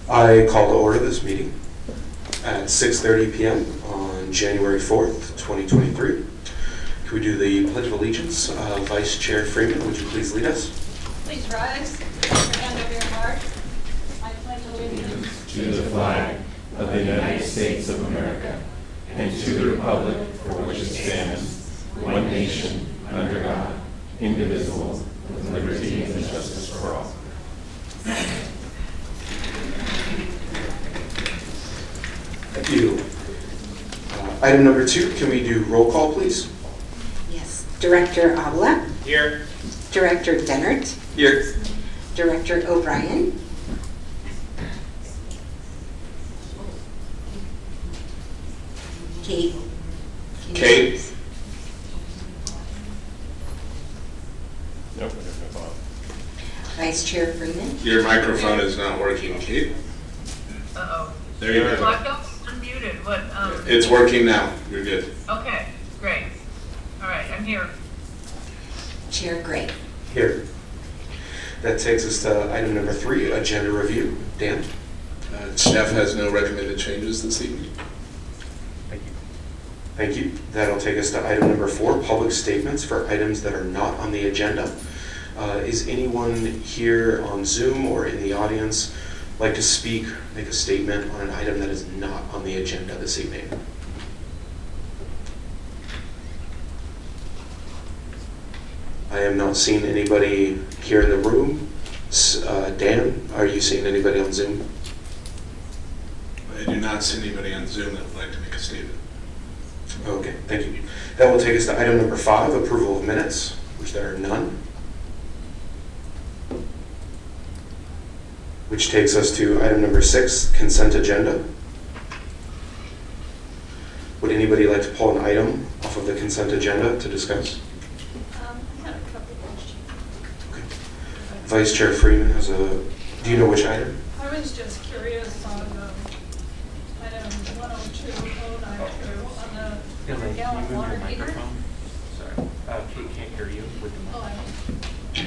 I call to order this meeting at 6:30 p.m. on January 4th, 2023. Can we do the Pledge of Allegiance? Vice Chair Freeman, would you please lead us? Please rise. Put your hand over your heart. I pledge allegiance to the flag of the United States of America and to the republic for which it stands, one nation, under God, indivisible, with liberty and justice for all. Thank you. Item number 2, can we do roll call, please? Yes. Director Avila. Here. Director Dennert. Here. Director O'Brien. Kate. Kate. Nope. Vice Chair Freeman. Your microphone is not working, Kate. Uh-oh. There you go. Locked up, unmuted, what, It's working now. You're good. okay, great. All right, I'm here. Chair Gray. Here. That takes us to item number 3, agenda review. Dan? Staff has no recommended changes this evening. Thank you. That'll take us to item number 4, public statements for items that are not on the agenda. Is anyone here on Zoom or in the audience like to speak, make a statement on an item that is not on the agenda this evening? I am not seeing anybody here in the room. Dan, are you seeing anybody on Zoom? I do not see anybody on Zoom that would like to make a statement. Okay, thank you. That will take us to item number 5, approval of minutes, which there are none. Which takes us to item number 6, consent agenda. Would anybody like to pull an item off of the consent agenda to discuss? I had a couple questions. Okay. Vice Chair Freeman has a, do you know which item? I was just curious on item 102.092 on the per gallon water heater. Sorry, Kate can't hear you with the Oh, mic.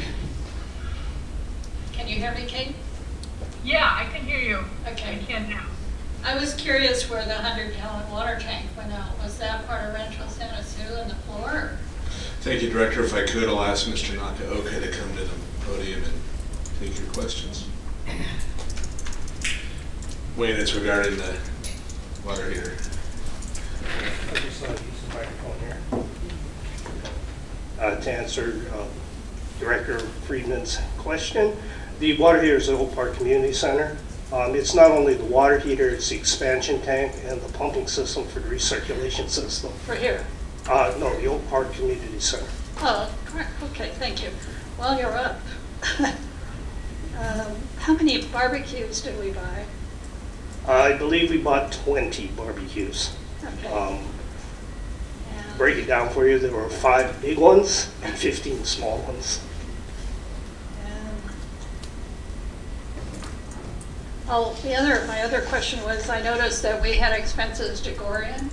Can you hear me, Kate? Yeah, I can hear you. Okay. I can now. I was curious where the 100-gallon water tank went out. Was that part of Rancho Santa Sue in the floor? Or? Thank you, Director. If I could, I'll ask Mr. Nakaoka to come to the podium and take your questions. Wayne, it's regarding the water heater. I just use the microphone here. To answer Director Friedman's question, the water heater is at Oak Park Community Center. It's not only the water heater, it's the expansion tank and the pumping system for the recirculation system. For here? No, the Oak Park Community Center. Oh, correct. Okay, thank you. While you're up, how many barbecues did we buy? I believe we bought 20 barbecues. Okay. And- Break it down for you, there were 5 big ones and 15 small ones. My other question was, I noticed that we had expenses to Gorian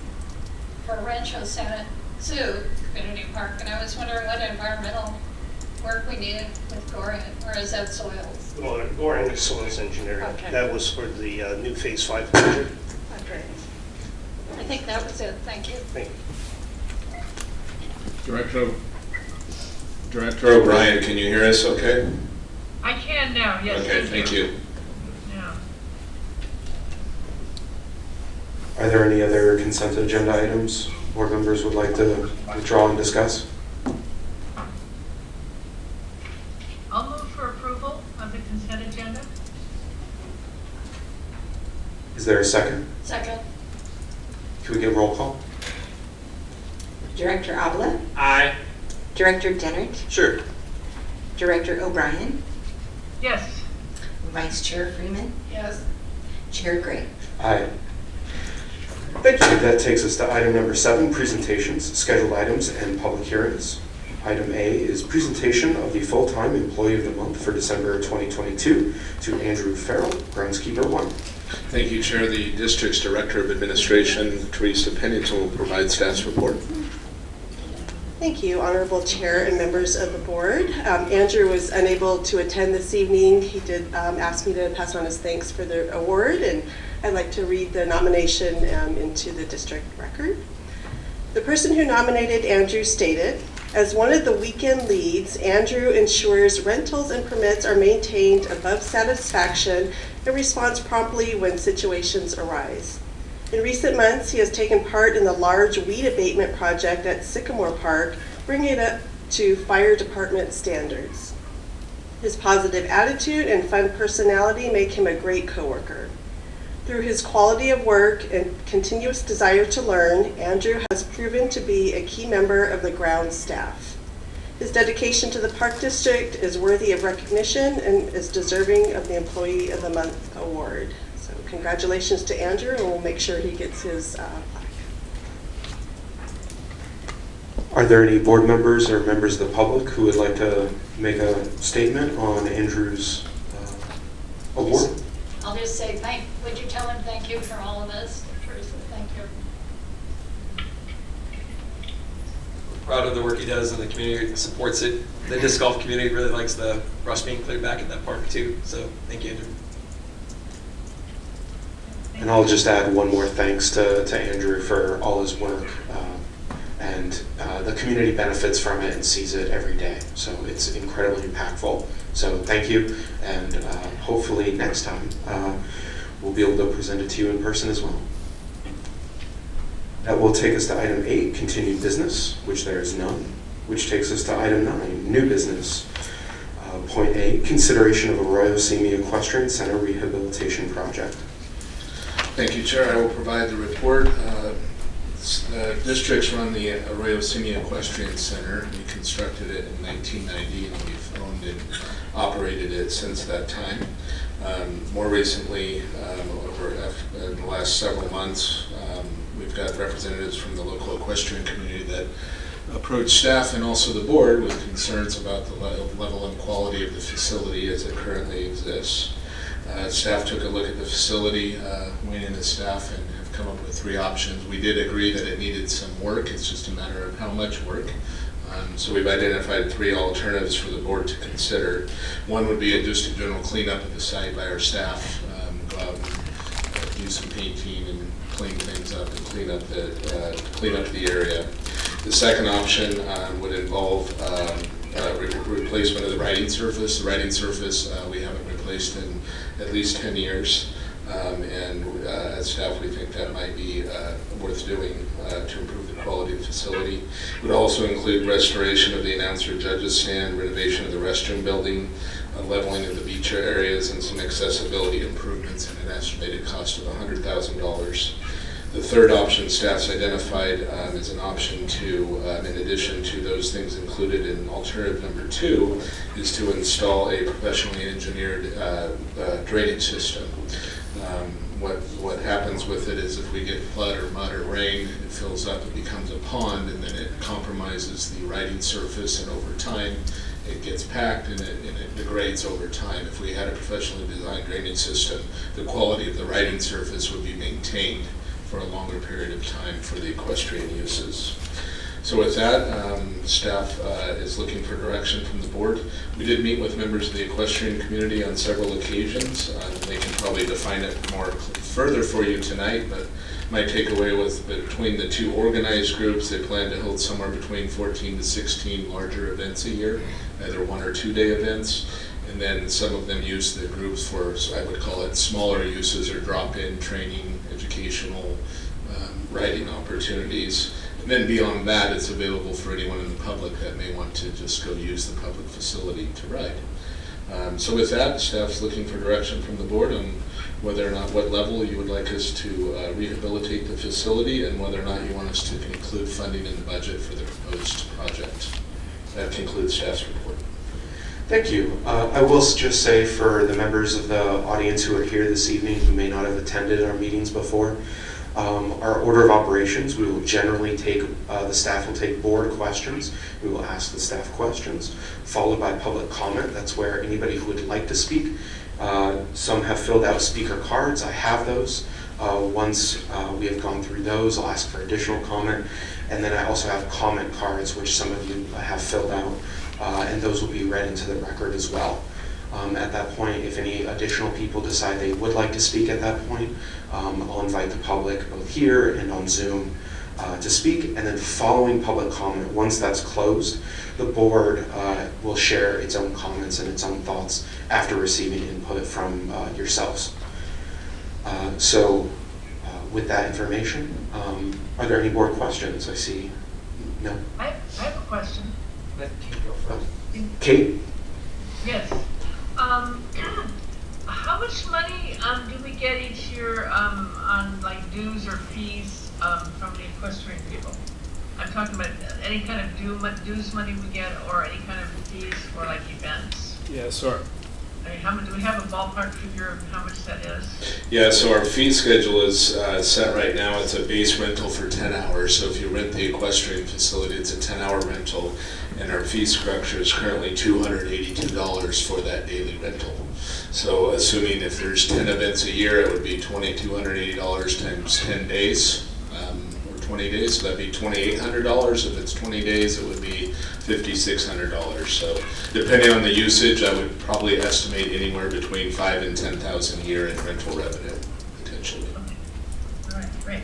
for Rancho Santa Sue Community Park, and I was wondering what environmental work we needed with Gorian, or is that soils? Well, Goring is soils engineering. Okay. That was for the new Phase 5 project. Okay. I think that was it. Thank you. Thank you. Director O'Brien, can you hear us okay? I can now, yes, Okay, thank you. Yeah. Are there any other consent agenda items board members would like to withdraw and discuss? I'll move for approval of the consent agenda. Is there a second? Second. Can we get roll call? Director Avila. Aye. Director Dennert. Sure. Director O'Brien. Yes. Vice Chair Freeman. Yes. Chair Gray. Aye. Thank you. That takes us to item number 7, presentations, scheduled items, and public hearings. Item A is presentation of the full-time employee of the month for December 2022 to Andrew Farrell, groundskeeper 1. Thank you, Chair. The District's Director of Administration, Teresa Pennington, will provide staff's report. Thank you, Honorable Chair and members of the board. Andrew was unable to attend this evening. He did ask me to pass on his thanks for the award, and I'd like to read the nomination into the district record. The person who nominated Andrew stated, "As one of the weekend leads, Andrew ensures rentals and permits are maintained above satisfaction and responds promptly when situations arise. In recent months, he has taken part in the large weed abatement project at Sycamore Park, bringing it up to fire department standards. His positive attitude and fun personality make him a great coworker. Through his quality of work and continuous desire to learn, Andrew has proven to be a key member of the grounds staff. His dedication to the Park District is worthy of recognition and is deserving of the Employee of the Month award." So congratulations to Andrew, and we'll make sure he gets his plaque. Are there any board members or members of the public who would like to make a statement on Andrew's award? I'll just say would you tell him thank you for all of us? First, thank you. Proud of the work he does, and the community supports it. The disc golf community really likes the brush being cleared back at that park too. So thank you, Andrew. And I'll just add one more thanks to Andrew for all his work. And the community benefits from it and sees it every day. So it's incredibly impactful. So thank you, and hopefully next time we'll be able to present it to you in person as well. That will take us to item 8, continued business, which there is none, which takes us to item 9, new business. Point 8, consideration of Arroyo Simi Equestrian Center Rehabilitation Project. Thank you, Chair. I will provide the report. Districts run the Arroyo Simi Equestrian Center. We constructed it in 1990, and we've owned and operated it since that time. More recently, over the last several months, we've got representatives from the local equestrian community that approached staff and also the board with concerns about the level and quality of the facility as it currently exists. Staff took a look at the facility, Wayne and his staff, and have come up with 3 options. We did agree that it needed some work. It's just a matter of how much work. So we've identified 3 alternatives for the board to consider. One would be just a general cleanup of the site by our staff, go out and do some painting and clean things up and clean up the area. The second option would involve replacement of the riding surface. The riding surface we haven't replaced in at least 10 years. And as staff, we think that might be worth doing to improve the quality of the facility. It would also include restoration of the announcer judges stand, renovation of the restroom building, leveling of the beach areas, and some accessibility improvements at an estimated cost of $100,000. The third option staff's identified as an option to, in addition to those things included in alternative number 2, is to install a professionally engineered drainage system. What happens with it is if we get flood or mud or rain, it fills up, it becomes a pond, and then it compromises the riding surface, and over time it gets packed and it degrades over time. If we had a professionally designed drainage system, the quality of the riding surface would be maintained for a longer period of time for the equestrian uses. So with that, staff is looking for direction from the board. We did meet with members of the equestrian community on several occasions. They can probably define it more further for you tonight, but my takeaway was between the 2 organized groups, they plan to hold somewhere between 14 to 16 larger events a year, either 1 or 2 day events. And then some of them use the groups for, I would call it, smaller uses or drop-in training, educational, riding opportunities. And then beyond that, it's available for anyone in the public that may want to just go use the public facility to ride. So with that, staff's looking for direction from the board on whether or not, what level you would like us to rehabilitate the facility, and whether or not you want us to include funding in the budget for the proposed project. That concludes staff's report. Thank you. I will just say for the members of the audience who are here this evening who may not have attended our meetings before, our order of operations, we will generally take, the staff will take board questions. We will ask the staff questions, followed by public comment. That's where anybody who would like to speak. Some have filled out speaker cards. I have those. Once we have gone through those, I'll ask for additional comment. And then I also have comment cards, which some of you have filled out, and those will be read into the record as well. At that point, if any additional people decide they would like to speak at that point, I'll invite the public both here and on Zoom to speak. And then following public comment, once that's closed, the board will share its own comments and its own thoughts after receiving input from yourselves. So with that information, are there any board questions? I see, no? I have a question. Let Kate go first. Kate? Yes. How much money do we get each year on like dues or fees from the equestrian people? I'm talking about any kind of dues money we get, or any kind of fees for like events. Yeah, sure. I mean, do we have a ballpark figure of how much that is? Yeah, so our fee schedule is set right now. It's a base rental for 10 hours. So if you rent the equestrian facility, it's a 10-hour rental. And our fee structure is currently $282 for that daily rental. So assuming if there's 10 events a year, it would be $280 times 10 days, or 20 days. So that'd be $2,800. If it's 20 days, it would be $5,600. So depending on the usage, I would probably estimate anywhere between $5,000 and $10,000 a year in rental revenue, potentially. Okay. All right, great.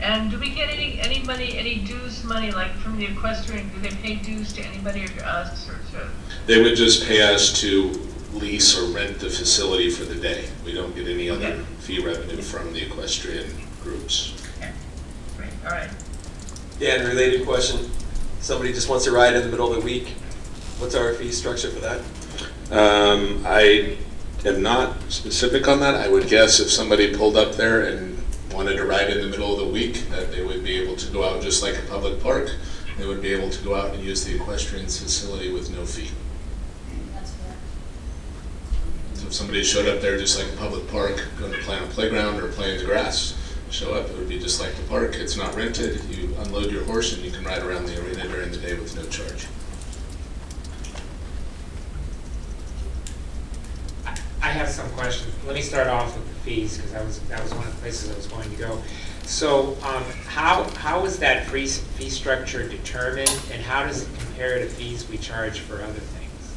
And do we get any money, any dues money, like from the equestrian? Do they pay dues to anybody or to us or to? They would just pay us to lease or rent the facility for the day. We don't get any other fee revenue from the equestrian groups. Okay, great, all right. Yeah, and related question. Somebody just wants to ride in the middle of the week. What's our fee structure for that? I am not specific on that. I would guess if somebody pulled up there and wanted to ride in the middle of the week, that they would be able to go out just like a public park. They would be able to go out and use the equestrian facility with no fee. That's fair. So if somebody showed up there just like a public park, going to play on a playground or play in the grass, show up, it would be just like the park. It's not rented. You unload your horse and you can ride around the arena during the day with no charge. I have some questions. Let me start off with the fees, because that was one of the places I was going to go. So how is that fee structure determined, and how does it compare to fees we charge for other things?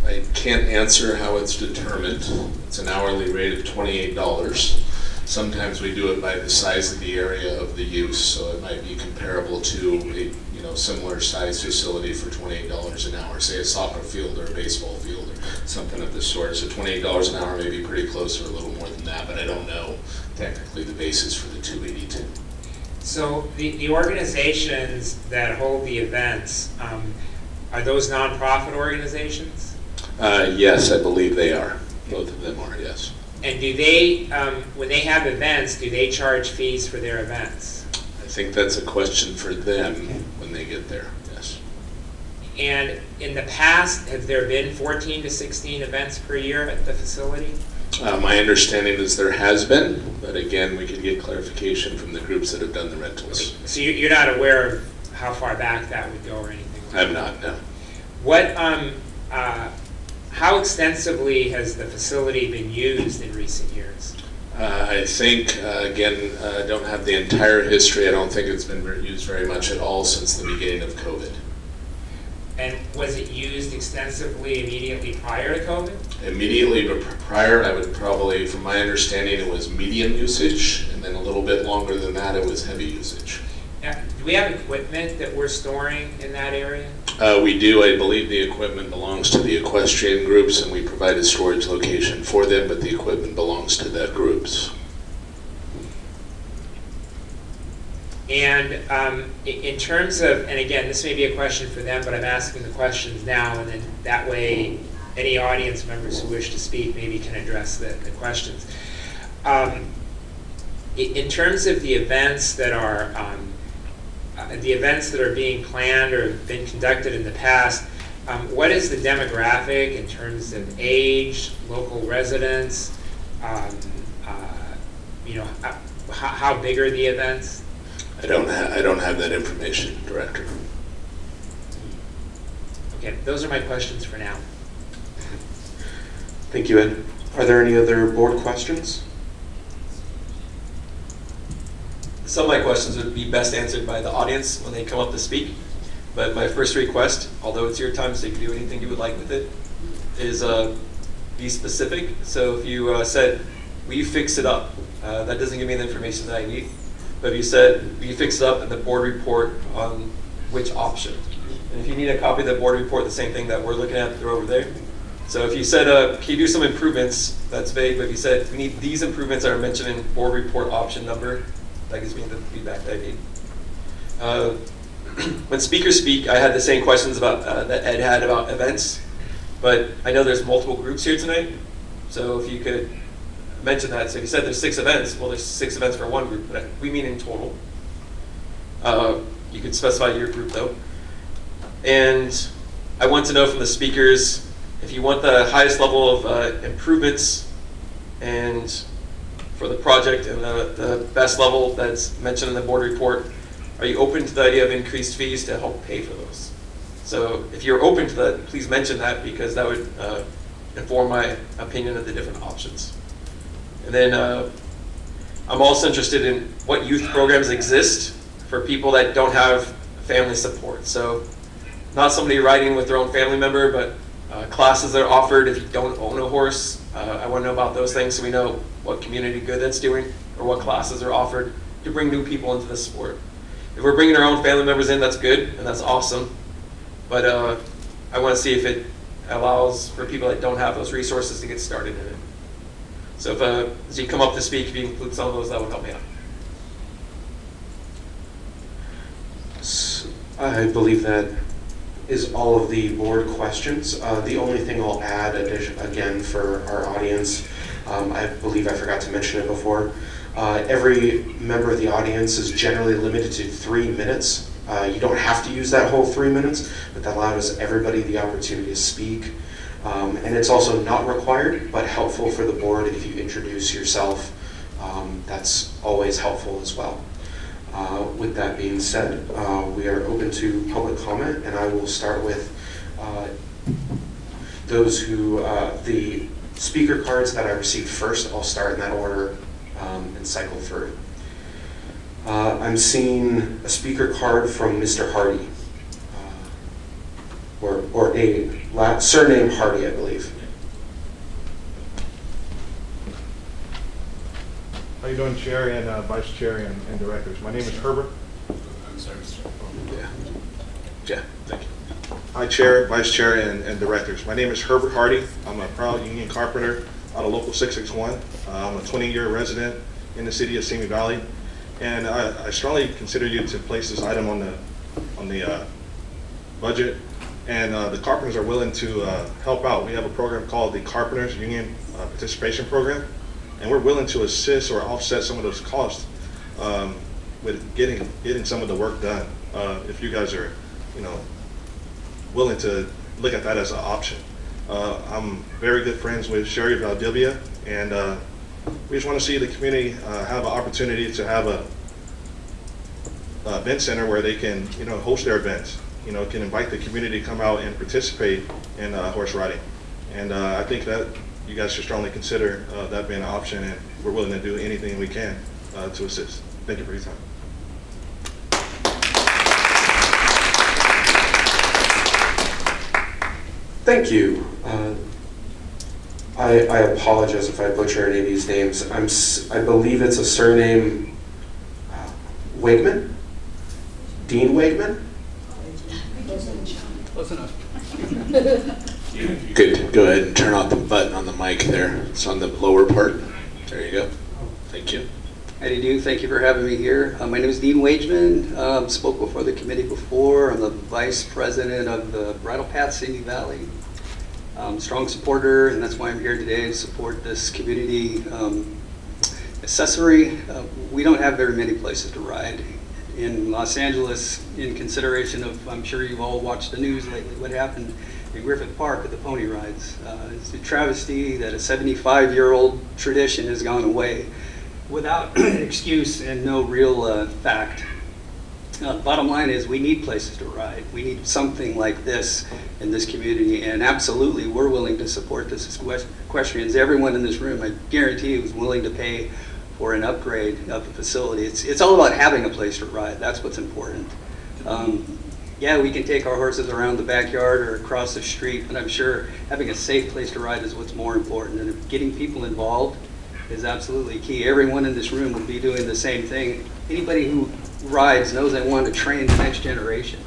I can't answer how it's determined. It's an hourly rate of $28. Sometimes we do it by the size of the area of the use, so it might be comparable to a similar size facility for $28 an hour, say a soccer field or a baseball field or something of this sort. So $28 an hour may be pretty close or a little more than that, but I don't know technically the basis for the $282. So the organizations that hold the events, are those nonprofit organizations? Yes, I believe they are. Both of them are, yes. And do they, when they have events, do they charge fees for their events? I think that's a question for them when they get there, yes. And in the past, have there been 14 to 16 events per year at the facility? My understanding is there has been, but again, we could get clarification from the groups that have done the rentals. So you're not aware of how far back that would go or anything like that? I'm not, no. What, how extensively has the facility been used in recent years? I think, again, I don't have the entire history. I don't think it's been used very much at all since the beginning of COVID. And was it used extensively immediately prior to COVID? Immediately prior, I would probably, from my understanding, it was medium usage, and then a little bit longer than that, it was heavy usage. Now, do we have equipment that we're storing in that area? We do. I believe the equipment belongs to the equestrian groups, and we provide a storage location for them, but the equipment belongs to the groups. And in terms of, and again, this may be a question for them, but I'm asking the questions now, and then that way any audience members who wish to speak maybe can address the questions. In terms of the events that are being planned or have been conducted in the past, what is the demographic in terms of age, local residents? How big are the events? I don't have that information, Director. Okay, those are my questions for now. Thank you, Ed. Are there any other board questions? Some of my questions would be best answered by the audience when they come up to speak. But my first request, although it's your time, so you can do anything you would like with it, is be specific. So if you said, will you fix it up? That doesn't give me the information that I need. But if you said, will you fix it up in the board report on which option? And if you need a copy of the board report, the same thing that we're looking at, they're over there. So if you said, can you do some improvements? That's vague, but if you said, we need these improvements that are mentioned in board report option number, that gives me the feedback that I need. When speakers speak, I had the same questions about that Ed had about events, but I know there's multiple groups here tonight, so if you could mention that. So if you said there's 6 events, well, there's 6 events for one group, but we mean in total. You could specify your group though. And I want to know from the speakers, if you want the highest level of improvements and for the project and the best level that's mentioned in the board report, are you open to the idea of increased fees to help pay for those? So if you're open to that, please mention that, because that would inform my opinion of the different options. And then I'm also interested in what youth programs exist for people that don't have family support. So not somebody riding with their own family member, but classes that are offered if you don't own a horse. I want to know about those things so we know what community good that's doing, or what classes are offered to bring new people into the sport. If we're bringing our own family members in, that's good, and that's awesome. But I want to see if it allows for people that don't have those resources to get started in it. So if, as you come up to speak, if you include some of those, that would help me out. I believe that is all of the board questions. The only thing I'll add again for our audience, I believe I forgot to mention it before, every member of the audience is generally limited to 3 minutes. You don't have to use that whole 3 minutes, but that allows everybody the opportunity to speak. And it's also not required, but helpful for the board if you introduce yourself. That's always helpful as well. With that being said, we are open to public comment, and I will start with those who, the speaker cards that I received first. I'll start in that order and cycle through. I'm seeing a speaker card from Mr. Hardy, or a surname Hardy, I believe. How you doing, Chair and Vice Chair and Directors? My name is Herbert. I'm sorry, Mr. Yeah, thank you. Hi, Chair, Vice Chair, and Directors. My name is Herbert Hardy. I'm a proud union carpenter out of Local 661. I'm a 20-year resident in the city of Simi Valley, and I strongly consider you to place this item on the budget. And the carpenters are willing to help out. We have a program called the Carpenters Union Participation Program, and we're willing to assist or offset some of those costs with getting some of the work done. If you guys are, willing to look at that as an option. I'm very good friends with Sherry Valdivia, and we just want to see the community have an opportunity to have a event center where they can, host their events. Can invite the community to come out and participate in horse riding. And I think that you guys should strongly consider that being an option, and we're willing to do anything we can to assist. Thank you for your time. Thank you. I apologize if I butcher any of these names. I believe it's a surname Wegman? Dean Wegman? Close enough. Good. Go ahead and turn off the button on the mic there. It's on the lower part. There you go. Thank you. How do you do? Thank you for having me here. My name is Dean Wageman. Spoke before the committee before. I'm the vice president of the Bridle Path Simi Valley. Strong supporter, and that's why I'm here today to support this community accessory. We don't have very many places to ride in Los Angeles, in consideration of, I'm sure you've all watched the news lately, what happened in Griffith Park with the pony rides. It's a travesty that a 75-year-old tradition has gone away without excuse and no real fact. Bottom line is, we need places to ride. We need something like this in this community, and absolutely, we're willing to support this as equestrians. Everyone in this room, I guarantee you, is willing to pay for an upgrade of the facility. It's all about having a place to ride. That's what's important. Yeah, we can take our horses around the backyard or across the street, but I'm sure having a safe place to ride is what's more important. And getting people involved is absolutely key. Everyone in this room will be doing the same thing. Anybody who rides knows they want to train the next generation.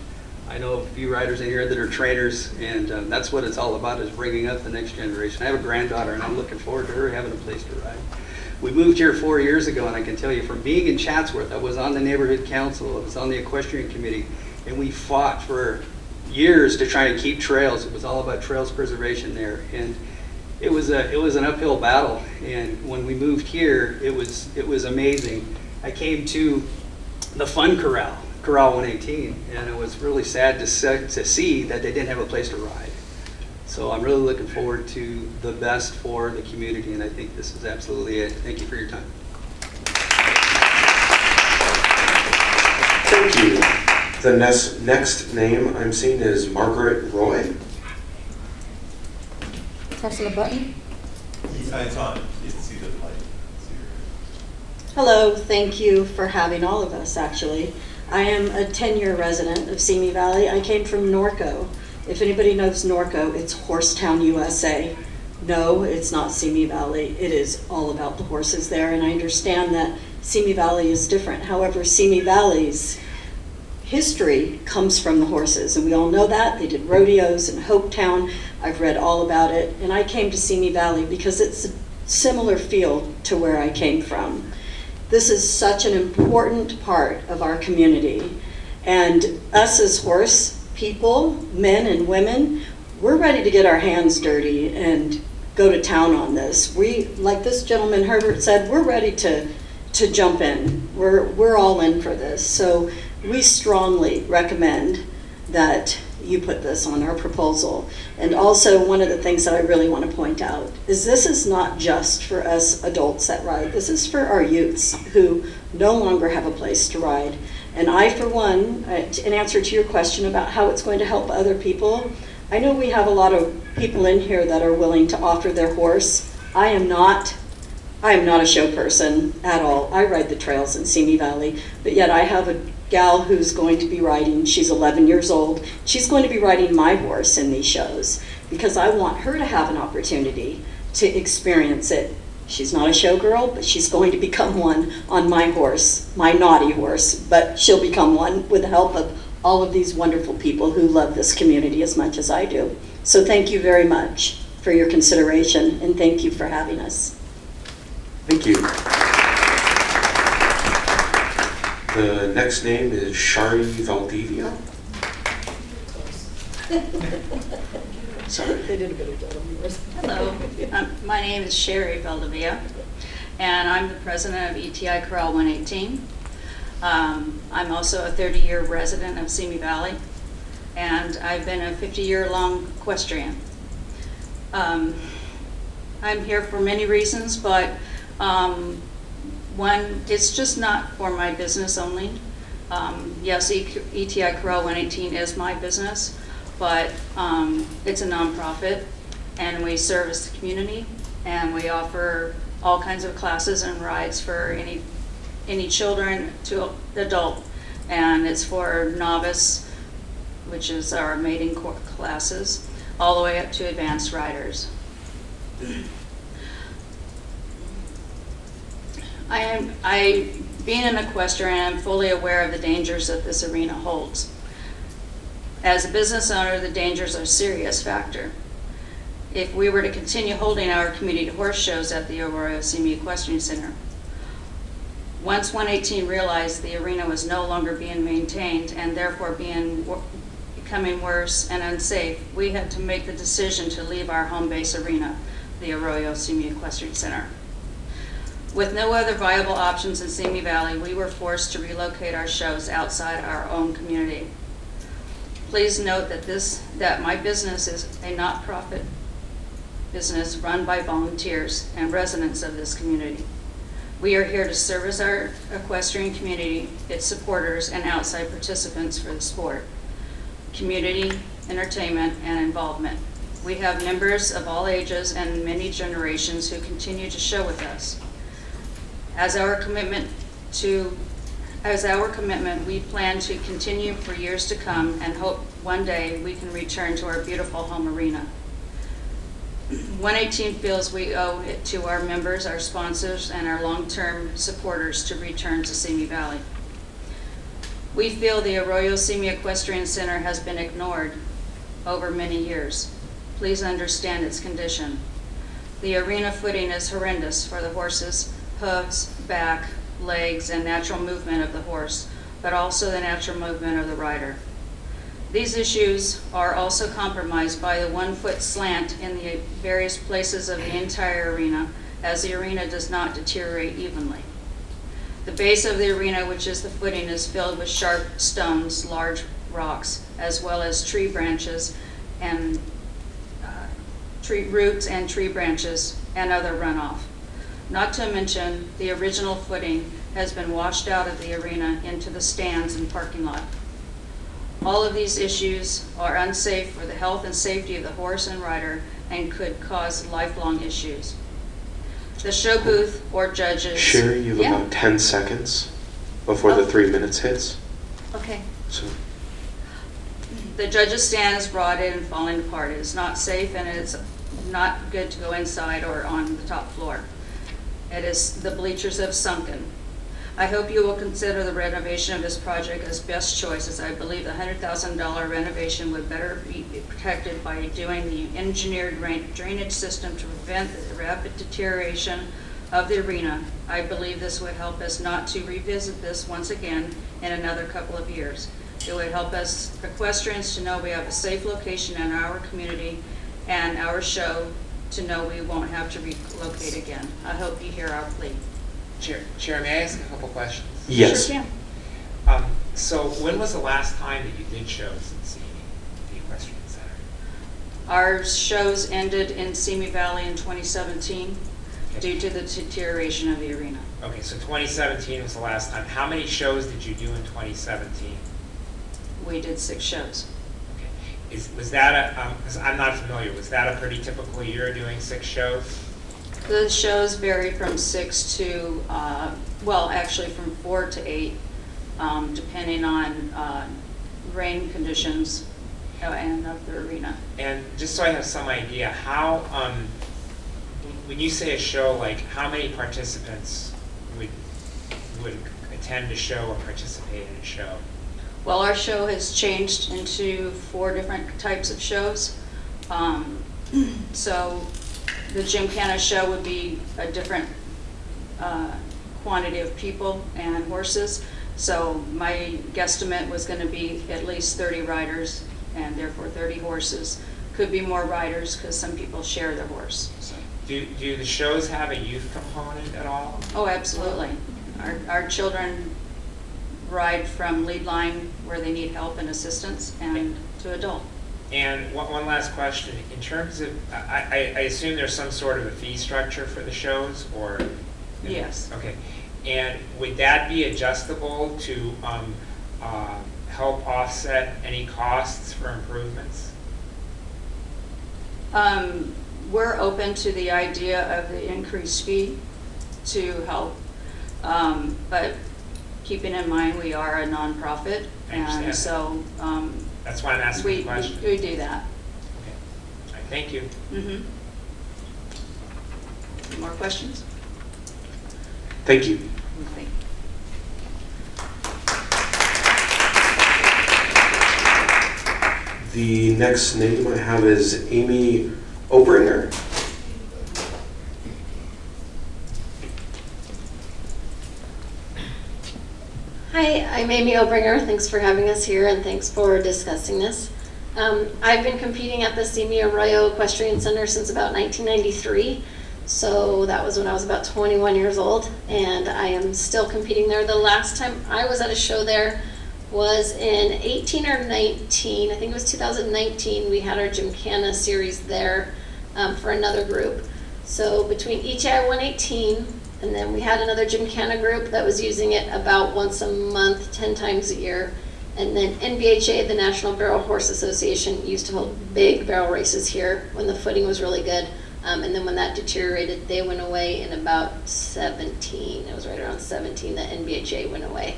I know a few riders in here that are trainers, and that's what it's all about, is bringing up the next generation. I have a granddaughter, and I'm looking forward to her having a place to ride. We moved here 4 years ago, and I can tell you, from being in Chatsworth, I was on the neighborhood council, I was on the equestrian committee, and we fought for years to try and keep trails. It was all about trails preservation there, and it was an uphill battle. And when we moved here, it was amazing. I came to the Fun Corral 118, and it was really sad to see that they didn't have a place to ride. So I'm really looking forward to the best for the community, and I think this is absolutely it. Thank you for your time. Thank you. The next name I'm seeing is Margaret Roy. Pressing the button. It's on. You can see the light. Hello, thank you for having all of us, actually. I am a 10-year resident of Simi Valley. I came from Norco. If anybody knows Norco, it's Horsetown, USA. No, it's not Simi Valley. It is all about the horses there, and I understand that Simi Valley is different. However, Simi Valley's history comes from the horses, and we all know that. They did rodeos in Hopetown. I've read all about it, and I came to Simi Valley because it's a similar feel to where I came from. This is such an important part of our community, and us as horse people, men and women, we're ready to get our hands dirty and go to town on this. We, like this gentleman Herbert said, we're ready to jump in. We're all in for this. So we strongly recommend that you put this on our proposal. And also, one of the things that I really want to point out is this is not just for us adults that ride. This is for our youths who no longer have a place to ride. And I, for one, in answer to your question about how it's going to help other people, I know we have a lot of people in here that are willing to offer their horse. I am not a show person at all. I ride the trails in Simi Valley, but yet I have a gal who's going to be riding, she's 11 years old, she's going to be riding my horse in these shows because I want her to have an opportunity to experience it. She's not a showgirl, but she's going to become one on my horse, my naughty horse, but she'll become one with the help of all of these wonderful people who love this community as much as I do. So thank you very much for your consideration, and thank you for having us. Thank you. The next name is Shari Valdivia. Sorry, they did a good job on yours. Hello, my name is Sherry Valdivia, and I'm the president of ETI Corral 118. I'm also a 30-year resident of Simi Valley, and I've been a 50-year-long equestrian. I'm here for many reasons, but one, it's just not for my business only. Yes, ETI Corral 118 is my business, but it's a nonprofit, and we service the community, and we offer all kinds of classes and rides for any children to adult, and it's for novice, which is our maiden classes, all the way up to advanced riders. Being an equestrian, I'm fully aware of the dangers that this arena holds. As a business owner, the dangers are a serious factor. If we were to continue holding our community horse shows at the Arroyo Simi Equestrian Center, once 118 realized the arena was no longer being maintained and therefore becoming worse and unsafe, we had to make the decision to leave our home base arena, the Arroyo Simi Equestrian Center. With no other viable options in Simi Valley, we were forced to relocate our shows outside our own community. Please note that my business is a not-profit business run by volunteers and residents of this community. We are here to service our equestrian community, its supporters, and outside participants for the sport, community, entertainment, and involvement. We have members of all ages and many generations who continue to show with us. As our commitment, we plan to continue for years to come and hope one day we can return to our beautiful home arena. 118 feels we owe it to our members, our sponsors, and our long-term supporters to return to Simi Valley. We feel the Arroyo Simi Equestrian Center has been ignored over many years. Please understand its condition. The arena footing is horrendous for the horses, hooves, back, legs, and natural movement of the horse, but also the natural movement of the rider. These issues are also compromised by the 1 foot slant in the various places of the entire arena, as the arena does not deteriorate evenly. The base of the arena, which is the footing, is filled with sharp stones, large rocks, as well as tree branches and tree roots and tree branches and other runoff. Not to mention, the original footing has been washed out of the arena into the stands and parking lot. All of these issues are unsafe for the health and safety of the horse and rider and could cause lifelong issues. The show booth or judges... Sherry, you have about 10 seconds before the 3 minutes hits. Okay. So, The judges' stand is rotted and falling apart. It is not safe and it's not good to go inside or on the top floor. The bleachers have sunken. I hope you will consider the renovation of this project as best choice, as I believe the $100,000 renovation would better be protected by doing the engineered drainage system to prevent the rapid deterioration of the arena. I believe this would help us not to revisit this once again in another couple of years. It would help us equestrians to know we have a safe location in our community and our show to know we won't have to relocate again. I hope you hear our plea. Chair, may I ask a couple questions? yes. Sure can. So when was the last time that you did shows in Simi, the Equestrian Center? Our shows ended in Simi Valley in 2017 due to the deterioration of the arena. Okay, so 2017 was the last time. How many shows did you do in 2017? We did 6 shows. Okay. Was that because I'm not familiar, was that a pretty typical year doing 6 shows? The shows vary from 6 to, well, actually from 4 to 8, depending on rain conditions and of the arena. And just so I have some idea, how, when you say a show, like how many participants would attend a show or participate in a show? Well, our show has changed into 4 different types of shows. So the Gymkhana show would be a different quantity of people and horses. So my guesstimate was going to be at least 30 riders and therefore 30 horses. Could be more riders because some people share their horse. So. Do the shows have a youth component at all? Oh, absolutely. Our children ride from lead line where they need help and assistance and to adult. And one last question. In terms of, I assume there's some sort of a fee structure for the shows, or? Yes. Okay. And would that be adjustable to help offset any costs for improvements? We're open to the idea of the increased fee to help, but keeping in mind we are a nonprofit, and so that's why I'm asking the question. We do that. Okay. All right, thank you. Mm-hmm. More questions? Thank you. Okay. The next name I have is Amy Obringer. Hi, I'm Amy Obringer. Thanks for having us here and thanks for discussing this. I've been competing at the Simi Arroyo Equestrian Center since about 1993. So that was when I was about 21 years old, and I am still competing there. The last time I was at a show there was in 18 or 19. I think it was 2019. We had our Gymkhana series there for another group. So between ETI 118 And then we had another Gymkhana group that was using it about once a month, 10 times a year. And then NBHA, the National Barrel Horse Association, used to hold big barrel races here when the footing was really good. And then when that deteriorated, they went away in about 17. It was right around 17 that NBHA went away.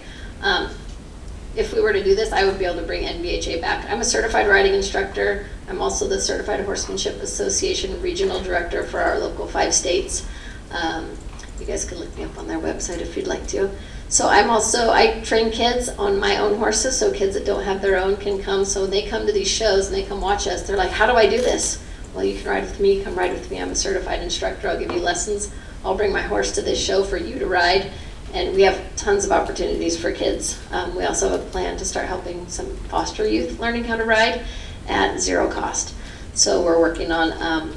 If we were to do this, I would be able to bring NBHA back. I'm a certified riding instructor. I'm also the Certified Horsemanship Association Regional Director for our local 5 states. You guys can look me up on their website if you'd like to. So I train kids on my own horses, so kids that don't have their own can come. So when they come to these shows and they come watch us, they're like, how do I do this? Well, you can ride with me, come ride with me. I'm a certified instructor, I'll give you lessons. I'll bring my horse to this show for you to ride. And we have tons of opportunities for kids. We also have a plan to start helping some foster youth learning how to ride at 0 cost. So we're working on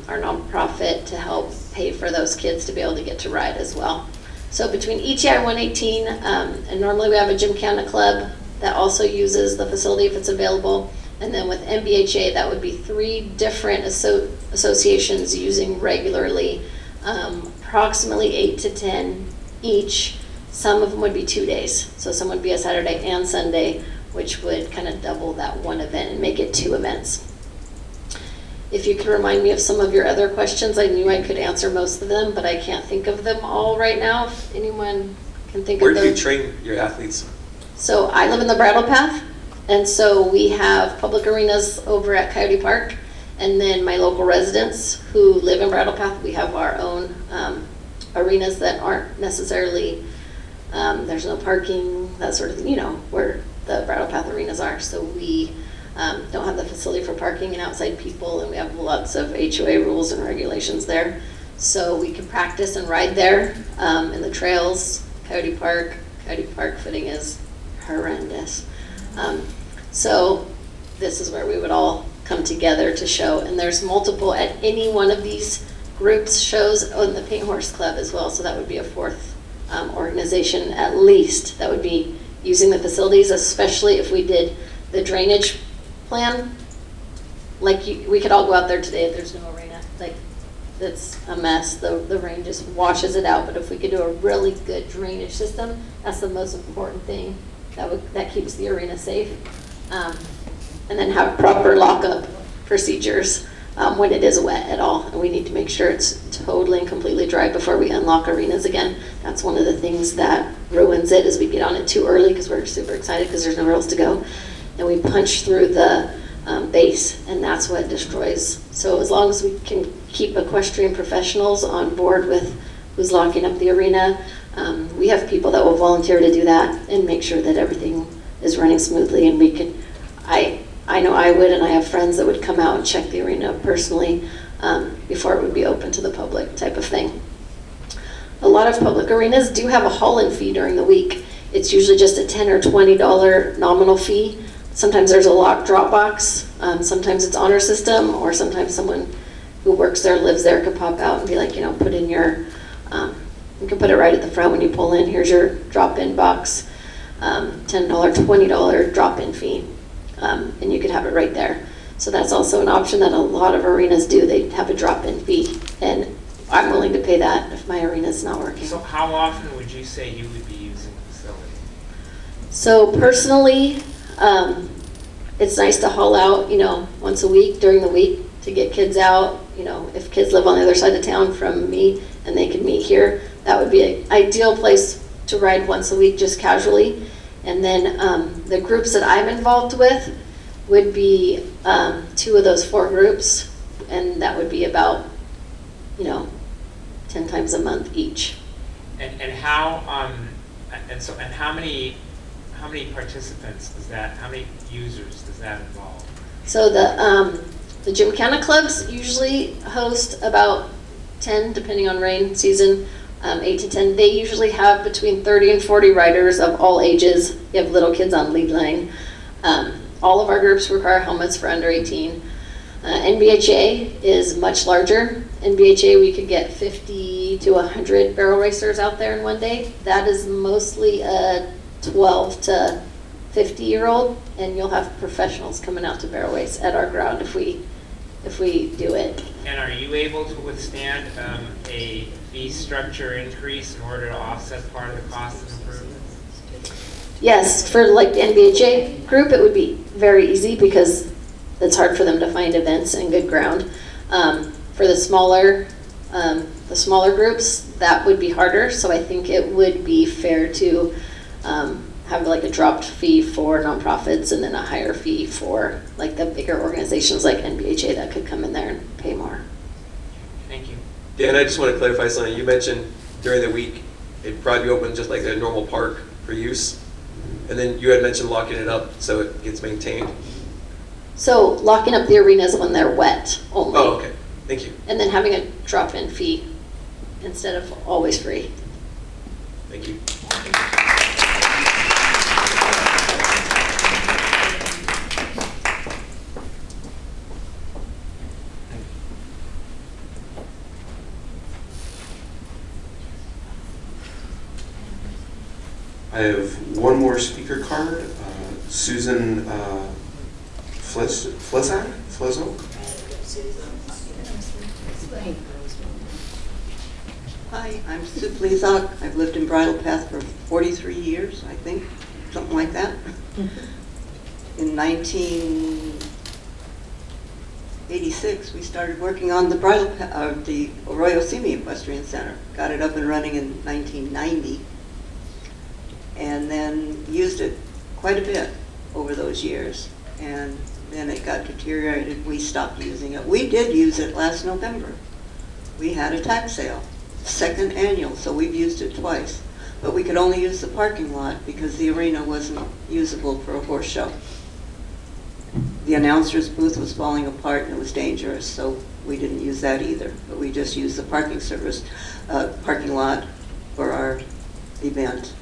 our nonprofit to help pay for those kids to be able to get to ride as well. So between ETI 118, and normally we have a Gymkhana club that also uses the facility if it's available. And then with NBHA, that would be 3 different associations using regularly, approximately 8 to 10 each. Some of them would be 2 days. So some would be a Saturday and Sunday, which would kind of double that one event and make it 2 events. If you could remind me of some of your other questions, I knew I could answer most of them, but I can't think of them all right now. If anyone can think Where of them. do you train your athletes? So I live in the Brattle Path, and so we have public arenas over at Coyote Park, and then my local residents who live in Brattle Path, we have our own arenas that aren't necessarily, there's no parking, that sort of thing, where the Brattle Path arenas are. So we don't have the facility for parking and outside people, and we have lots of HOA rules and regulations there. So we can practice and ride there in the trails. Coyote Park footing is horrendous. So this is where we would all come together to show, and there's multiple at any one of these groups shows on the Paint Horse Club as well, so that would be a 4th organization at least that would be using the facilities, especially if we did the drainage plan. Like we could all go out there today if there's no arena. Like it's a mess. The rain just washes it out. But if we could do a really good drainage system, that's the most important thing. That keeps the arena safe. And then have proper lockup procedures when it is wet at all. And we need to make sure it's totally and completely dry before we unlock arenas again. That's one of the things that ruins it, is we get on it too early because we're super excited because there's nowhere else to go. And we punch through the base, and that's what destroys. So as long as we can keep equestrian professionals on board with who's locking up the arena, we have people that will volunteer to do that and make sure that everything is running smoothly. And we can, I know I would, and I have friends that would come out and check the arena personally before it would be open to the public, type of thing. A lot of public arenas do have a haul-in fee during the week. It's usually just a $10 or $20 nominal fee. Sometimes there's a locked drop box. Sometimes it's honor system, or sometimes someone who works there, lives there, could pop out and be like, put in your, you can put it right at the front when you pull in. Here's your drop-in box, $10, $20 drop-in fee, and you could have it right there. So that's also an option that a lot of arenas do. They have a drop-in fee, and I'm willing to pay that if my arena's not working. So how often would you say you would be using the facility? So personally, it's nice to haul out, once a week during the week to get kids out. If kids live on the other side of town from me and they can meet here, that would be an ideal place to ride once a week, just casually. And then the groups that I'm involved with would be 2 of those 4 groups, and that would be about, 10 times a month each. And how how many participants does that? How many users does that involve? So the Gymkhana clubs usually host about 10, depending on rain season, 8 to 10. They usually have between 30 and 40 riders of all ages. You have little kids on lead line. All of our groups require helmets for under 18. NBHA is much larger. NBHA, we could get 50 to 100 barrel racers out there in one day. That is mostly a 12 to 50-year-old, and you'll have professionals coming out to barrel race at our ground if we do it. And are you able to withstand a fee fee structure increase in order to offset part of the cost of improvements? Yes, for like the NBHA group, it would be very easy because it's hard for them to find events and good ground. For the smaller groups, that would be harder. So I think it would be fair to have like a dropped fee for nonprofits and then a higher fee for like the bigger organizations like NBHA that could come in there and pay more. Thank you. Yeah, and I just want to clarify something. You mentioned during the week, it'd probably be open just like a normal park for use. And then you had mentioned locking it up so it gets maintained. So locking up the arenas when they're wet only. Oh, okay. Thank you. And then having a drop-in fee instead of always free. Thank you. I have one more speaker card. Susan Flizzo? Hi, I'm Sue Flizok. I've lived in Bridle Path for 43 years, I think, something like that. In 1986, we started working on the the Arroyo Simi Equestrian Center. Got it up and running in 1990, and then used it quite a bit over those years. And then it got deteriorated. We stopped using it. We did use it last November. We had a tax sale, second annual, so we've used it twice. But we could only use the parking lot because the arena wasn't usable for a horse show. The announcer's booth was falling apart and it was dangerous, so we didn't use that either. But we just used the parking lot for our event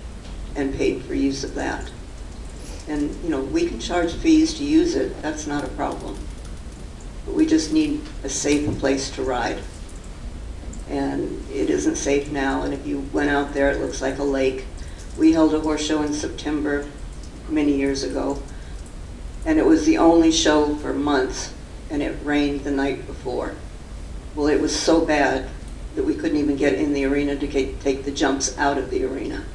and paid for use of that. And we can charge fees to use it, that's not a problem. But we just need a safe place to ride. And it isn't safe now, and if you went out there, it looks like a lake. We held a horse show in September many years ago, and it was the only show for months, and it rained the night before. Well, it was so bad that we couldn't even get in the arena to take the jumps out of the arena.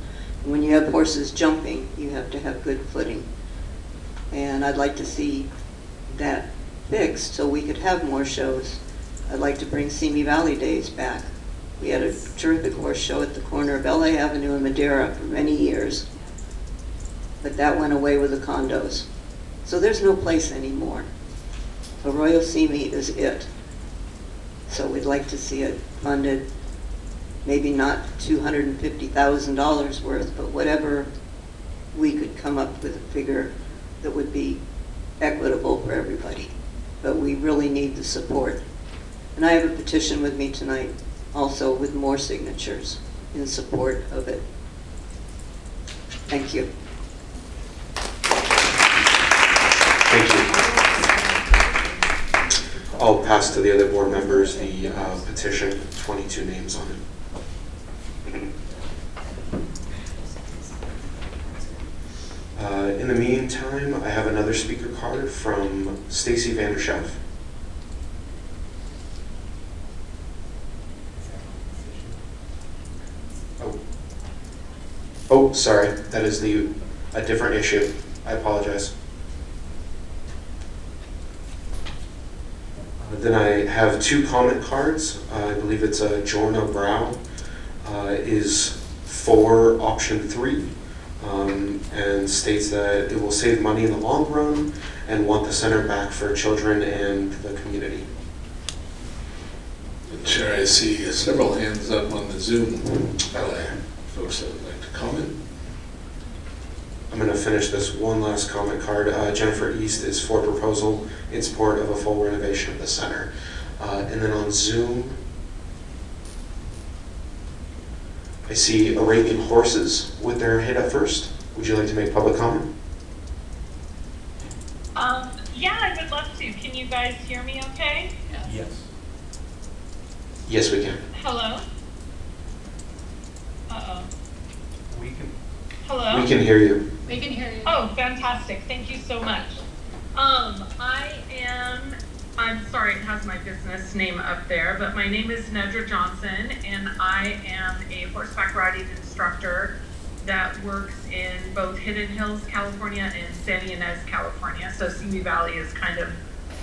And when you have horses jumping, you have to have good footing. And I'd like to see that fixed so we could have more shows. I'd like to bring Simi Valley Days back. We had a terrific horse show at the corner of LA Avenue and Madera for many years, but that went away with the condos. So there's no place anymore. Arroyo Simi is it. So we'd like to see it funded, maybe not $250,000 worth, but whatever we could come up with a figure that would be equitable for everybody. But we really need the support. And I have a petition with me tonight, also with more signatures in support of it. Thank you. Thank you. I'll pass to the other board members the petition, 22 names on it. In the meantime, I have another speaker card from Stacy Vanderschaff. Oh, sorry, that is a different issue. I apologize. Then I have two comment cards. I believe it's Jorna Brow is for option 3 and states that it will save money in the long run and want the center back for children and the community. Chair, I see several hands up on the Zoom. Folks that would like to comment. I'm going to finish this one last comment card. Jennifer East is for proposal in support of a full renovation of the center. And then on Zoom, I see Arabian Horses with their hand up first. Would you like to make public comment? Yeah, I would love to. Can you guys hear me okay? Yes. Yes, we can. Hello? Uh-oh. We can. Hello? We can hear you. We can hear you. Oh, fantastic. Thank you so much. I'm sorry, it has my business name up there, but my name is Nedra Johnson, and I I am a horseback riding instructor that works in both Hidden Hills, California and Santa Ynez, California. So Simi Valley is kind of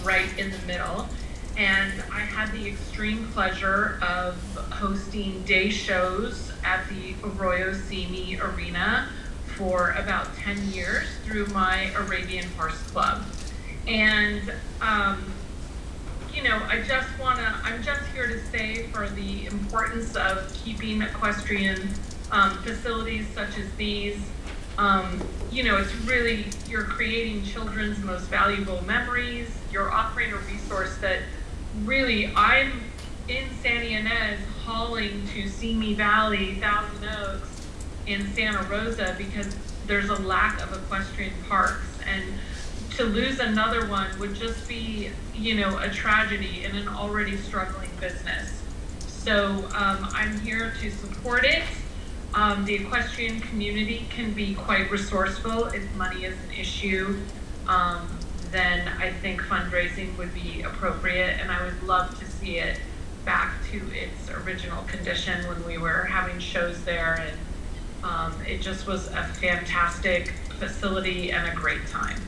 right in the middle. And I had the extreme pleasure of hosting day shows at the Arroyo Simi Arena for about 10 years through my Arabian Horse Club. And, I'm just here to say for the importance of keeping equestrian facilities such as these, it's really, you're creating children's most valuable memories. You're offering a resource that really, I'm in Santa Ynez hauling to Simi Valley, Thousand Oaks, in Santa Rosa because there's a lack of equestrian parks. And to lose another one would just be, a tragedy in an already struggling business. So I'm here to support it. The equestrian community can be quite resourceful. If money is an issue, then I think fundraising would be appropriate, and I would love to see it back to its original condition when we were having shows there, and it just was a fantastic facility and a great time.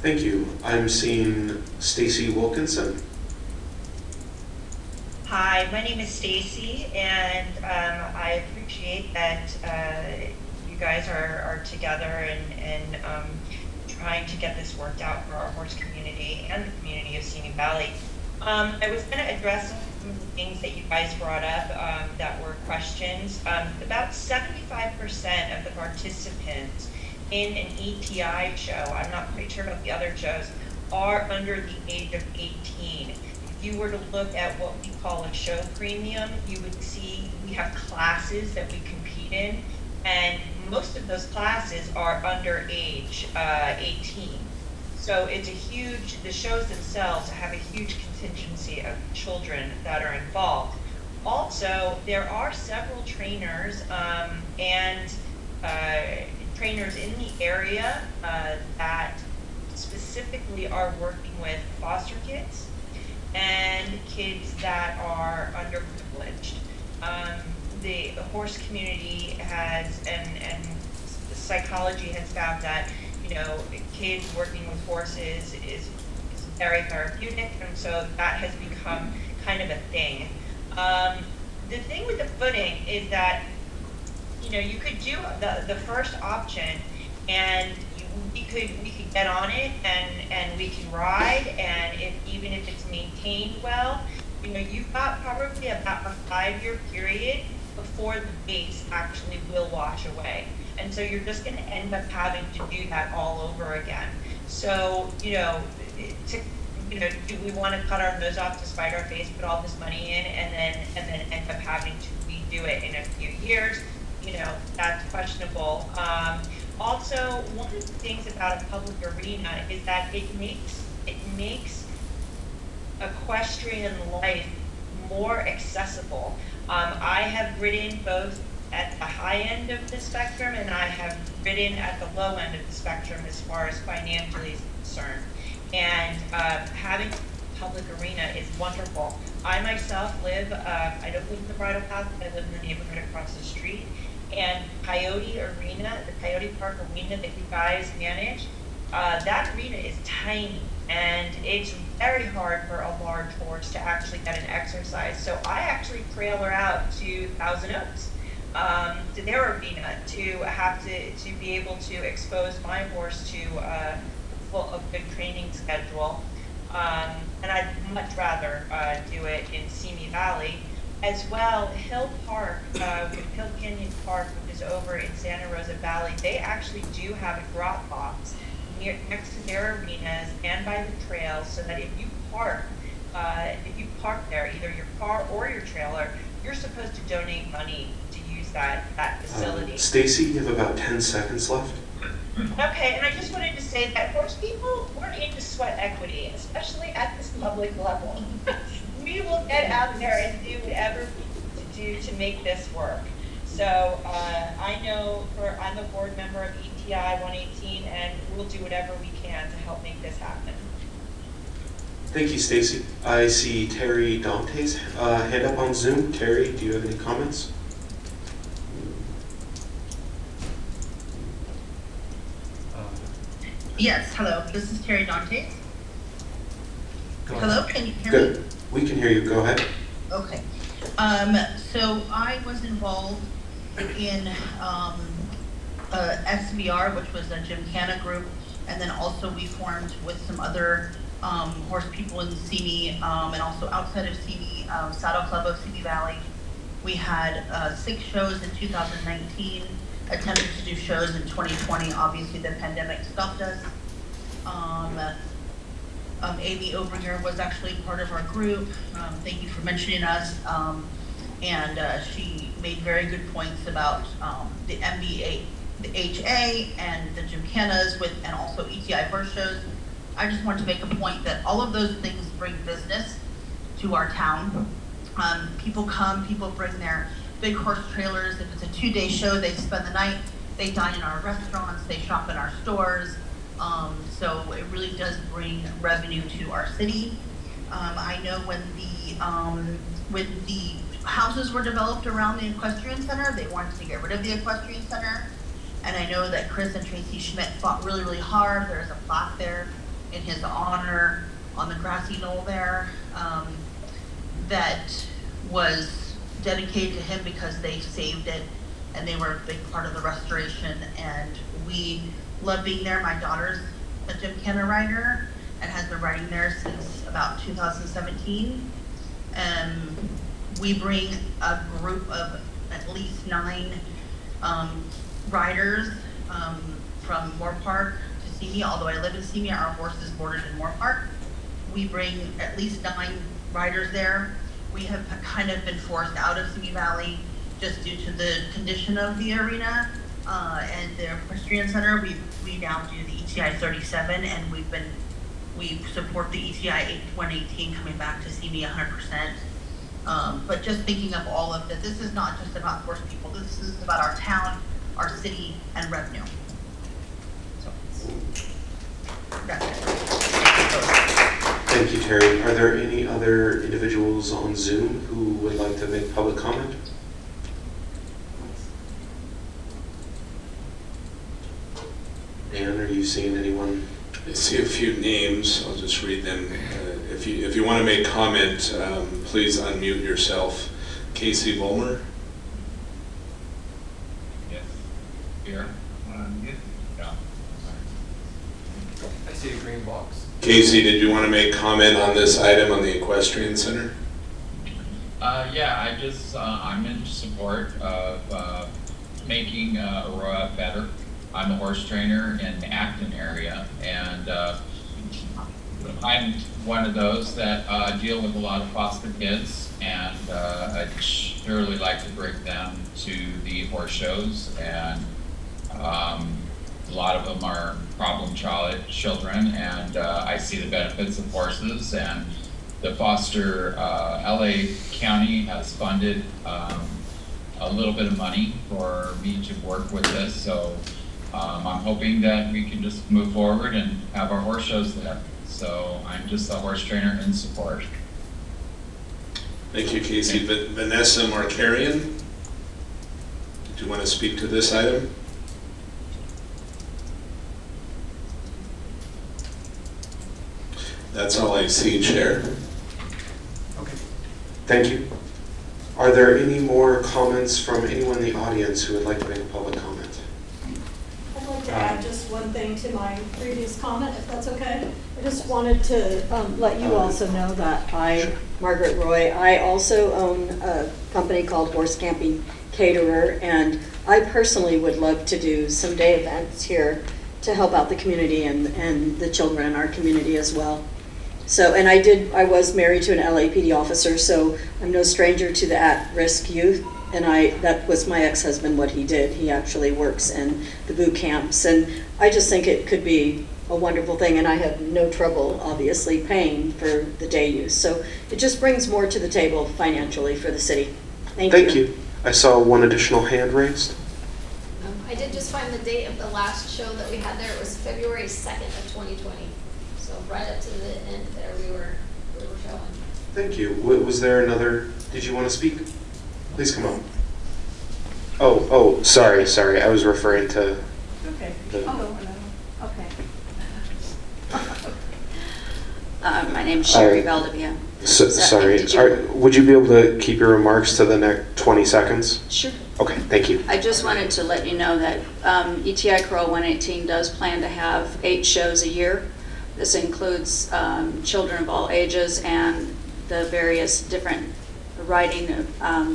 Thank you. I'm seeing Stacy Wilkinson. Hi, my name is Stacy, and I appreciate that you guys are together and trying to get this worked out for our horse community and the community of Simi Valley. I was going to address some of the things that you guys brought up that were questions. About 75% of the participants in an ETI show, I'm not pretty sure about the other shows, are under the age of 18. If you were to look at what we call a show premium, you would see we have classes that we compete in, and most of those classes are under age 18. So it's the shows themselves have a huge contingency of children that are involved. Also, there are several trainers and trainers in the area that specifically are working with foster kids and kids that are underprivileged. The horse community has, and psychology has found that, kids working with horses is very therapeutic, and so that has become kind of a thing. The thing with the footing is that, you could do the first option, and we could get on it, and we can ride, and even if it's maintained well, you've got probably about a 5-year period before the base actually will wash away. And so you're just going to end up having to do that all over again. So, do we want to cut our nose off to spite our face, put all this money in, and then end up having to redo it in a few years? That's questionable. Also, one of the things about a public arena is that it makes equestrian life more accessible. I have ridden both at the high end of the spectrum, and I have ridden at the low end of the spectrum as far as financially is concerned. And having a public arena is wonderful. I myself I don't live in the Bridle Path, but I live in the neighborhood across the street. And Coyote Arena, the Coyote Park Arena that you guys manage, that arena is tiny, and it's very hard for a large horse to actually get an exercise. So I actually trailer out to Thousand Oaks, to their arena, to be able to expose my horse to a good training schedule. And I'd much rather do it in Simi Valley. As well, Hill Park, Hill Canyon Park, which is over in Santa Rosa Valley, they actually do have a drop box next to their arenas and by the trail, so that if you park there, either your car or your trailer, you're supposed to donate money to use that facility. Stacy, you have about 10 seconds left. Okay, and I just wanted to say that horse people, we're into sweat equity, especially at this public level. We will get out there and do whatever we need to do to make this work. So I know I'm a board member of ETI 118, and we'll do whatever we can to help make this happen. Thank you, Stacy. I see Terry Dante's hand up on Zoom. Terry, do you have any comments? Yes, hello. This is Terry Dante. Hello, can you hear me? Good. We can hear you. Go ahead. Okay. So I was involved in SVR, which was a Gymkhana group, and then also we formed with some other horse people in Simi, and also outside of Simi, Saddle Club of Simi Valley. We had 6 shows in 2019, attempted to do shows in 2020. Obviously, the pandemic stopped us. Amy Obringer was actually part of our group. Thank you for mentioning us. And she made very good points about the MBA, the HA, and the Gymkhanas and also ETI horse shows. I just want to make a point that all of those things bring business to our town. People come, people bring their big horse trailers. If it's a 2-day show, they spend the night, they dine in our restaurants, they shop in our stores. So it really does bring revenue to our city. I know when the houses were developed around the equestrian center, they wanted to get rid of the equestrian center. And I know that Chris and Tracy Schmidt fought really, really hard. There's a plaque there in his honor on the grassy knoll there that was dedicated to him because they saved it and they were a big part of the restoration. And we love being there. My daughter's a Gymkhana rider and has been riding there since about 2017. We bring a group of at least 9 riders from Moore Park to Simi. Although I live in Simi, our horse is bordered in Moore Park. We bring at least 9 riders there. We have kind of been forced out of Simi Valley just due to the condition of the arena and the equestrian center. We now do the ETI 37, and we support the ETI 118 coming back to Simi 100%. But just thinking of all of this, this is not just about horse people. This is about our town, our city, and revenue. So that's it. Thank you, Terry. Are there any other individuals on Zoom who would like to make public comment? Dan, are you seeing anyone? I see a few names. I'll just read them. If you want to make comment, please unmute yourself. Casey Volmer. Yes. Here. Yeah. I see a green box. Casey, did you want to make comment on this item on the equestrian center? Yeah, I'm in support of making Aurora better. I'm a horse trainer in the Acton area, and I'm one of those that deal with a lot of foster kids, and I'd surely like to bring them to the horse shows, and a lot of them are problem children, and I see the benefits of horses, and the foster, LA County has funded a little bit of money for me to work with this, so I'm hoping that we can just move forward and have our horse shows there. So I'm just a horse trainer in support. Thank you, Casey. Vanessa Markarian, do you want to speak to this item? That's all I see, Chair. Okay. Thank you. Are there any more comments from anyone in the audience who would like to make a public comment? I'd like to add just one thing to my previous comment, if that's okay. I just wanted to Let you also know that Margaret Roy, I also own a company called Horse Camping Caterer, and I personally would love to do some day events here to help out the community and the children in our community as well. So, and I was married to an LAPD officer, so I'm no stranger to the at-risk youth. And that was my ex-husband, what he did. He actually works in the boot camps. And I just think it could be a wonderful thing. And I have no trouble, obviously, paying for the day use. So it just brings more to the table financially for the city. Thank you. I saw one additional hand raised. I did just find the date of the last show that we had there. It was February 2nd of 2020. So right up to the end there, we were showing. Thank you. Was there another, did you want to speak? Please come up. Oh, sorry. I was referring to Okay. the... Okay. My name's Sherry Valdivia. Sorry. Did you- Would you be able to keep your remarks to the next 20 seconds? Sure. Okay, thank you. I just wanted to let you know that ETI Corral 118 does plan to have 8 shows a year. This includes children of all ages and the various different writing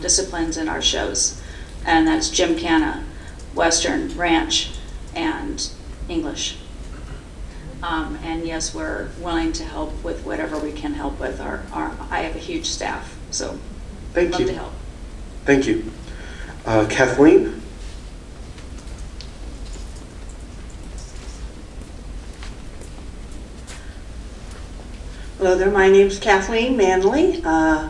disciplines in our shows. And that's Gymkhana, Western, Ranch, and English. And yes, we're willing to help with whatever we can help with. I have a huge staff, so Thank love you. to help. Thank you. Kathleen? Hello there, my name's Kathleen Manley. My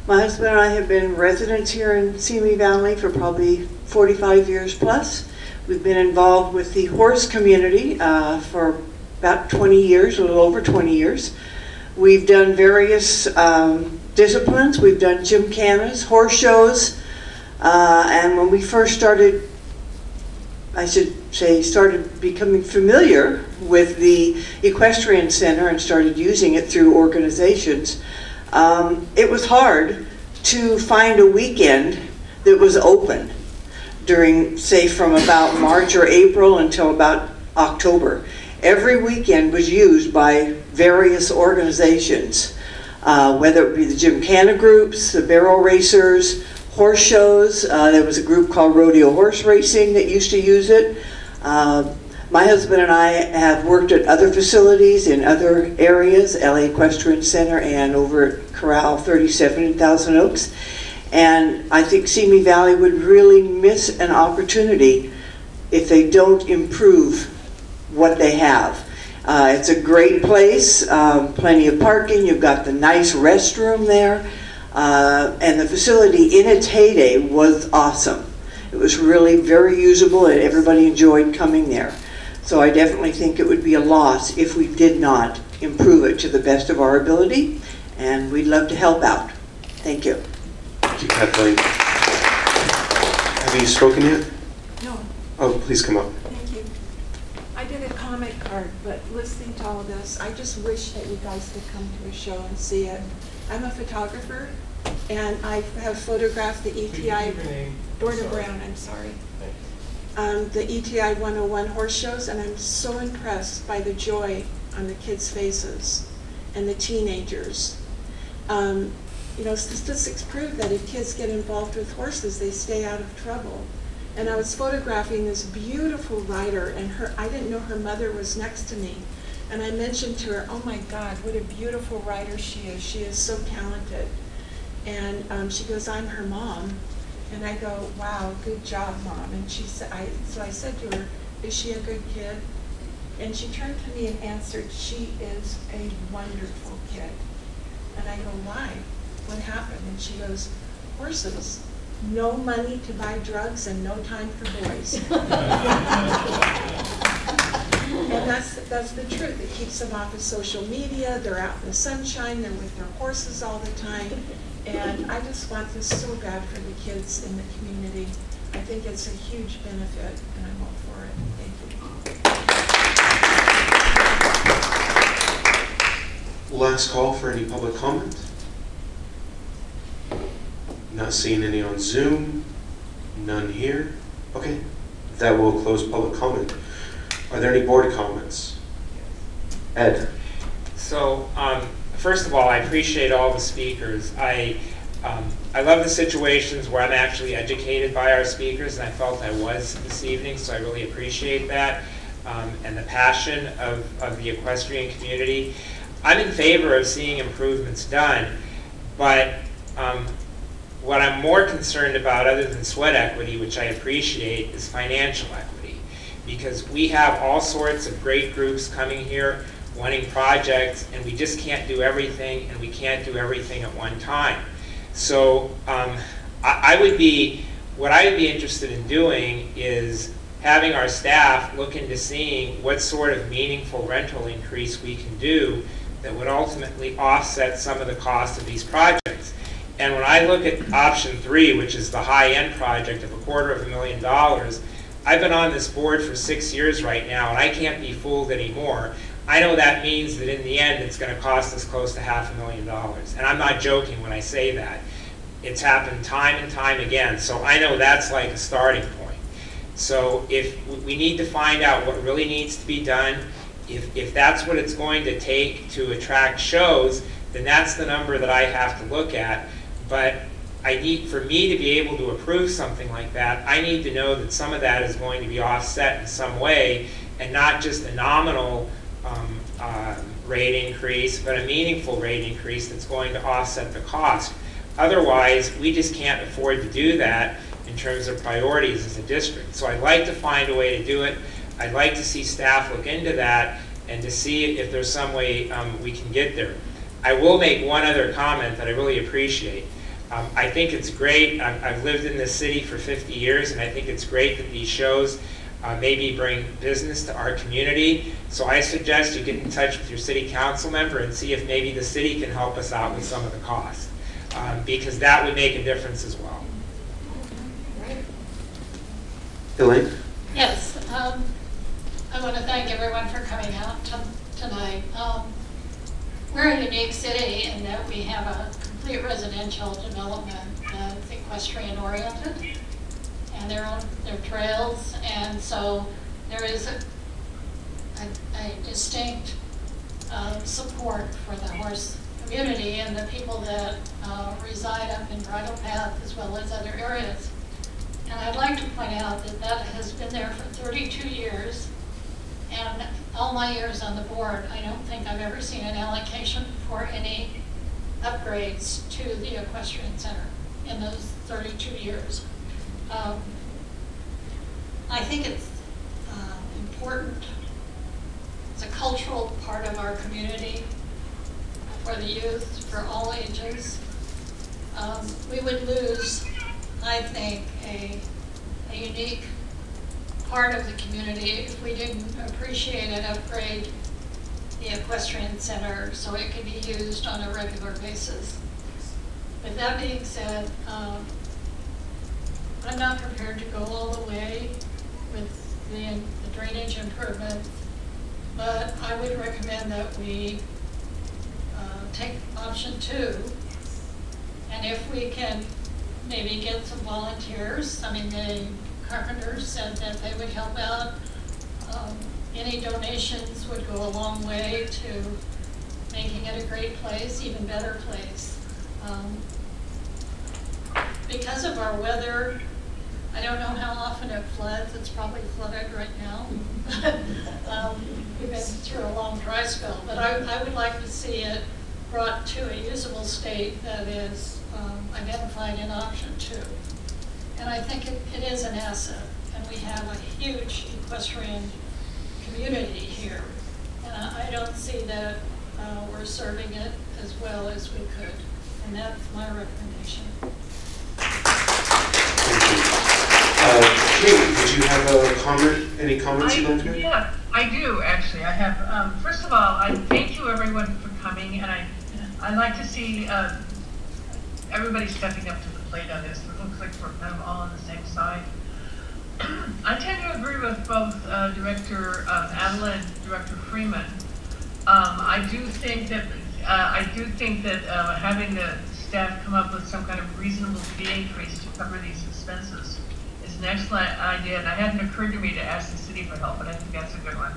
husband and I have been residents here in Simi Valley for probably 45 years plus. We've been involved with the horse community for about 20 years, a little over 20 years. We've done various disciplines. We've done gymkhanas, horse shows, and when we first started, I should say, started becoming familiar with the Equestrian Center and started using it through organizations, it was hard to find a weekend that was open during, say, from about March or April until about October. Every weekend was used by various organizations, whether it be the Gymkhana groups, the barrel racers, horse shows. There was a group called Rodeo Horse Racing that used to use it. My husband and I have worked at other facilities in other areas, LA Equestrian Center and over at Corral 37 in Thousand Oaks. And I think Simi Valley would really miss an opportunity if they don't improve what they have. It's a great place, plenty of parking, you've got the nice restroom there, and the facility in its heyday was awesome. It was really very usable and everybody enjoyed coming there. So I definitely think it would be a loss if we did not improve it to the best of our ability, and we'd love to help out. Thank you. Thank you, Kathleen. Have you spoken yet? No. Oh, please come up. Thank you. I did a comment card, but listening to all of this, I just wish that you guys could come to a show and see it. I'm a photographer, and I have photographed the ETI, Dorna Brown, I'm sorry. The ETI 101 horse shows, and I'm so impressed by the joy on the kids' faces and the teenagers. You know, statistics prove that if kids get involved with horses, they stay out of trouble. And I was photographing this beautiful rider, and I didn't know her mother was next to me. And I mentioned to her, oh my God, what a beautiful rider she is. She is so talented. And she goes, I'm her mom. And I go, wow, good job, Mom. And she said, so I said to her, is she a good kid? And she turned to me and answered, she is a wonderful kid. And I go, why? What happened? And she goes, horses. No money to buy drugs and no time for boys. And that's the truth. It keeps them off of social media. They're out in the sunshine. They're with their horses all the time. And I just want this so bad for the kids in the community. I think it's a huge benefit, and I'm all for it. Thank you. Last call for any public comment. Not seeing any on Zoom. None here. Okay, that will close public comment. Are there any board comments? Ed. So, first of all, I appreciate all the speakers. I love the situations where I'm actually educated by our speakers, and I felt I was this evening, so I really appreciate that, and the passion of the equestrian community. I'm in favor of seeing improvements done, but what I'm more concerned about, other than sweat equity, which I appreciate, is financial equity. Because we have all sorts of great groups coming here wanting projects, and we just can't do everything, and we can't do everything at one time. So what I would be interested in doing is having our staff look into seeing what sort of meaningful rental increase we can do that would ultimately offset some of the cost of these projects. And when I look at option 3, which is the high-end project of $250,000, I've been on this board for 6 years right now, and I can't be fooled anymore. I know that means that in the end, it's going to cost us close to $500,000. And I'm not joking when I say that. It's happened time and time again. So I know that's like a starting point. So if we need to find out what really needs to be done, if that's what it's going to take to attract shows, then that's the number that I have to look at. But for me to be able to approve something like that, I need to know that some of that is going to be offset in some way, and not just a nominal rate increase, but a meaningful rate increase that's going to offset the cost. Otherwise, we just can't afford to do that in terms of priorities as a district. So I'd like to find a way to do it. I'd like to see staff look into that and to see if there's some way we can get there. I will make one other comment that I really appreciate. I think it's great. I've lived in this city for 50 years, and I think it's great that these shows maybe bring business to our community. So I suggest you get in touch with your city council member and see if maybe the city can help us out with some of the costs, because that would make a difference as well. Elaine? Yes, I want to thank everyone for coming out tonight. We're a unique city in that we have a complete residential development that's equestrian oriented, and their trails, and so there is a distinct support for the horse community and the people that reside up in Bridle Path as well as other areas. And I'd like to point out that that has been there for 32 years, and all my years on the board, I don't think I've ever seen an allocation for any upgrades to the equestrian center in those 32 years. I think it's important. It's a cultural part of our community for the youth, for all ages. We would lose, I think, a unique part of the community if we didn't appreciate and upgrade the equestrian center so it could be used on a regular basis. With that being said, I'm not prepared to go all the way with the drainage improvements, but I would recommend that we take option 2, and if we can maybe get some volunteers. I mean, the carpenters said that they would help out. Any donations would go a long way to making it a great place, even better place. Because of our weather, I don't know how often it floods. It's probably flooded right now. We've been through a long dry spell, but I would like to see it brought to a usable state that is identified in option 2. And I think it is an asset, and we have a huge equestrian community here. And I don't see that we're serving it as well as we could. And that's my recommendation. Kate, did you have a comment? Any comments you'd like to make? Yeah, I do actually. I have. First of all, I thank you everyone for coming, and I like to see everybody stepping up to the plate on this. It looks like we're kind of all on the same side. I tend to agree with both Director Adela and Director Freeman. I do think that having the staff come up with some kind of reasonable fee increase to cover these expenses is an excellent idea, and it hadn't occurred to me to ask the city for help, but I think that's a good one.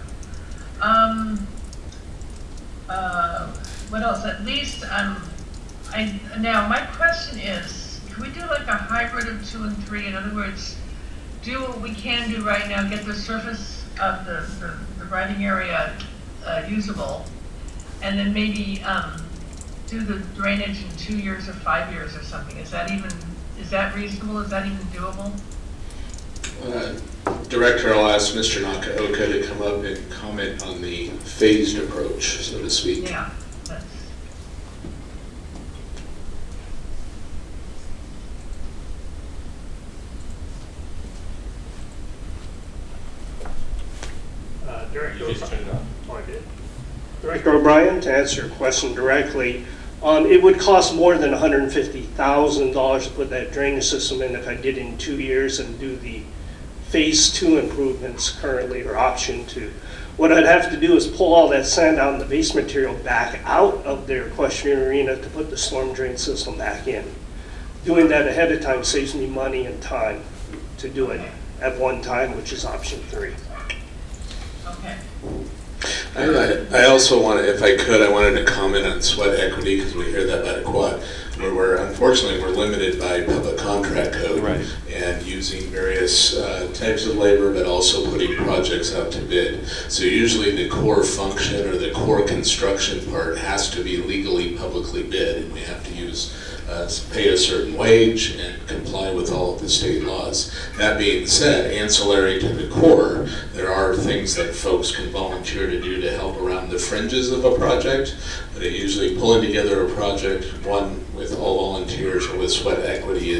What else? At least, now my question is, can we do like a hybrid of 2 and 3? In other words, do what we can do right now, get the surface of the riding area usable, and then maybe do the drainage in 2 years or 5 years or something. Is that reasonable? Is that even doable? Director, I'll ask Mr. Nakaoka to come up and comment on the phased approach, so to speak. Yeah. Director O'Brien, to answer your question directly, it would cost more than $150,000 to put that drainage system in if I did it in 2 years and do the phase 2 improvements currently, or option 2. What I'd have to do is pull all that sand out and the base material back out of their equestrian arena to put the storm drain system back in. Doing that ahead of time saves me money and time to do it at one time, which is option 3. Okay. I also wanted, if I could, I wanted to comment on sweat equity, because we hear that by the quad. Unfortunately, we're limited by public contract code and using various types of labor, but also putting projects out to bid. So usually the core function or the core construction part has to be legally publicly bid, and we have to use pay a certain wage and comply with all of the state laws. That being said, ancillary to the core, there are things that folks can volunteer to do to help around the fringes of a project, but it usually pulling together a project, one with all volunteers or with sweat equity,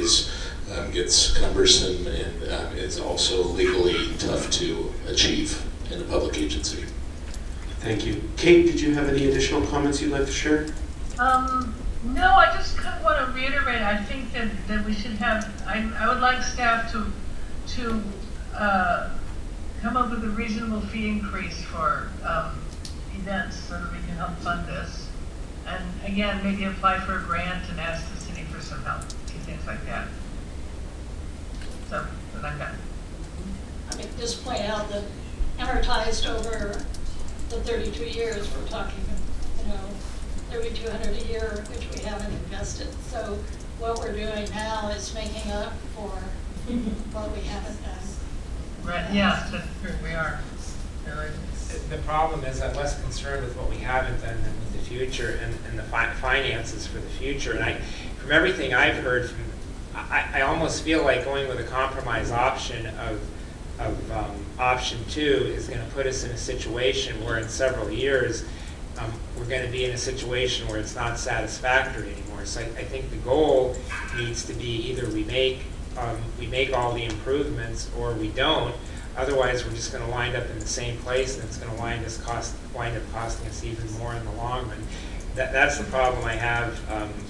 gets cumbersome and is also legally tough to achieve in a public agency. Thank you. Kate, did you have any additional comments you'd like to share? No, I just kind of want to reiterate, I think that we should have, I would like staff to come up with a reasonable fee increase for events so that we can help fund this. And again, maybe apply for a grant and ask the city for some help, things like that. So, then I'm done. I mean, just point out that amortized over the 32 years, we're talking, $3,200 a year, which we haven't invested. So what we're doing now is making up for what we haven't done. Right, yeah, that's true, we are. The problem is I'm less concerned with what we haven't done than with the future and the finances for the future. And from everything I've heard, I almost feel like going with a compromise option of option 2 is going to put us in a situation where in several years we're going to be in a situation where it's not satisfactory anymore. So I think the goal needs to be either we make all the improvements or we don't. Otherwise, we're just going to wind up in the same place, and it's going to wind up costing us even more in the long run. That's the problem I have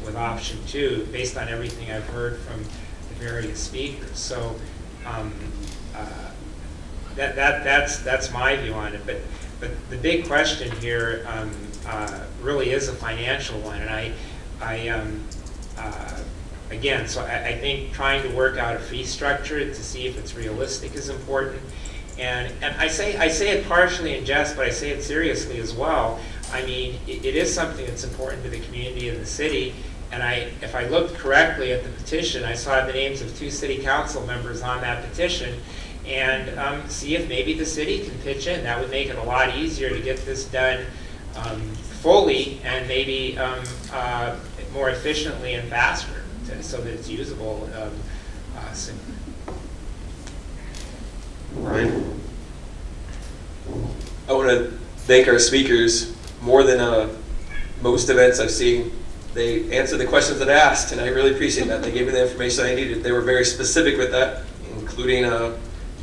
with option 2, based on everything I've heard from the various speakers. So that's my view on it. But the big question here really is a financial one, and again, so I think trying to work out a fee structure to see if it's realistic is important. And I say it partially in jest, but I say it seriously as well. I mean, it is something that's important to the community and the city. And if I looked correctly at the petition, I saw the names of 2 city council members on that petition. And see if maybe the city can pitch in. That would make it a lot easier to get this done fully and maybe more efficiently and faster, so that it's usable sooner. Ryan? I want to thank our speakers. More than most events I've seen, they answered the questions that I asked, and I really appreciate that. They gave me the information I needed. They were very specific with that, including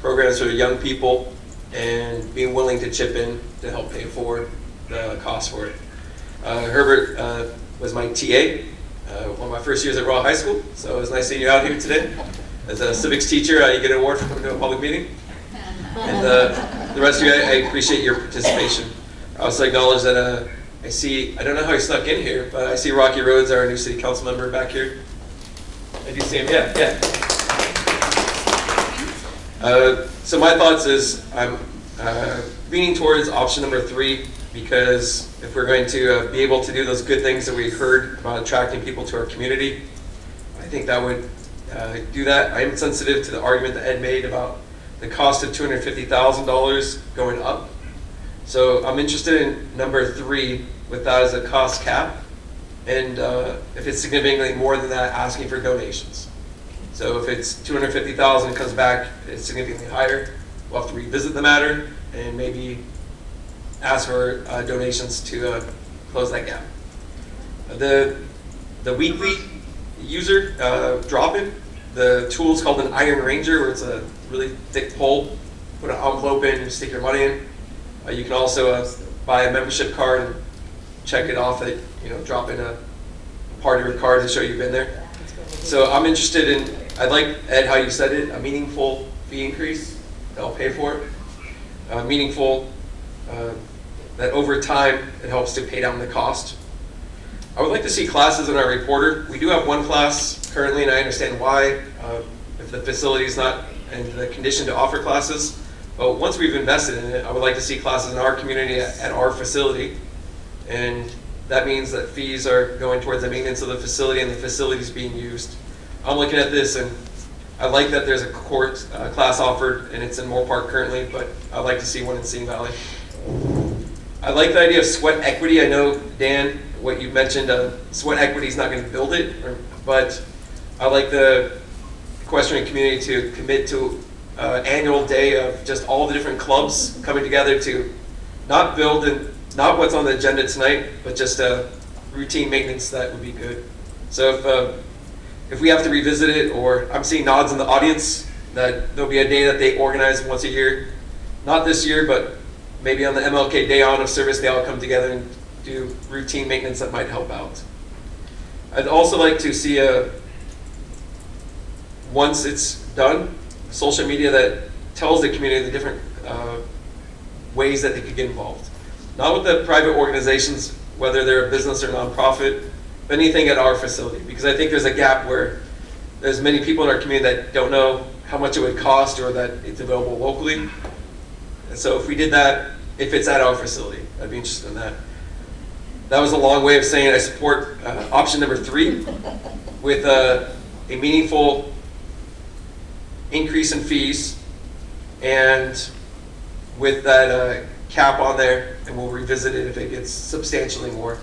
programs for young people and being willing to chip in to help pay for the cost for it. Herbert was my TA, one of my first years at Royal High School, so it was nice seeing you out here today. As a civics teacher, you get an award for coming to a public meeting. And the rest of you, I appreciate your participation. I also acknowledge that I don't know how he snuck in here, but I see Rocky Rhodes, our new city council member, back here. I do see him, yeah. So my thoughts is I'm leaning towards option number 3, because if we're going to be able to do those good things that we heard about attracting people to our community, I think that would do that. I am sensitive to the argument that Ed made about the cost of $250,000 going up. So I'm interested in number 3 with that as a cost cap, and if it's significantly more than that, asking for donations. So if it's $250,000 comes back, it's significantly higher, we'll have to revisit the matter and maybe ask for donations to close that gap. The weekly user drop-in, the tool is called an Iron Ranger, where it's a really thick pole, put an envelope in and stick your money in. You can also buy a membership card and check it off that, drop in a part of your card to show you've been there. So I'm interested in, I like, Ed, how you said it, a meaningful fee increase that'll pay for it. Meaningful, that over time it helps to pay down the cost. I would like to see classes in our reporter. We do have one class currently, and I understand why, if the facility is not in the condition to offer classes. But once we've invested in it, I would like to see classes in our community at our facility. And that means that fees are going towards the maintenance of the facility and the facilities being used. I'm looking at this, and I like that there's a court class offered, and it's in Moore Park currently, but I'd like to see one in Simi Valley. I like the idea of sweat equity. I know, Dan, what you mentioned, sweat equity is not going to build it, but I like the equestrian community to commit to annual day of just all the different clubs coming together to not build and not what's on the agenda tonight, but just routine maintenance. That would be good. So if we have to revisit it, or I'm seeing nods in the audience that there'll be a day that they organize once a year, not this year, but maybe on the MLK Day On of Service, they all come together and do routine maintenance that might help out. I'd also like to see once it's done, social media that tells the community the different ways that they could get involved. Not with the private organizations, whether they're a business or nonprofit, but anything at our facility. Because I think there's a gap where there's many people in our community that don't know how much it would cost or that it's available locally. And so if we did that, if it's at our facility, I'd be interested in that. That was a long way of saying I support option number 3 with a meaningful increase in fees, and with that cap on there, and we'll revisit it if it gets substantially more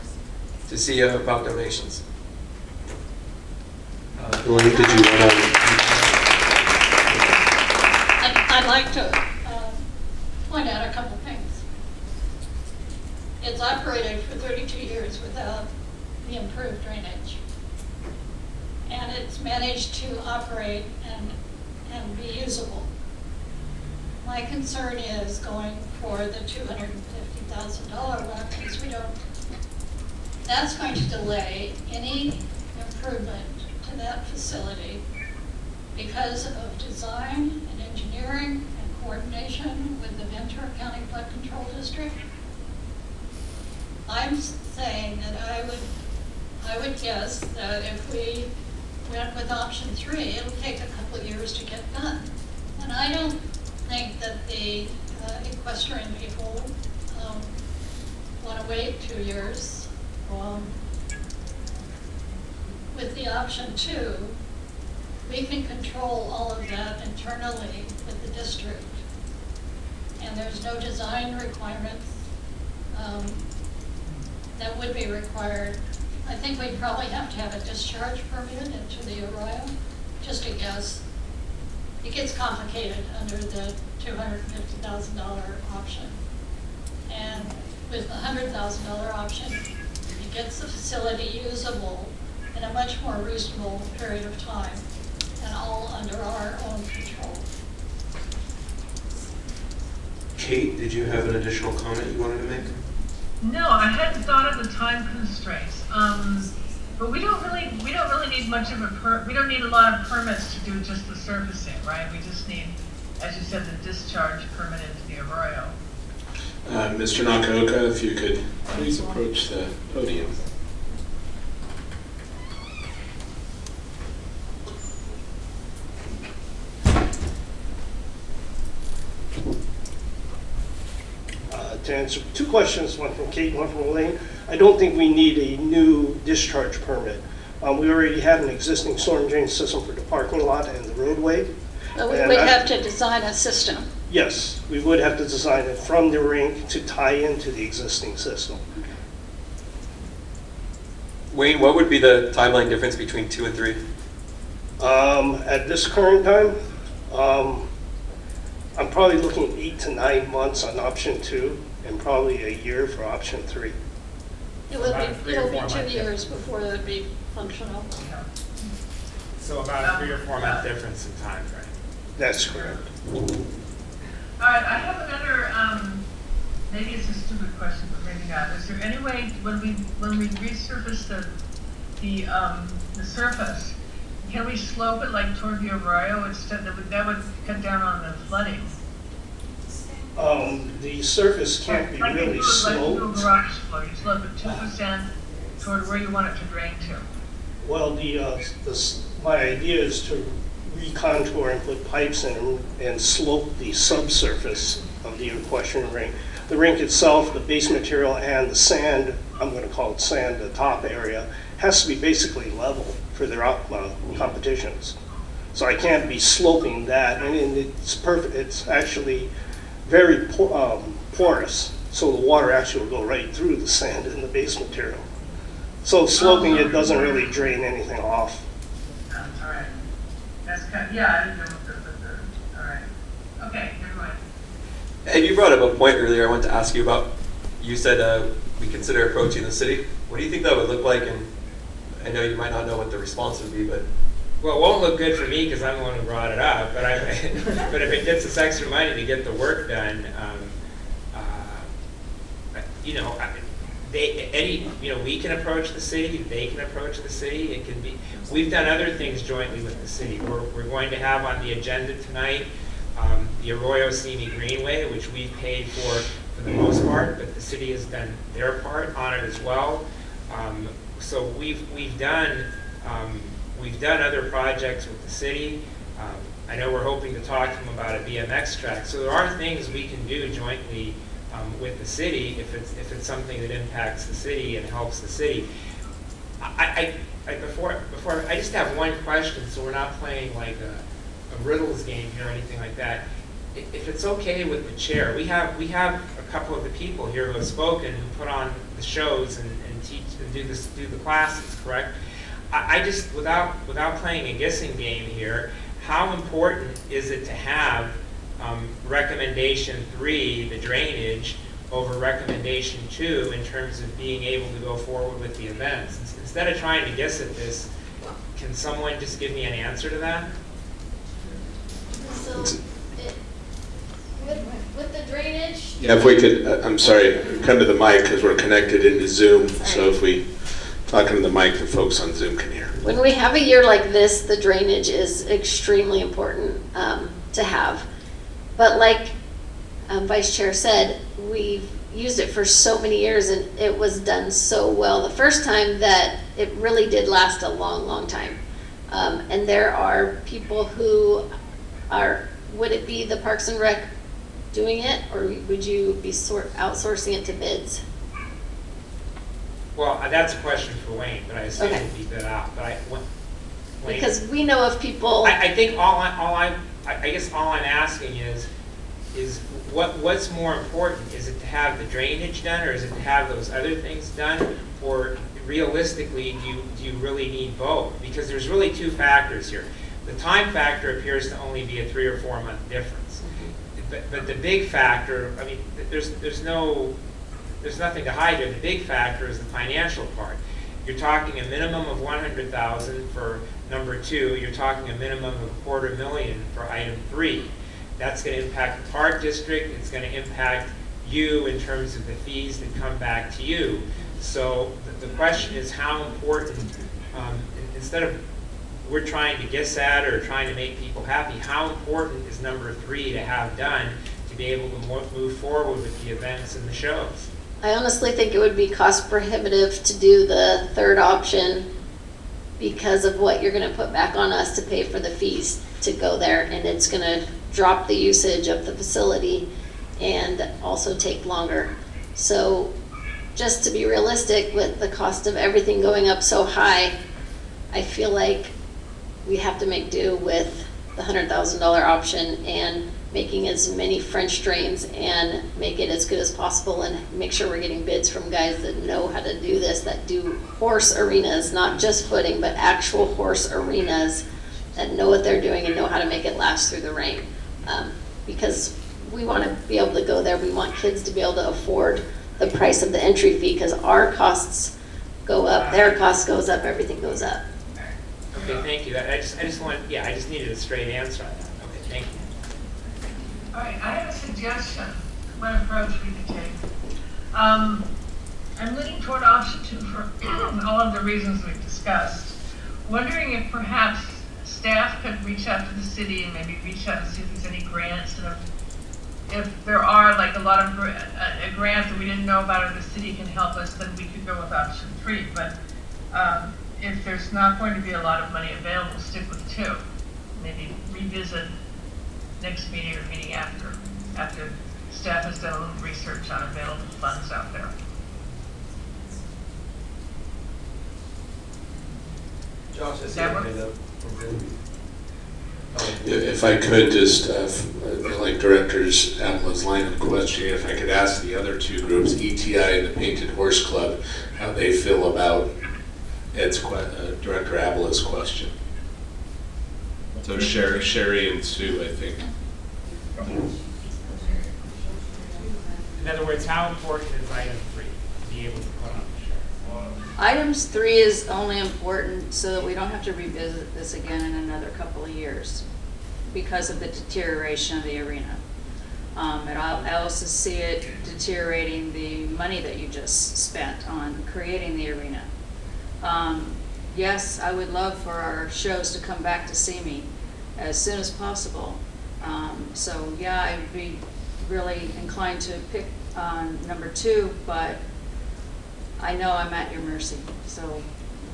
to see about donations. Elaine, did you want to? I'd like to point out a couple things. It's operated for 32 years without the improved drainage. And it's managed to operate and be usable. My concern is going for the $250,000 one, because that's going to delay any improvement to that facility because of design and engineering and coordination with the Ventura County Flood Control District. I'm saying that I would guess that if we went with option 3, it'll take a couple of years to get done. And I don't think that the equestrian people want to wait 2 years. With the option 2, we can control all of that internally with the district. And there's no design requirements that would be required. I think we'd probably have to have a discharge permit into the Arroyo, just a guess. It gets complicated under the $250,000 option. And with the $100,000 option, it gets the facility usable in a much more reasonable period of time, and all under our own control. Kate, did you have an additional comment you wanted to make? No, I hadn't thought of the time constraints. But we don't really need much of we don't need a lot of permits to do just the surfacing, right? We just need, as you said, the discharge permit into the Arroyo. Mr. Nakaoka, if you could please approach the podium. To answer 2 questions, one from Kate, one from Elaine. I don't think we need a new discharge permit. We already have an existing storm drain system for the parking lot and the roadway. But we would have to design a system. Yes, we would have to design it from the rink to tie into the existing system. Wayne, what would be the timeline difference between 2 and 3? At this current time, I'm probably looking at 8 to 9 months on option 2, and probably a year for option 3. It'll be 2 years before it would be functional. So about a 3 or 4 month difference in time frame. That's correct. All right, I have maybe it's a stupid question, but maybe not. Is there any way when we resurface the surface, can we slope it like toward the arroyo instead? That would cut down on the flooding. The surface can't be Like really you do a sloped. garage floor, you slope it 2% toward where you want it to drain to. Well, my idea is to recontour and put pipes in and slope the subsurface of the equestrian rink. The rink itself, the base material and the sand, I'm going to call it sand, the top area, has to be basically level for their competitions. So I can't be sloping that, and it's perfect. It's actually very porous, so the water actually will go right through the sand and the base material. So sloping it doesn't really drain anything off. All right. That's kind of, yeah, I didn't know all right. Okay, never mind. Hey, you brought up a point earlier I wanted to ask you about. You said we consider approaching the city. What do you think that would look like? And I know you might not know what the response would be, but Well, it won't look good for me because I'm the one who brought it up, but but if it gets us extra money to get the work done, we can approach the city, they can approach the city. It can be. We've done other things jointly with the city. We're going to have on the agenda tonight the Arroyo Simi Greenway, which we've paid for the most part, but the city has done their part on it as well. So we've done other projects with the city. I know we're hoping to talk to them about a BMX track. So there are things we can do jointly with the city if it's something that impacts the city and helps the city. Before I just have one question, so we're not playing like a riddles game here or anything like that. If it's okay with the chair, we have a couple of the people here who have spoken, who put on the shows and teach and do the classes, correct? I just without playing a guessing game here, how important is it to have recommendation 3, the drainage, over recommendation 2 in terms of being able to go forward with the events? Instead of trying to guess at this, can someone just give me an answer to that? So, with the drainage. Yeah, if we could, I'm sorry, come to the mic because we're connected into Zoom. So if we talk into the mic, the folks on Zoom can hear. When we have a year like this, the drainage is extremely important to have. But like Vice Chair said, we've used it for so many years and it was done so well the first time that it really did last a long, long time. And there are people who would it be the Parks and Rec doing it, or would you be outsourcing it to bids? Well, that's a question for Wayne, but I assume Okay. it'd be bid out. But Wayne, Because we know of people. I think I guess all I'm asking is what's more important? Is it to have the drainage done, or is it to have those other things done? Or realistically, do you really need both? Because there's really 2 factors here. The time factor appears to only be a 3 or 4 month difference. But the big factor, I mean, there's nothing to hide here. The big factor is the financial part. You're talking a minimum of $100,000 for number 2. You're talking a minimum of $250,000 for item 3. That's going to impact the park district. It's going to impact you in terms of the fees that come back to you. So the question is how important, instead of we're trying to guess at or trying to make people happy, how important is number 3 to have done to be able to move forward with the events and the shows? I honestly think it would be cost prohibitive to do the 3rd option because of what you're going to put back on us to pay for the fees to go there, and it's going to drop the usage of the facility and also take longer. So just to be realistic with the cost of everything going up so high, I feel like we have to make do with the $100,000 option and making as many French drains and make it as good as possible and make sure we're getting bids from guys that know how to do this, that do horse arenas, not just footing, but actual horse arenas that know what they're doing and know how to make it last through the rain. Because we want to be able to go there. We want kids to be able to afford the price of the entry fee because our costs go up, their cost goes up, everything goes up. Okay, thank you. I just needed a straight answer on that. Okay, thank you. All right, I have a suggestion. what approach we could take. I'm leaning toward option 2 for all of the reasons we've discussed. Wondering if perhaps staff could reach out to the city and maybe reach out and see if there's any grants, and if there are like a lot of a grant that we didn't know about or the city can help us, then we could go with option 3. But if there's not going to be a lot of money available, stick with 2. Maybe revisit next meeting or meeting after staff has done a little research on available funds out there. Josh, I see That your works? hand up. If I could just, like Director's Avala's line of questioning, if I could ask the other 2 groups, ETI and the Painted Horse Club, how they feel about Director Avala's question. So Sherry and Sue, I think. In other words, how important is item 3 to be able to put on the show? Items 3 is only important so that we don't have to revisit this again in another couple of years because of the deterioration of the arena. And I also see it deteriorating the money that you just spent on creating the arena. Yes, I would love for our shows to come back to see me as soon as possible. So yeah, I'd be really inclined to pick number 2, but I know I'm at your mercy. So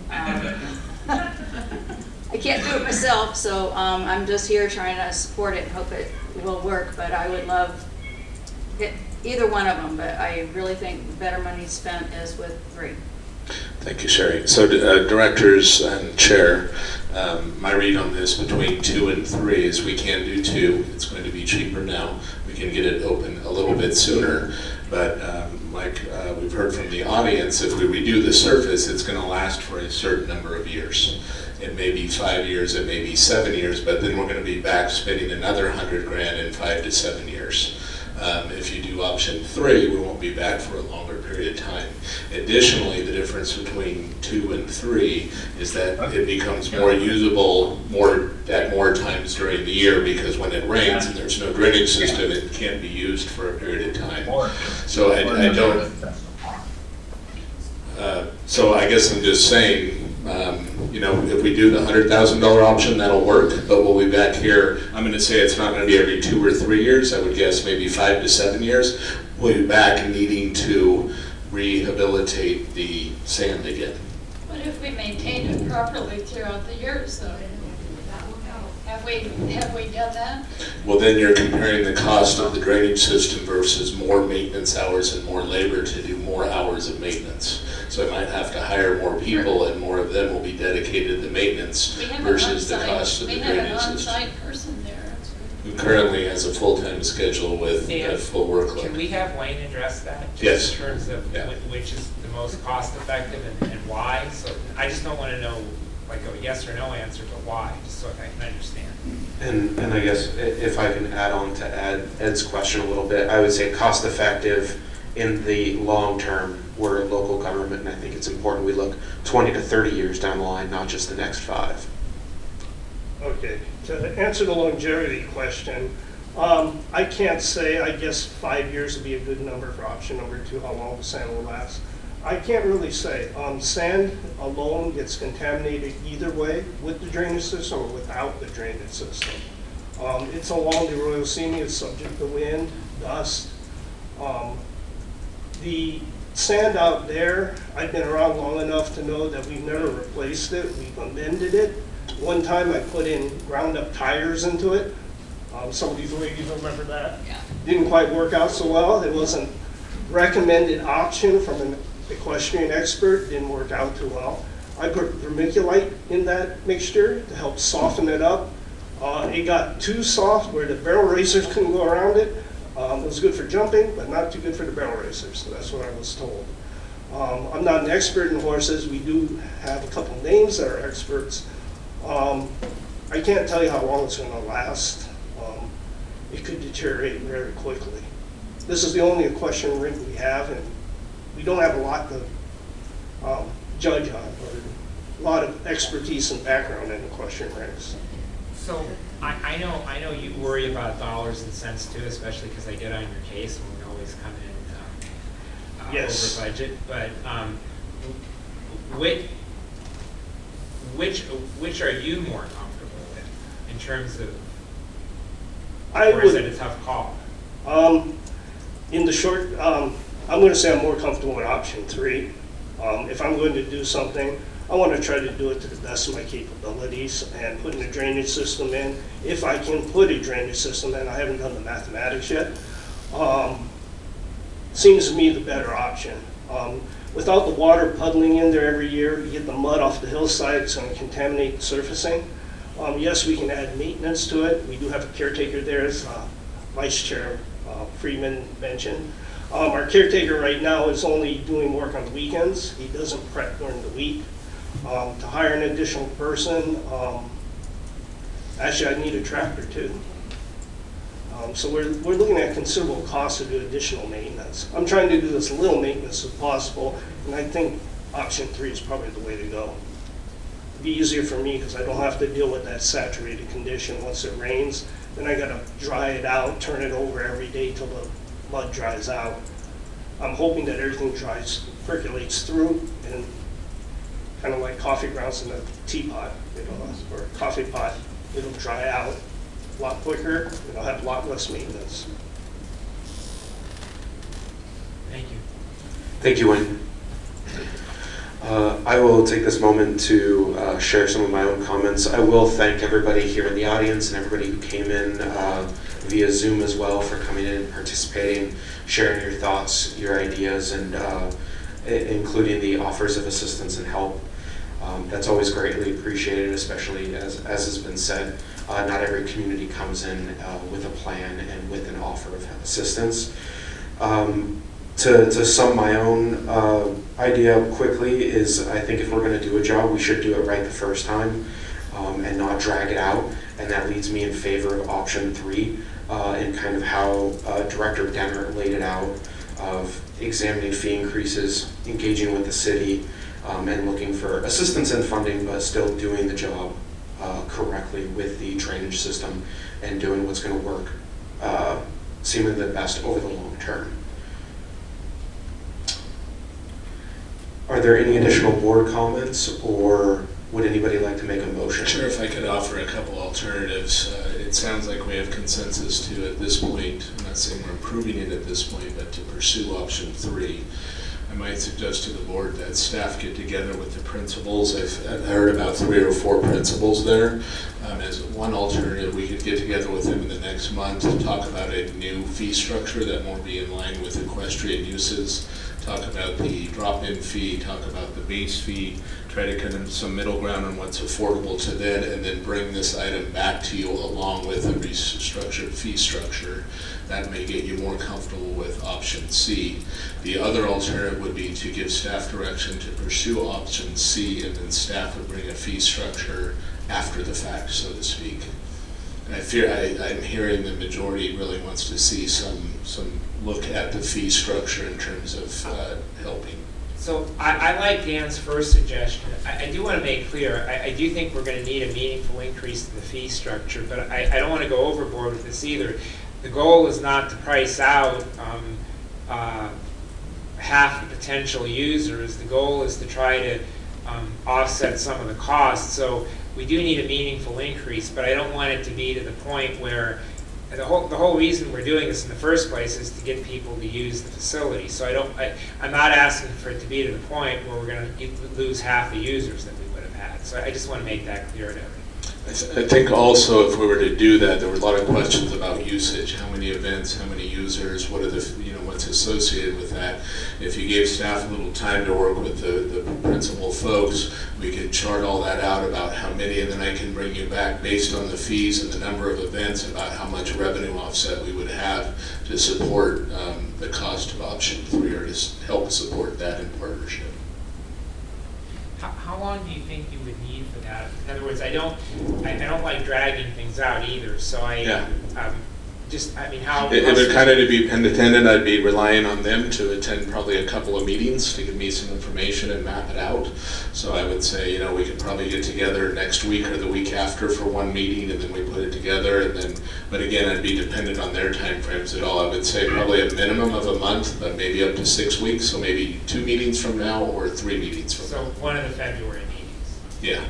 I can't do it myself, so I'm just here trying to support it and hope it will work. But I would love either one of them, but I really think better money spent is with 3. Thank you, Sherry. So directors and chair, my read on this between 2 and 3 is we can do 2. It's going to be cheaper now. We can get it open a little bit sooner. But like we've heard from the audience, if we redo the surface, it's going to last for a certain number of years. It may be 5 years, it may be 7 years, but then we're going to be back spending another $100,000 in 5 to 7 years. If you do option 3, we won't be back for a longer period of time. Additionally, the difference between 2 and 3 is that it becomes more usable at more times during the year, because when it rains and there's no drainage system, it can't be used for a period of time. So I don't. So I guess I'm just saying, if we do the $100,000 option, that'll work, but we'll be back here. I'm going to say it's not going to be every 2 or 3 years. I would guess maybe 5 to 7 years. We'll be back needing to rehabilitate the sand again. What if we maintained it properly throughout the years, though? Have we done that? Well, then you're comparing the cost of the drainage system versus more maintenance hours and more labor to do more hours of maintenance. So I might have to hire more people, and more of them will be dedicated to maintenance versus the cost of the drainage system. We have an on-site person there. Who currently has a full-time schedule with a full workload. Can we have Wayne address that? Yes. Just in terms of which is the most cost-effective and why? So I just don't want to know like a yes or no answer, but why, just so I can understand. And I guess if I can add on to Ed's question a little bit, I would say cost effective in the long term. We're a local government, and I think it's important we look 20 to 30 years down the line, not just the next 5. Okay, to answer the longevity question, I can't say. I guess 5 years would be a good number for option number 2, how long the sand will last. I can't really say. Sand alone gets contaminated either way, with the drainage system or without the drainage system. It's along the Arroyo Simi, it's subject to wind, dust. The sand out there, I've been around long enough to know that we've never replaced it, we've amended it. One time I put in ground up tires into it. Some of these ladies remember that. Yeah. Didn't quite work out so well. It wasn't recommended option from an equestrian expert, didn't work out too well. I put vermiculite in that mixture to help soften it up. It got too soft where the barrel racers couldn't go around it. It was good for jumping, but not too good for the barrel racers, so that's what I was told. I'm not an expert in horses. We do have a couple names that are experts. I can't tell you how long it's going to last. It could deteriorate very quickly. This is the only equestrian ring we have, and we don't have a lot to judge on, or a lot of expertise and background in equestrian rings. So I know you worry about dollars and cents too, especially because I get on your case and we know always come in Yes. over budget, but which are you more comfortable with in terms of, or is it a tough call? In the short, I'm going to say I'm more comfortable with option 3. If I'm going to do something, I want to try to do it to the best of my capabilities and putting a drainage system in. If I can put a drainage system in, I haven't done the mathematics yet, seems to me the better option. Without the water puddling in there every year, you get the mud off the hillside, it's going to contaminate the surfacing. Yes, we can add maintenance to it. We do have a caretaker there, as Vice Chair Freeman mentioned. Our caretaker right now is only doing work on the weekends. He doesn't prep during the week. To hire an additional person, actually I need a tractor too. So we're looking at considerable costs to do additional maintenance. I'm trying to do as little maintenance as possible, and I think option 3 is probably the way to go. It'd be easier for me because I don't have to deal with that saturated condition once it rains. Then I gotta dry it out, turn it over every day till the mud dries out. I'm hoping that everything percolates through, and kind of like coffee grounds in a teapot, or a coffee pot, it'll dry out a lot quicker, and I'll have a lot less maintenance. Thank you. Thank you, Wayne. I will take this moment to share some of my own comments. I will thank everybody here in the audience and everybody who came in via Zoom as well for coming in and participating, sharing your thoughts, your ideas, and including the offers of assistance and help. That's always greatly appreciated, especially as has been said, not every community comes in with a plan and with an offer of assistance. To sum my own idea quickly is, I think if we're going to do a job, we should do it right the first time and not drag it out. And that leads me in favor of option 3 and kind of how Director Denner laid it out, of examining fee increases, engaging with the city, and looking for assistance and funding, but still doing the job correctly with the drainage system and doing what's going to work seemingly the best over the long term. Are there any additional board comments, or would anybody like to make a motion? Sure, if I could offer a couple alternatives. It sounds like we have consensus to, at this point, I'm not saying we're improving it at this point, but to pursue option 3. I might suggest to the board that staff get together with the principals. I've heard about 3 or 4 principals there. As one alternative, we could get together with them in the next month to talk about a new fee structure that won't be in line with equestrian uses, talk about the drop-in fee, talk about the base fee, try to come to some middle ground on what's affordable to them, and then bring this item back to you along with a restructured fee structure. That may get you more comfortable with option C. The other alternative would be to give staff direction to pursue option C, and then staff would bring a fee structure after the fact, so to speak. And I'm hearing the majority really wants to see some look at the fee structure in terms of helping. So I like Dan's first suggestion. I do want to make clear, I do think we're going to need a meaningful increase in the fee structure, but I don't want to go overboard with this either. The goal is not to price out half the potential users. The goal is to try to offset some of the costs. So we do need a meaningful increase, but I don't want it to be to the point where the whole reason we're doing this in the first place is to get people to use the facility. So I'm not asking for it to be to the point where we're going to lose half the users that we would have had. So I just want to make that clear to everyone. I think also if we were to do that, there were a lot of questions about usage. How many events, how many users, what are the, what's associated with that. If you gave staff a little time to work with the principal folks, we could chart all that out about how many, and then I can bring you back based on the fees and the number of events about how much revenue offset we would have to support the cost of option 3, or to help support that in partnership. How long do you think you would need for that? In other words, I don't like dragging things out either. So just, I mean, how? It would kind of be dependent. I'd be relying on them to attend probably a couple of meetings to give me some information and map it out. So I would say, we could probably get together next week or the week after for one meeting, and then we put it together. And then, but again, I'd be dependent on their timeframes at all. I would say probably a minimum of a month, but maybe up to 6 weeks. So maybe 2 meetings from now or 3 meetings from now. So one of the February meetings. Yeah.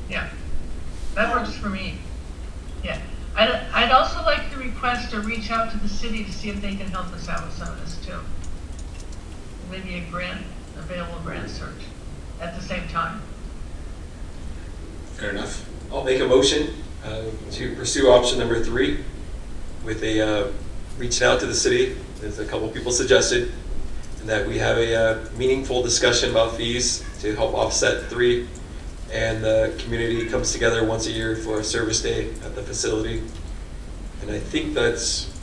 Yeah, that works for me. Yeah, I'd also like to request or reach out to the city to see if they can help us out with some of this too. Maybe a available grant search at the same time. Fair enough. I'll make a motion to pursue option number 3 with a reaching out to the city, as a couple people suggested, and that we have a meaningful discussion about fees to help offset 3, and the community comes together once a year for a service day at the facility. And I think that's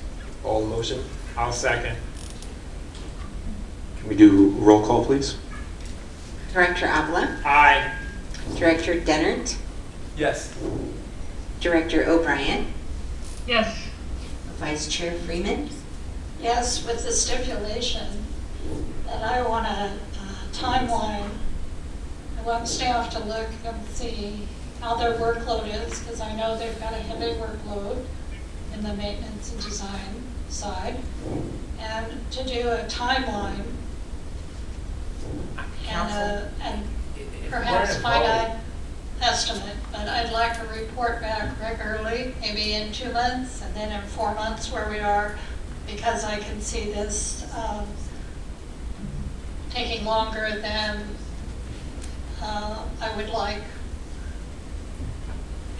all the motion. I'll second. Can we do roll call, please? Director Avila, Aye. Director Dennert, Yes. Director O'Brien, Yes. Vice Chair Freeman. Yes, with the stipulation that I want a timeline. I want staff to look and see how their workload is, because I know they've got a heavy workload in the maintenance and design side, and to do a timeline and perhaps finite estimate. But I'd like a report back regularly, maybe in 2 months, and then in 4 months where we are, because I can see this taking longer than I would like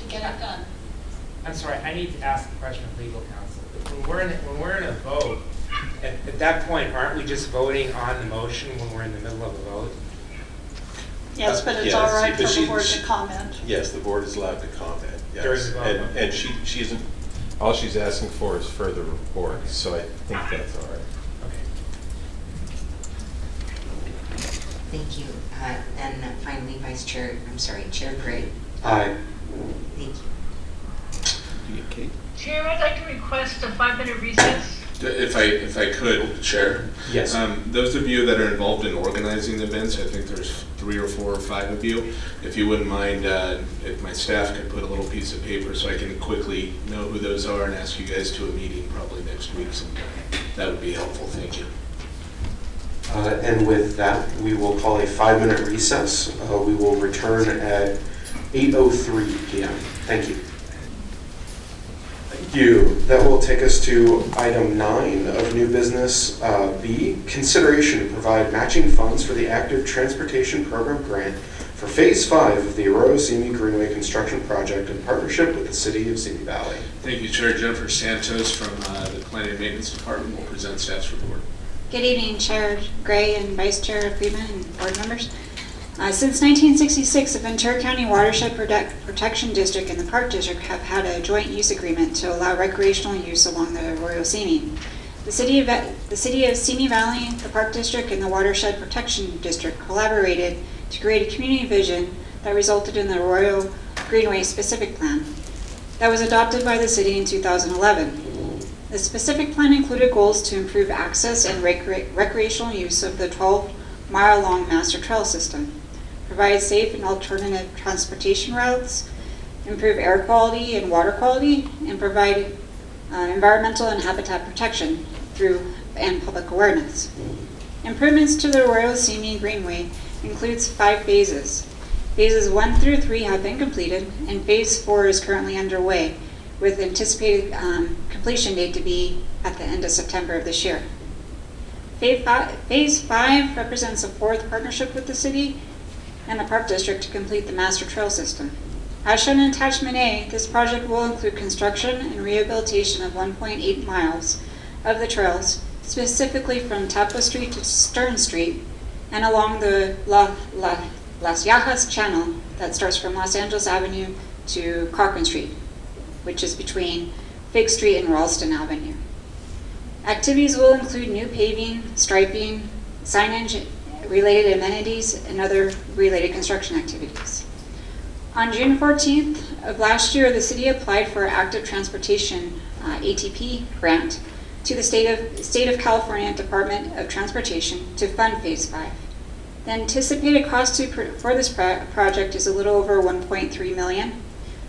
to get it done. I'm sorry, I need to ask a question of legal counsel. When we're in a vote, at that point, aren't we just voting on the motion when we're in the middle of a vote? Yes, but it's Yes, all right but for the board to comment. Yes, the board is allowed to comment, yes. During the vote. And she isn't, all she's asking for is further report, so I think that's all right. Thank you. And finally, Chair Gray. Aye. Thank you. Chair, I'd like to request a 5-minute recess. If I could, Chair. Yes. Those of you that are involved in organizing events, I think there's 3 or 4 or 5 of you. If you wouldn't mind, if my staff could put a little piece of paper so I can quickly know who those are and ask you guys to a meeting probably next week sometime. That would be helpful. Thank you. And with that, we will call a 5-minute recess. We will return at 8:03 p.m. Thank you. Thank you. That will take us to item 9 of new business B, consideration to provide matching funds for the Active Transportation Program grant for Phase 5 of the Arroyo Simi Greenway construction project in partnership with the City of Simi Valley. Thank you, Chair. Jennifer Santos from the Planning and Maintenance Department will present staff's report. Good evening, Chair Gray and Vice Chair Freeman and board members. Since 1966, the Ventura County Watershed Protection District and the Park District have had a joint use agreement to allow recreational use along the Arroyo Simi. The City of Simi Valley, the Park District, and the Watershed Protection District collaborated to create a community vision that resulted in the Arroyo Greenway Specific Plan that was adopted by the city in 2011. The specific plan included goals to improve access and recreational use of the 12-mile-long master trail system, provide safe and alternative transportation routes, improve air quality and water quality, and provide environmental and habitat protection and public awareness. Improvements to the Arroyo Simi Greenway includes 5 phases. Phases 1 through 3 have been completed, and Phase 4 is currently underway, with anticipated completion date to be at the end of September of this year. Phase 5 represents a 4th partnership with the city and the Park District to complete the master trail system. As shown in Attachment A, this project will include construction and rehabilitation of 1.8 miles of the trails, specifically from Tapua Street to Stern Street and along the Las Yajas Channel that starts from Los Angeles Avenue to Cochran Street, which is between Fig Street and Ralston Avenue. Activities will include new paving, striping, signage, related amenities, and other related construction activities. On June 14th of last year, the city applied for active transportation ATP grant to the State of California Department of Transportation to fund Phase 5. The anticipated cost for this project is a little over $1.3 million.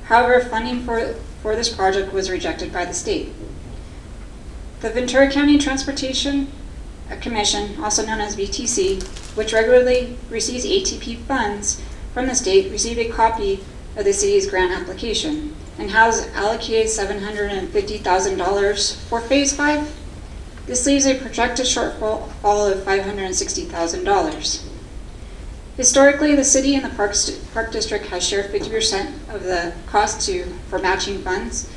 However, funding for this project was rejected by the state. The Ventura County Transportation Commission, also known as VTC, which regularly receives ATP funds from the state, received a copy of the city's grant application and has allocated $750,000 for Phase 5. This leaves a projected shortfall of $560,000. Historically, the city and the Park District has shared 50% of the cost for matching funds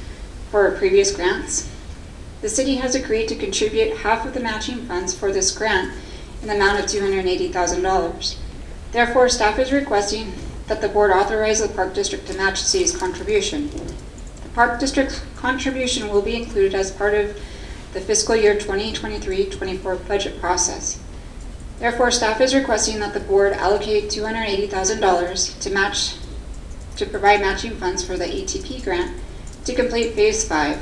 for previous grants. The city has agreed to contribute half of the matching funds for this grant in the amount of $280,000. Therefore, staff is requesting that the board authorize the Park District to match the city's contribution. The Park District's contribution will be included as part of the fiscal year 2023-24 budget process. Therefore, staff is requesting that the board allocate $280,000 to provide matching funds for the ATP grant to complete Phase 5,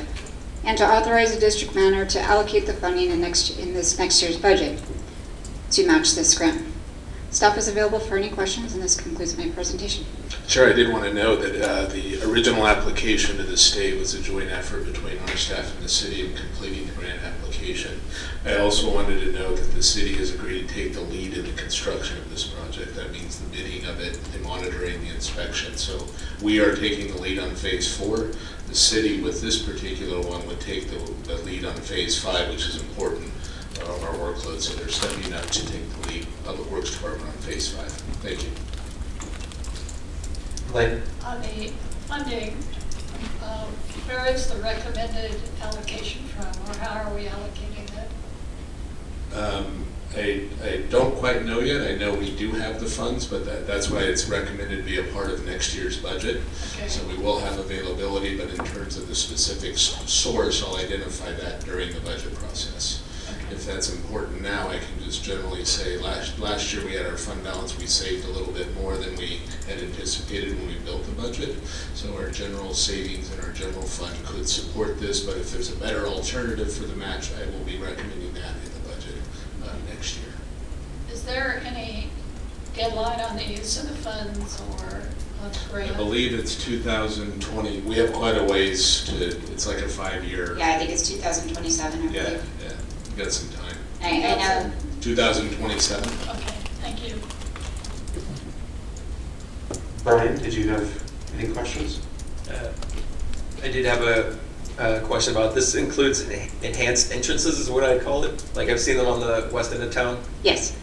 and to authorize the district manager to allocate the funding in this next year's budget to match this grant. Staff is available for any questions, and this concludes my presentation. Sure, I did want to note that the original application to the state was a joint effort between our staff and the city in completing the grant application. I also wanted to note that the city has agreed to take the lead in the construction of this project. That means the bidding of it, the monitoring, the inspection. So we are taking the lead on Phase 4. The city, with this particular one, would take the lead on Phase 5, which is important of our workload. So they're stepping up to take the lead, Public Works Department, on Phase 5. Thank you. Lane? On the funding, where is the recommended allocation from, or how are we allocating it? I don't quite know yet. I know we do have the funds, but that's why it's recommended to be a part of next year's budget. Okay. So we will have availability, but in terms of the specific source, I'll identify that during the budget process. Okay. If that's important now, I can just generally say last year we had our fund balance, we saved a little bit more than we had anticipated when we built the budget. So our general savings and our general fund could support this, but if there's a better alternative for the match, I will be recommending that in the budget next year. Is there any deadline on the use of the funds or on the grant? I believe it's 2020. We have quite a ways to, it's like a 5-year. Yeah, I think it's 2027, I believe. Yeah, we got some time. I know. 2027. Okay, thank you. Brian, did you have any questions? I did have a question about this. Includes enhanced entrances is what I call it. Like I've seen them on the west end of town. Yes.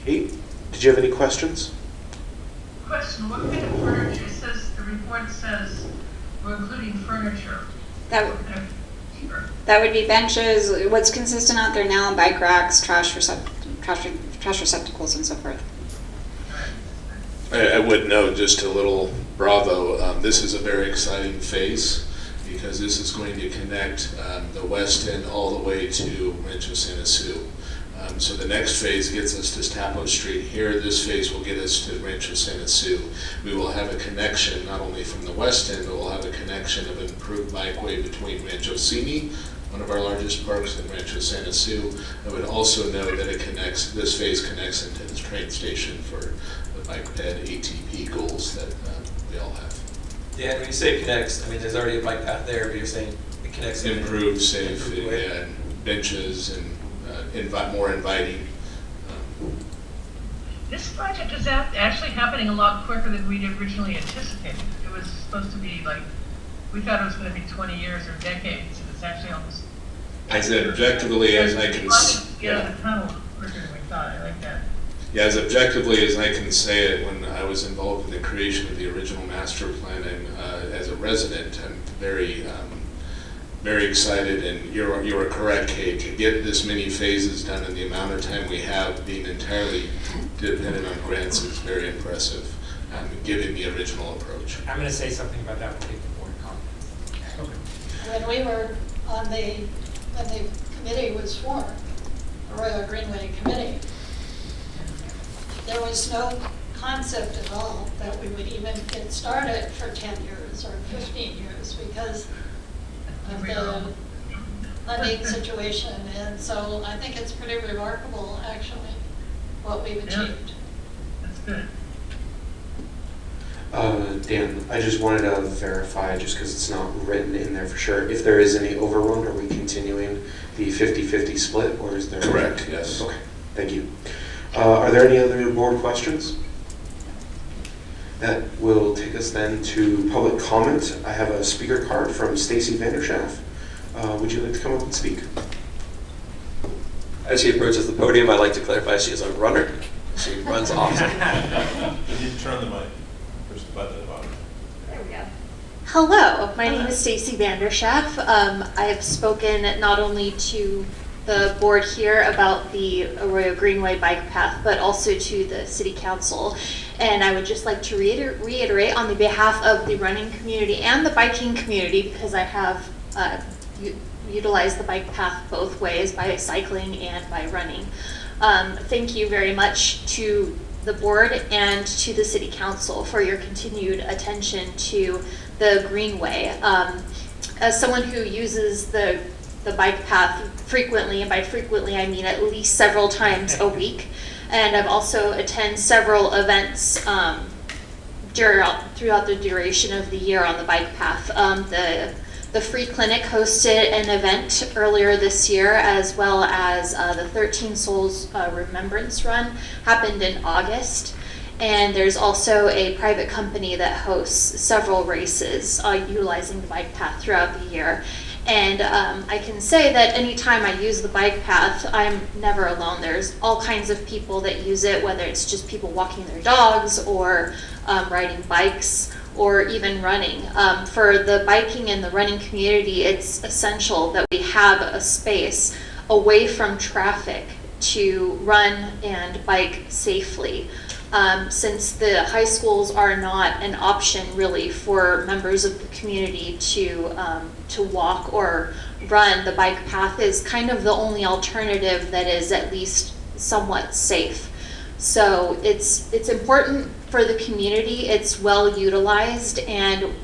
Kate, did you have any questions? Question, what kind of furniture? It says, the report says we're including furniture. That would be benches, what's consistent out there now, bike racks, trash receptacles, and so forth. I would note, just a little bravo, this is a very exciting phase because this is going to connect the west end all the way to Rancho Santa Su. So the next phase gets us to Tapo Street here. This phase will get us to Rancho Santa Su. We will have a connection not only from the west end, but we'll have a connection of an improved bikeway between Rancho Simi, one of our largest parks, and Rancho Santa Su. I would also note that it connects, this phase connects into the train station for the bike ped ATP goals that we all have. Yeah, and when you say it connects, I mean, there's already a bike path there, but you're saying it connects. Improved, safe, and benches and more inviting. This project is actually happening a lot quicker than we'd originally anticipated. It was supposed to be like, we thought it was going to be 20 years or decades, and it's actually almost. As objectively as I can. Yeah, the tunnel quicker than we thought. I like that. Yeah, as objectively as I can say it, when I was involved in the creation of the original master plan, and as a resident, I'm very excited, and you're correct, Kate, to get this many phases done in the amount of time we have, being entirely dependent on grants, is very impressive, given the original approach. I'm going to say something about that when we get the board comment. When we were on when the committee was formed, Arroyo Greenway Committee, there was no concept at all that we would even get started for 10 years or 15 years because of the funding situation. And so I think it's pretty remarkable, actually, what we've achieved. That's good. Dan, I just wanted to verify, just because it's not written in there for sure, if there is any overrun, are we continuing the 50-50 split, or is there? Correct, yes. Okay, thank you. Are there any other board questions? That will take us then to public comment. I have a speaker card from Stacy Vanderschaff. Would you like to come up and speak? As she approaches the podium, I'd like to clarify she is a runner. She runs awesome. Did you turn the mic? There's the button at the bottom. There we go. Hello, my name is Stacy Vanderschaff. I have spoken not only to the board here about the Arroyo Greenway bike path, but also to the city council. And I would just like to reiterate on the behalf of the running community and the biking community, because I have utilized the bike path both ways, by cycling and by running. Thank you very much to the board and to the city council for your continued attention to the Greenway. As someone who uses the bike path frequently, and by frequently I mean at least several times a week, and I've also attended several events throughout the duration of the year on the bike path. The Free Clinic hosted an event earlier this year, as well as the 13 Souls Remembrance Run happened in August. And there's also a private company that hosts several races utilizing the bike path throughout the year. And I can say that anytime I use the bike path, I'm never alone. There's all kinds of people that use it, whether it's just people walking their dogs or riding bikes or even running. For the biking and the running community, it's essential that we have a space away from traffic to run and bike safely. Since the high schools are not an option really for members of the community to walk or run, the bike path is kind of the only alternative that is at least somewhat safe. So it's important for the community. It's well utilized, and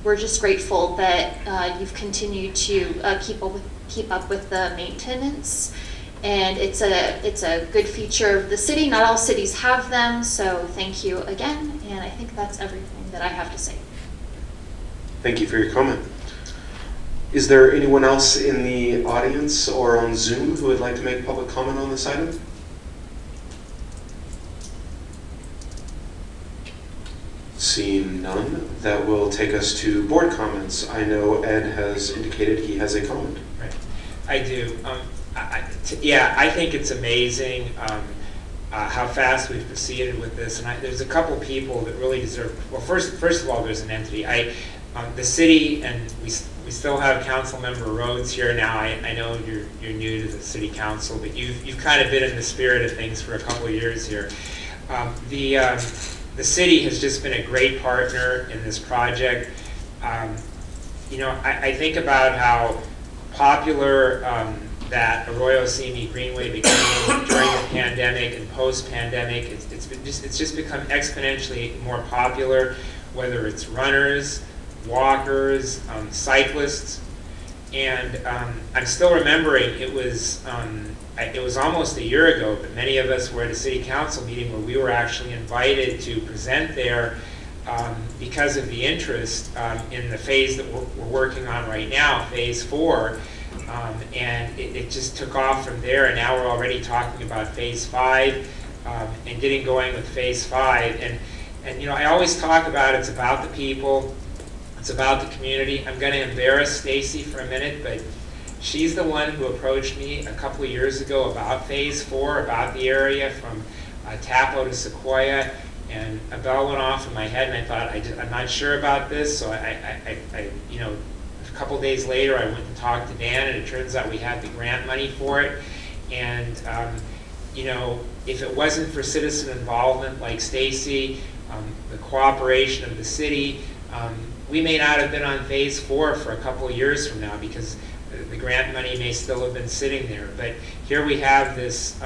we're just grateful that you've continued to keep up with the maintenance. And it's a good feature of the city. Not all cities have them, so thank you again. And I think that's everything that I have to say. Thank you for your comment. Is there anyone else in the audience or on Zoom who would like to make public comment on this item? Seeing none, that will take us to board comments. I know Ed has indicated he has a comment. Right, I do. I think it's amazing how fast we've proceeded with this, and there's a couple people that really deserve. Well, first of all, there's an entity. The city, and we still have Councilmember Rhodes here now. I know you're new to the city council, but you've kind of been in the spirit of things for a couple of years here. The city has just been a great partner in this project. I think about how popular that Arroyo Simi Greenway became during the pandemic and post-pandemic. It's just become exponentially more popular, whether it's runners, walkers, cyclists, and I'm still remembering it was almost a year ago, but many of us were at a city council meeting where we were actually invited to present there because of the interest in the phase that we're working on right now, phase 4. And it just took off from there, and now we're already talking about phase 5 and getting going with phase 5. And I always talk about it's about the people, it's about the community. I'm going to embarrass Stacy for a minute, but she's the one who approached me a couple of years ago about phase 4, about the area from Tapo to Sequoia, and a bell went off in my head, and I thought, I'm not sure about this, so a couple days later, I went and talked to Dan, and it turns out we had the grant money for it. And if it wasn't for citizen involvement like Stacy, the cooperation of the city, we may not have been on phase 4 for a couple of years from now, because the grant money may still have been sitting there. But here we have this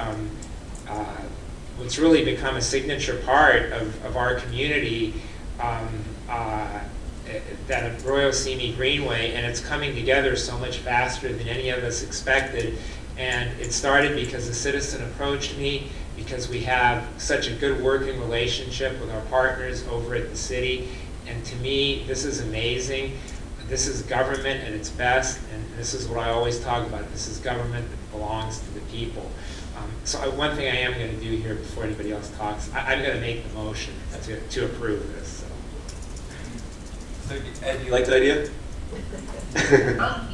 what's really become a signature part of our community, that Arroyo Simi Greenway, and it's coming together so much faster than any of us expected. And it started because a citizen approached me because we have such a good working relationship with our partners over at the city. And to me, this is amazing. This is government at its best, and this is what I always talk about. This is government that belongs to the people. So one thing I am going to do here before anybody else talks, I'm going to make the motion to approve this. So, Ed, do you like the idea?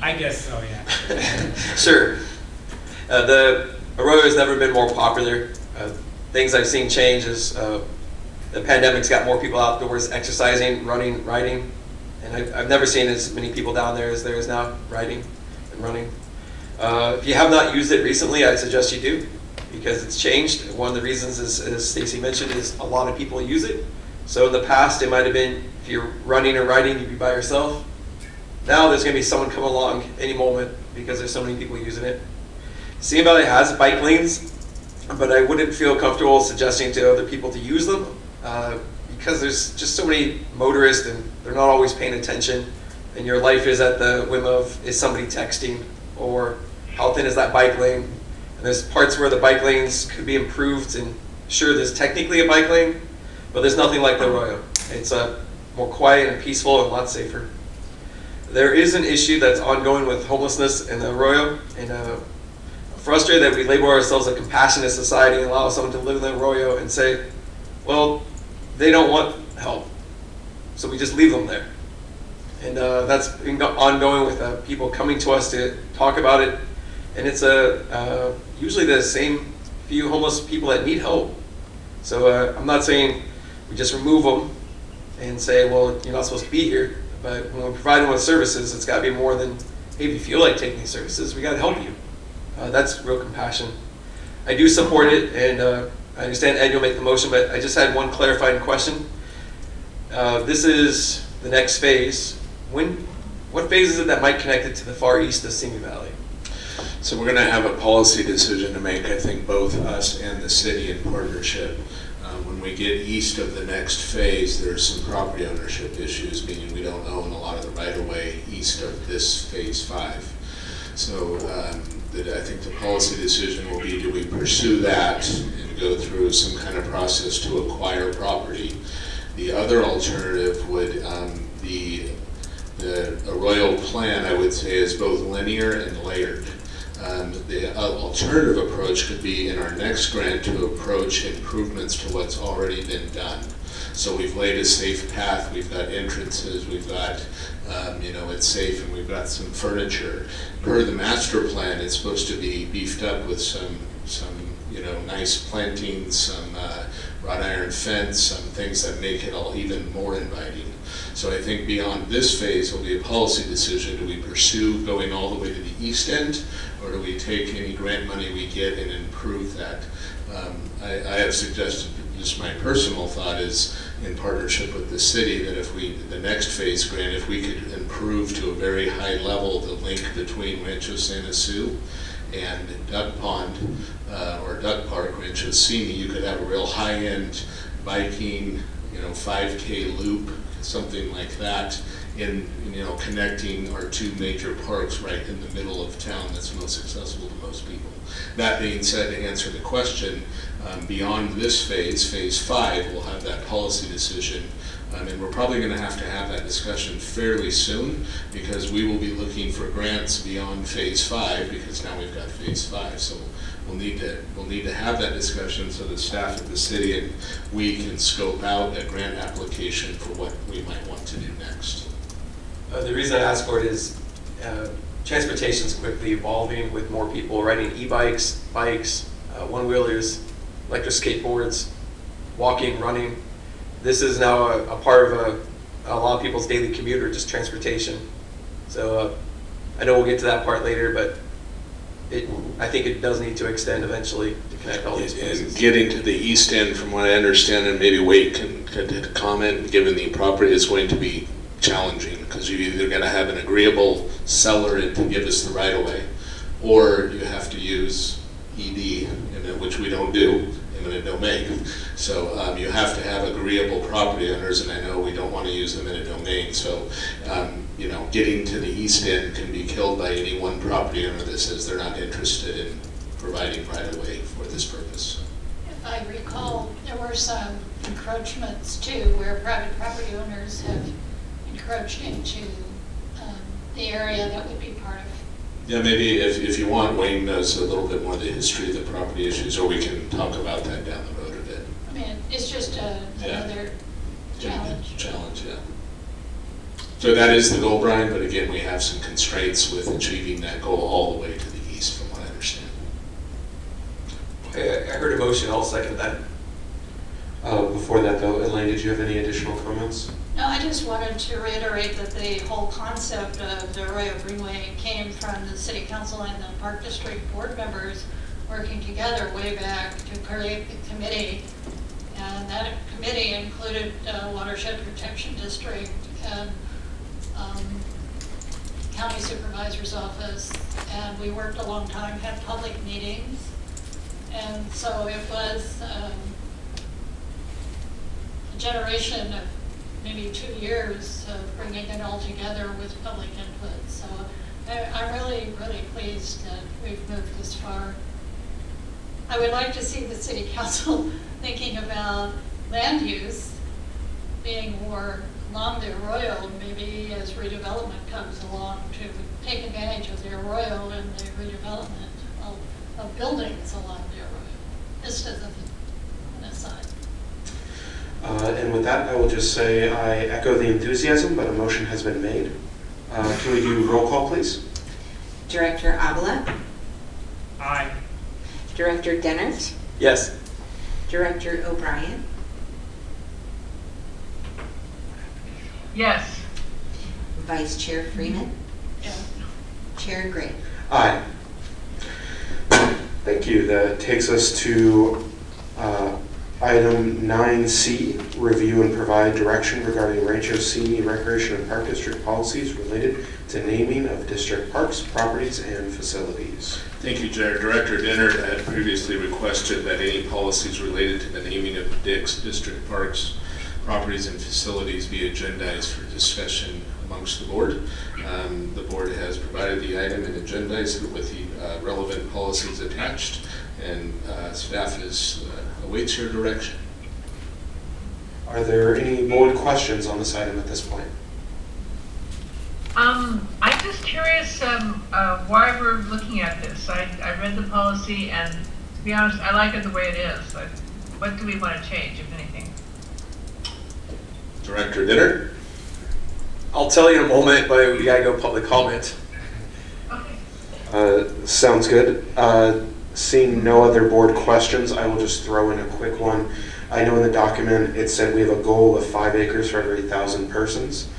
I guess so, yeah. Sure. The Arroyo has never been more popular. Things I've seen change is the pandemic's got more people outdoors exercising, running, riding, and I've never seen as many people down there as there is now riding and running. If you have not used it recently, I'd suggest you do, because it's changed. One of the reasons, as Stacy mentioned, is a lot of people use it. So in the past, it might have been, if you're running or riding, you'd be by yourself. Now there's going to be someone come along any moment because there's so many people using it. Simi Valley has bike lanes, but I wouldn't feel comfortable suggesting to other people to use them because there's just so many motorists and they're not always paying attention, and your life is at the whim of, is somebody texting, or how thin is that bike lane? And there's parts where the bike lanes could be improved, and sure, there's technically a bike lane, but there's nothing like the Arroyo. It's more quiet and peaceful and a lot safer. There is an issue that's ongoing with homelessness in the Arroyo, and I'm frustrated that we label ourselves a compassionate society and allow someone to live in the Arroyo and say, well, they don't want help, so we just leave them there. And that's been ongoing with people coming to us to talk about it, and it's usually the same few homeless people that need help. So I'm not saying we just remove them and say, well, you're not supposed to be here. But when we provide them with services, it's got to be more than, hey, if you feel like taking these services, we got to help you. That's real compassion. I do support it, and I understand Ed, you'll make the motion, but I just had one clarifying question. This is the next phase. What phase is it that might connect it to the far east of Simi Valley? So we're going to have a policy decision to make, I think, both us and the city in partnership. When we get east of the next phase, there's some property ownership issues, meaning we don't own a lot of the right-of-way east of this phase 5. So I think the policy decision will be, do we pursue that and go through some kind of process to acquire property? The other alternative would be the Arroyo plan, I would say, is both linear and layered. The alternative approach could be in our next grant to approach improvements to what's already been done. So we've laid a safe path, we've got entrances, we've got, it's safe, and we've got some furniture. Per the master plan, it's supposed to be beefed up with some nice plantings, some wrought iron fence, some things that make it all even more inviting. So I think beyond this phase will be a policy decision. Do we pursue going all the way to the east end, or do we take any grant money we get and improve that? I have suggested, just my personal thought is, in partnership with the city, that if the next phase grant, if we could improve to a very high level the link between Rancho Santa Su and Duck Pond, or Duck Park, Rancho Simi, you could have a real high-end biking, 5K loop, something like that, in connecting our two major parks right in the middle of town that's most accessible to most people. That being said, to answer the question, beyond this phase, phase 5, we'll have that policy decision, and we're probably going to have that discussion fairly soon, because we will be looking for grants beyond phase 5, because now we've got phase 5. So we'll need to have that discussion so the staff at the city and we can scope out a grant application for what we might want to do next. The reason I ask for it is transportation is quickly evolving with more people riding e-bikes, bikes, one-wheelers, electric skateboards, walking, running. This is now a part of a lot of people's daily commute, or just transportation. So I know we'll get to that part later, but I think it does need to extend eventually to connect all these places. Getting to the east end, from what I understand, and maybe Wade can comment, given the property is going to be challenging, because you either got to have an agreeable seller in to give us the right of way, or you have to use ED, which we don't do, eminent domain. So you have to have agreeable property owners, and I know we don't want to use eminent domain. So, you know, getting to the east end can be killed by any one property owner that says they're not interested in providing right-of-way for this purpose. If I recall, there were some encroachments too, where private property owners have encroached into the area that would be part of. Yeah, maybe if you want, Wayne knows a little bit more of the history of the property issues, or we can talk about that down the road a bit. I mean, it's just another challenge. Challenge, yeah. So that is the goal, Brian, but again, we have some constraints with achieving that goal all the way to the east, from what I understand. Okay, I heard a motion, I'll second that. Before that though, Elaine, did you have any additional comments? No, I just wanted to reiterate that the whole concept of the Arroyo Greenway came from the City Council and the Park District board members working together way back to create the committee. And that committee included Watershed Protection District and County Supervisor's Office. And we worked a long time, had public meetings. And so it was a generation of maybe 2 years of bringing it all together with public input. So I'm really, really pleased that we've moved this far. I would like to see the City Council thinking about land use being more along the arroyo, maybe as redevelopment comes along, to take advantage of the arroyo and the redevelopment of buildings along the arroyo. This is an aside. And with that, I will just say I echo the enthusiasm, but a motion has been made. Can we do roll call, please? Director Avila? Aye. Director Dennert? Yes. Director O'Brien? Yes. Vice Chair Freeman? Yeah. Chair Gray? Aye. Thank you. That takes us to item 9C, review and provide direction regarding Rancho Simi Recreation and Park District policies related to naming of district parks, properties, and facilities. Thank you, Jared. Director Dennert had previously requested that any policies related to the naming of district parks, properties, and facilities be agendized for discussion amongst the board. The board has provided the item and agendized it with the relevant policies attached, and staff awaits your direction. Are there any board questions on this item at this point? I'm just curious why we're looking at this. I read the policy, and to be honest, I like it the way it is. What do we want to change, if anything? Director Dennert? I'll tell you in a moment, but we gotta go public comment. Sounds good. Seeing no other board questions, I will just throw in a quick one. I know in the document it said we have a goal of 5 acres for every 1,000 persons.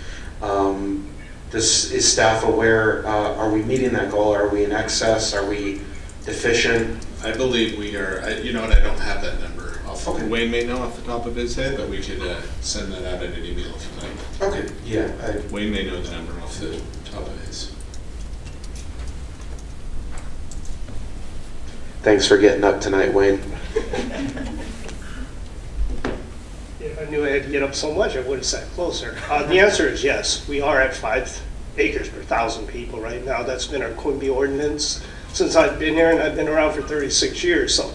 Is staff aware, are we meeting that goal? Are we in excess? Are we deficient? I believe we are. You know what, I don't have that number. Okay. Wayne may know off the top of his head, but we could send that out in an email if you like. Okay, yeah. Wayne may know the number off the top of his. Thanks for getting up tonight, Wayne. If I knew I had to get up so much, I would have sat closer. The answer is yes. We are at 5 acres per 1,000 people right now. That's been our Quimby ordinance since I've been here, and I've been around for 36 years. So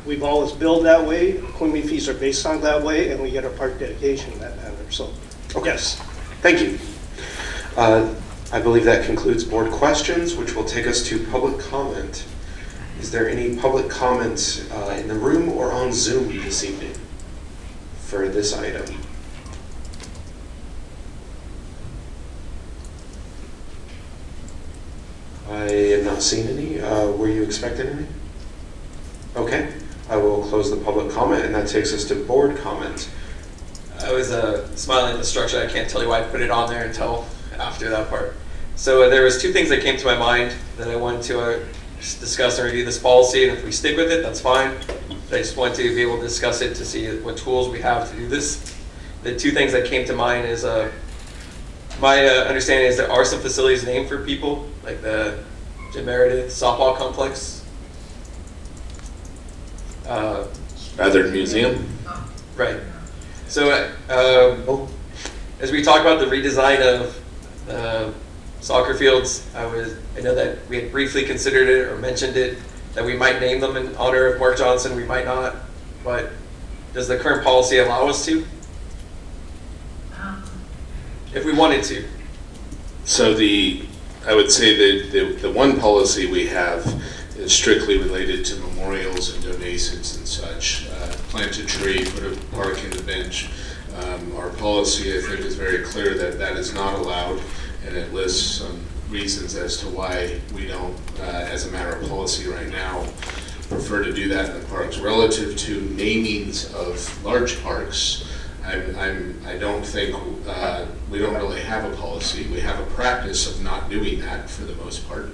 we've always billed that way. Quimby fees are based on that way, and we get our park dedication in that manner. So, yes. Thank you. I believe that concludes board questions, which will take us to public comment. Is there any public comments in the room or on Zoom this evening for this item? I have not seen any. Were you expecting any? Okay, I will close the public comment, and that takes us to board comment. I was smiling at the structure. I can't tell you why I put it on there until after that part. So there was 2 things that came to my mind that I wanted to discuss and review this policy, and if we stick with it, that's fine. But I just want to be able to discuss it to see what tools we have to do this. The 2 things that came to mind is my understanding is there are some facilities named for people, like the Jim Meredith softball complex. Rather than museum? Right. So as we talk about the redesign of soccer fields, I know that we had briefly considered it or mentioned it, that we might name them in honor of Mark Johnson, we might not, but does the current policy allow us to? If we wanted to. So I would say that the one policy we have is strictly related to memorials and donations and such. Plant a tree, put a park in the bench. Our policy, I think, is very clear that that is not allowed, and it lists some reasons as to why we don't, as a matter of policy right now, prefer to do that in the parks. Relative to namings of large parks, I don't think, we don't really have a policy. We have a practice of not doing that for the most part.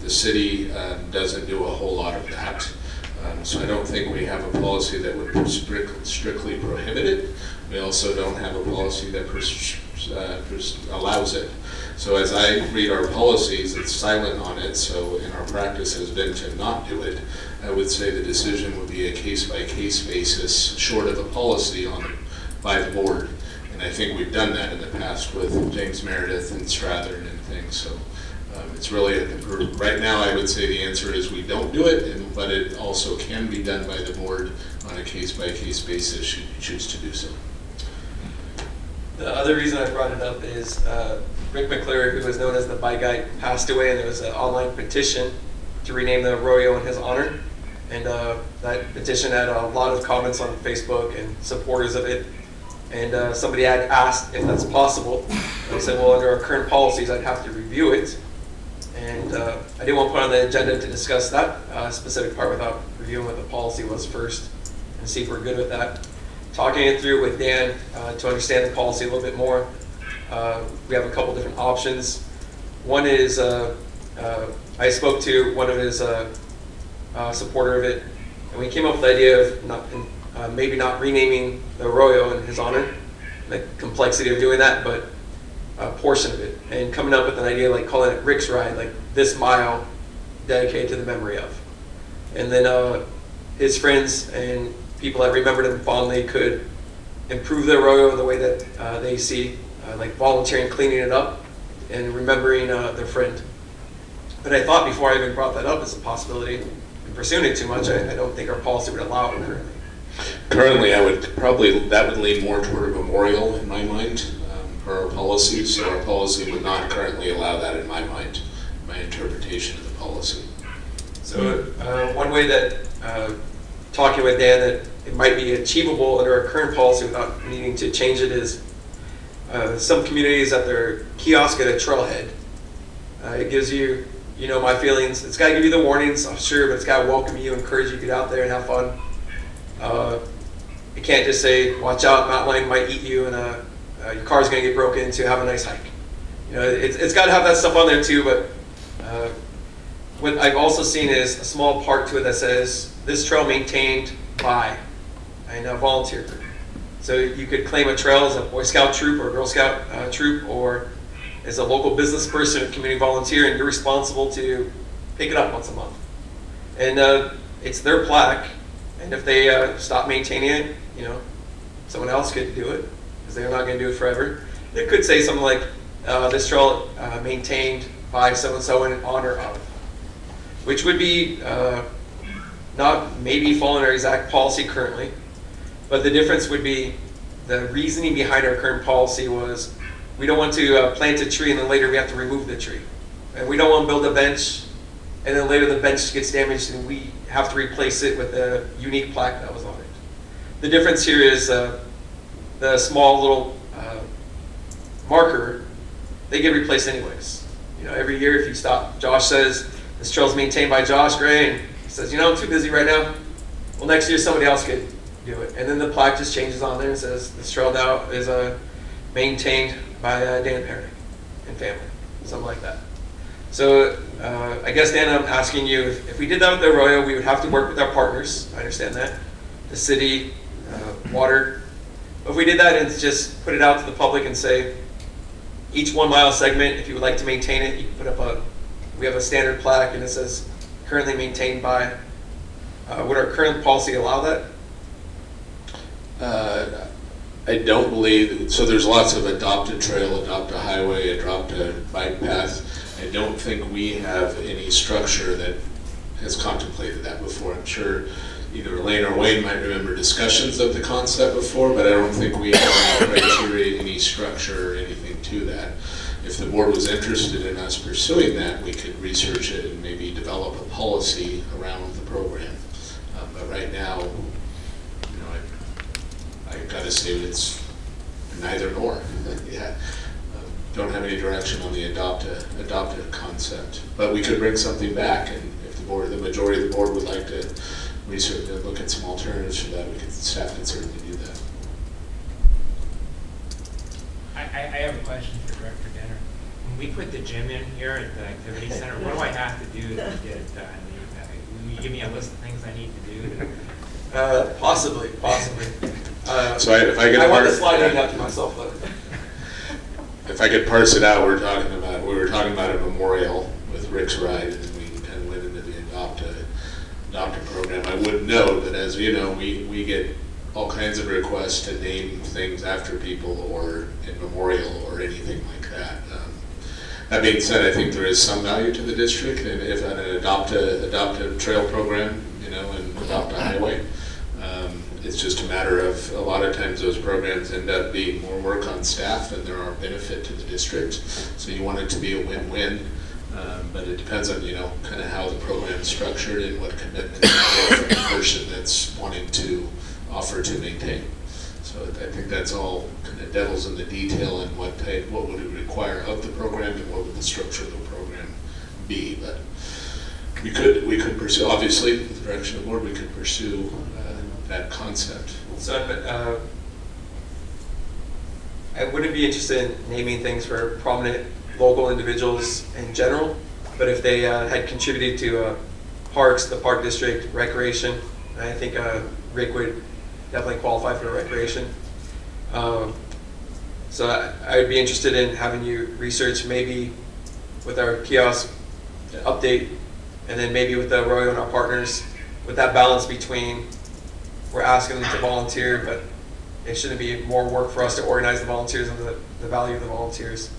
The city doesn't do a whole lot of that. So I don't think we have a policy that would strictly prohibit it. We also don't have a policy that allows it. So as I read our policies, it's silent on it, and our practice has been to not do it. I would say the decision would be a case-by-case basis, short of a policy by the board. And I think we've done that in the past with James Meredith and Strathern and things. So it's really, right now I would say the answer is we don't do it, but it also can be done by the board on a case-by-case basis should you choose to do so. The other reason I brought it up is Rick McClure, who was known as the Bike Guy, passed away, and there was an online petition to rename the arroyo in his honor. And that petition had a lot of comments on Facebook and supporters of it. And somebody had asked if that's possible. And I said, well, under our current policies, I'd have to review it. And I didn't want to put on the agenda to discuss that specific part without reviewing what the policy was first and see if we're good with that. Talking it through with Dan to understand the policy a little bit more. We have a couple different options. One is I spoke to one of his supporter of it, and we came up with the idea of maybe not renaming the arroyo in his honor, the complexity of doing that, but a portion of it, and coming up with an idea like calling it Rick's Ride, like this mile dedicated to the memory of. And then his friends and people that remembered him fondly could improve the arroyo the way that they see, like volunteering, cleaning it up, and remembering their friend. But I thought before I even brought that up as a possibility, and pursuing it too much, I don't think our policy would allow it currently. Currently, that would lean more toward a memorial in my mind, per our policy. So our policy would not currently allow that in my mind, my interpretation of the policy. So one way that, talking with Dan, that it might be achievable under our current policy without needing to change it is some communities at their kiosk at a trailhead. It gives you, my feelings. It's got to give you the warnings, I'm sure, but it's got to welcome you, encourage you to get out there and have fun. It can't just say, watch out, mountain lion might eat you, and your car's going to get broken into, have a nice hike. It's got to have that stuff on there too, but what I've also seen is a small part to it that says, this trail maintained by a volunteer group. So you could claim a trail as a Boy Scout troop or a Girl Scout troop, or as a local business person, a community volunteer, and you're responsible to pick it up once a month. And it's their plaque, and if they stop maintaining it, someone else could do it, because they're not going to do it forever. It could say something like, this trail maintained by so-and-so in honor of, which would be not maybe following our exact policy currently, but the difference would be the reasoning behind our current policy was we don't want to plant a tree and then later we have to remove the tree. And we don't want to build a bench and then later the bench gets damaged and we have to replace it with a unique plaque that was on it. The difference here is the small little marker, they get replaced anyways. Every year if you stop, Josh says, this trail is maintained by Josh Gray, and he says, I'm too busy right now. Well, next year somebody else could do it. And then the plaque just changes on there and says, this trail now is maintained by Dan Perry and family, something like that. So I guess, Dan, I'm asking you, if we did that with the arroyo, we would have to work with our partners. I understand that. The city, water. But if we did that and just put it out to the public and say, each 1 mile segment, if you would like to maintain it, you can put up we have a standard plaque and it says, currently maintained by Would our current policy allow that? I don't believe, so there's lots of adopt a trail, adopt a highway, adopt a bike path. I don't think we have any structure that has contemplated that before. I'm sure either Elaine or Wayne might remember discussions of the concept before, but I don't think we have any criteria, any structure or anything to that. If the board was interested in us pursuing that, we could research it and maybe develop a policy around the program. But right now, I've got to say it's neither nor. Yeah, don't have any direction on the adopt a concept. But we could bring something back, and if the majority of the board would like to research and look at some alternatives for that, staff can certainly do that. I have a question for Director Denner. When we put the gym in here at the activity center, what do I have to do to get it done? Will you give me a list of things I need to do? Possibly. So if I could I want the slide named after myself, though. If I could parse it out, we were talking about a memorial with Rick's Ride, and then we kind of went into the adopt a program. I would note that, as you know, we get all kinds of requests to name things after people or in memorial or anything like that. That being said, I think there is some value to the district, and if an adopt a trail program, and adopt a highway. It's just a matter of, a lot of times those programs end up being more work on staff than there are benefit to the district. So you want it to be a win-win, but it depends on, kind of how the program is structured and what commitment you get from the person that's wanting to offer to maintain. So I think that's all kind of devil's in the detail and what would it require of the program and what would the structure of the program be. But we could pursue, obviously, with the direction of the board, we could pursue that concept. So I wouldn't be interested in naming things for prominent local individuals in general, but if they had contributed to parks, the park district, recreation, I think Rick would definitely qualify for recreation. So I would be interested in having you research maybe with our kiosk update, and then maybe with the Arroyo and our partners, with that balance between we're asking them to volunteer, but it shouldn't be more work for us to organize the volunteers and the value of the volunteers.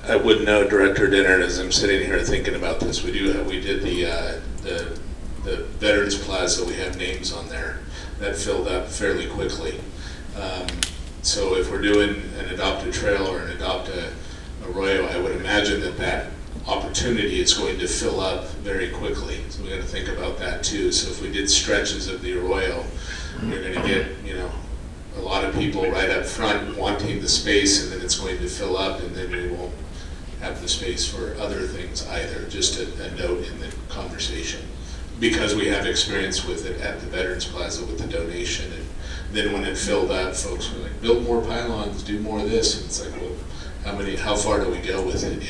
I would note, Director Dinner, as I'm sitting here thinking about this, we did the Veterans Plaza. We have names on there that filled up fairly quickly. So if we're doing an adopt a trail or an adopt a Arroyo, I would imagine that opportunity is going to fill up very quickly. So we got to think about that too. So if we did stretches of the Arroyo, you're going to get, a lot of people right up front wanting the space, and then it's going to fill up, and then we won't have the space for other things either. Just a note in the conversation, because we have experience with it at the Veterans Plaza with the donation, and then when it filled up, folks were like, build more pylons, do more of this, and it's like, well, how far do we go with it,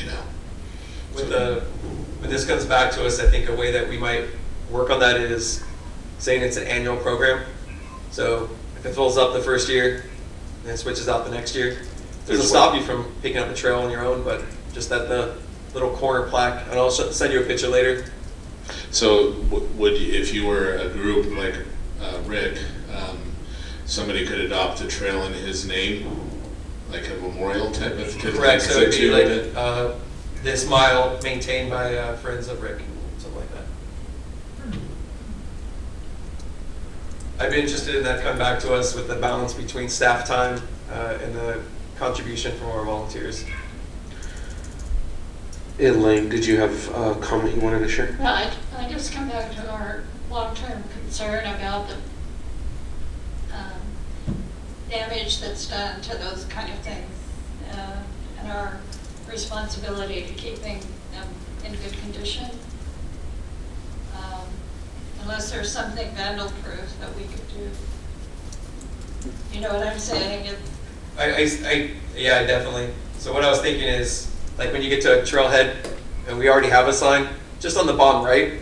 When this comes back to us, I think a way that we might work on that is saying it's an annual program. So if it fills up the first year, and it switches out the next year, it doesn't stop you from picking up a trail on your own, but just at the little corner plaque, and I'll send you a picture later. So if you were a group like Rick, somebody could adopt a trail in his name, like a memorial type of thing? Correct, so it'd be like this mile maintained by Friends of Rick, something like that. I'd be interested in that coming back to us with the balance between staff time and the contribution from our volunteers. Elaine, did you have a comment you wanted to share? Well, I just come back to our long-term concern about the damage that's done to those kind of things, and our responsibility to keeping them in good condition. Unless there's something vandal-proof that we could do. You know what I'm saying? Yeah, definitely. So what I was thinking is, like when you get to a trailhead, and we already have a sign, just on the bottom right,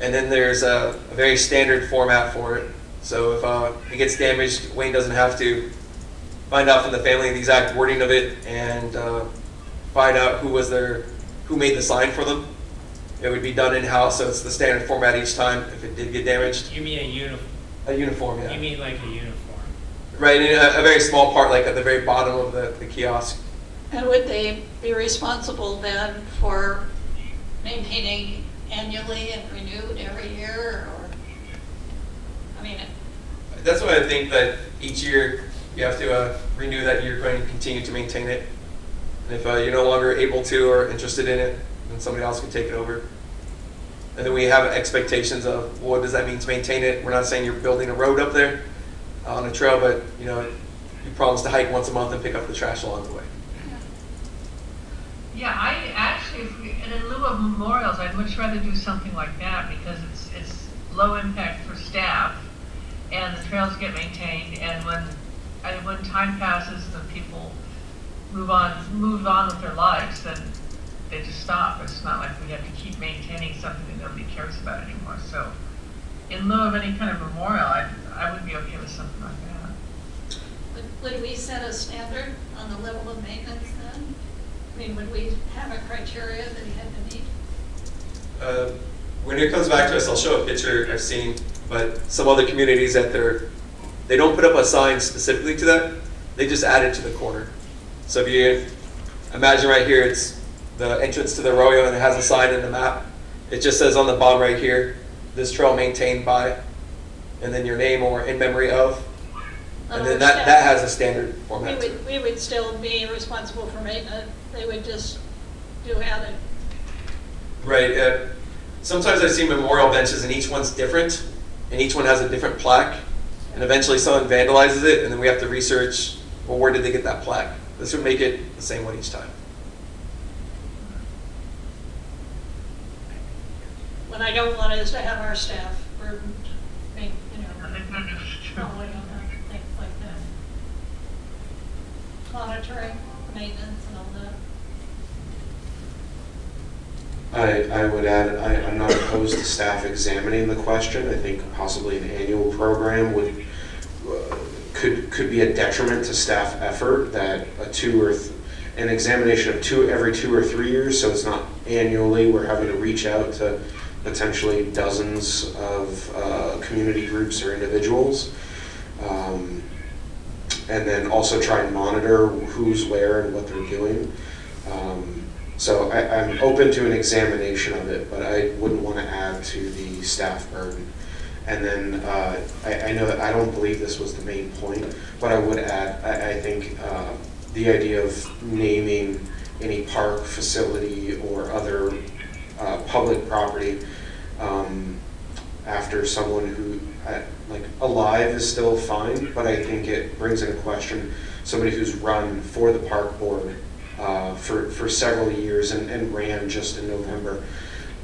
and then there's a very standard format for it. So if it gets damaged, Wayne doesn't have to find out from the family the exact wording of it and find out who made the sign for them. It would be done in-house, so it's the standard format each time if it did get damaged. You mean A uniform, yeah. You mean like a uniform? Right, in a very small part, like at the very bottom of the kiosk. And would they be responsible then for maintaining annually and renewed every year, or, I mean, That's why I think that each year you have to renew that you're going to continue to maintain it. And if you're no longer able to or interested in it, then somebody else can take it over. And then we have expectations of what does that mean to maintain it. We're not saying you're building a road up there on a trail, but you promise to hike once a month and pick up the trash along the way. Yeah, I actually, and in lieu of memorials, I'd much rather do something like that because it's low impact for staff, and the trails get maintained. And when time passes, the people move on with their lives, then they just stop. It's not like we have to keep maintaining something that nobody cares about anymore. So, in lieu of any kind of memorial, I would be okay with something like that. would we set a standard on the level of maintenance then? I mean, would we have a criteria that he had to meet? When it comes back to us, I'll show a picture I've seen, but some other communities they don't put up a sign specifically to that. They just add it to the corner. So if you imagine right here, it's the entrance to the arroyo and it has a sign in the map. It just says on the bottom right here, this trail maintained by, and then your name or in memory of. And then that has a standard format. We would still be responsible for maintenance. They would just do added. Right. Sometimes I see memorial benches and each one's different, and each one has a different plaque. And eventually someone vandalizes it, and then we have to research, well, where did they get that plaque? This would make it the same one each time. What I don't want is to have our staff burdened, following on things like that. Monitoring, maintenance, and all that. I would add, I'm not opposed to staff examining the question. I think possibly an annual program could be a detriment to staff effort, that an examination of every 2 or 3 years, so it's not annually. We're having to reach out to potentially dozens of community groups or individuals. And then also try and monitor who's where and what they're doing. So I'm open to an examination of it, but I wouldn't want to add to the staff burden. And then I know that I don't believe this was the main point, but I would add, I think the idea of naming any park, facility, or other public property after someone who, alive is still fine, but I think it brings into question somebody who's run for the park board for several years and ran just in November.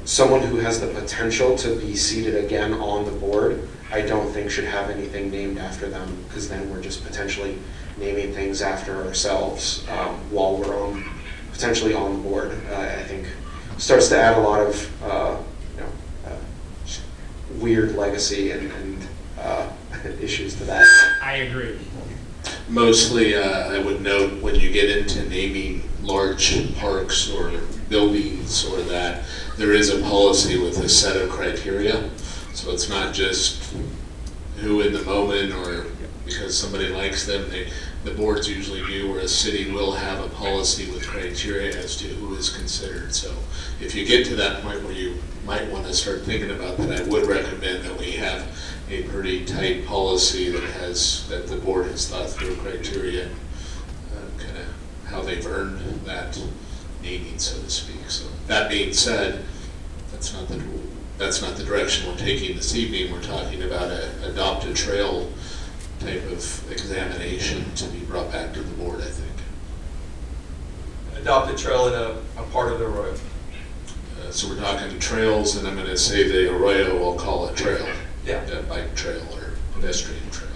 Someone who has the potential to be seated again on the board, I don't think should have anything named after them, because then we're just potentially naming things after ourselves while we're potentially on the board. I think starts to add a lot of weird legacy and issues to that. I agree. Mostly, I would note when you get into naming large parks or buildings or that, there is a policy with a set of criteria. So it's not just who in the moment or because somebody likes them. The boards usually do, where a city will have a policy with criteria as to who is considered. So if you get to that point where you might want to start thinking about that, I would recommend that we have a pretty tight policy that the board has thought through criteria, kind of how they've earned that naming, so to speak. So that being said, that's not the direction we're taking this evening. We're talking about an adopted trail type of examination to be brought back to the board, I think. Adopted trail in a part of the arroyo. So we're talking trails, and I'm going to say the arroyo, we'll call it trail. Yeah. A bike trail or pedestrian trail.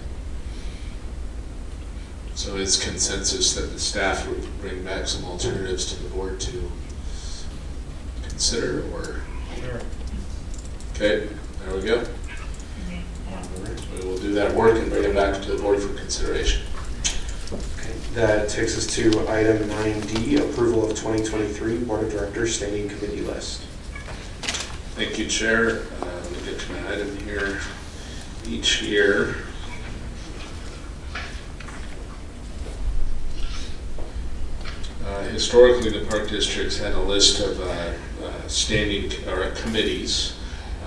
So is consensus that the staff would bring back some alternatives to the board to consider, or? Sure. Okay, there we go. All right, we will do that work and bring it back to the board for consideration. Okay. That takes us to item 9D, approval of 2023 Board of Directors Standing Committee List. Thank you, Chair. Let me get to my item here. Each year, historically, the Park District's had a list of standing or committees.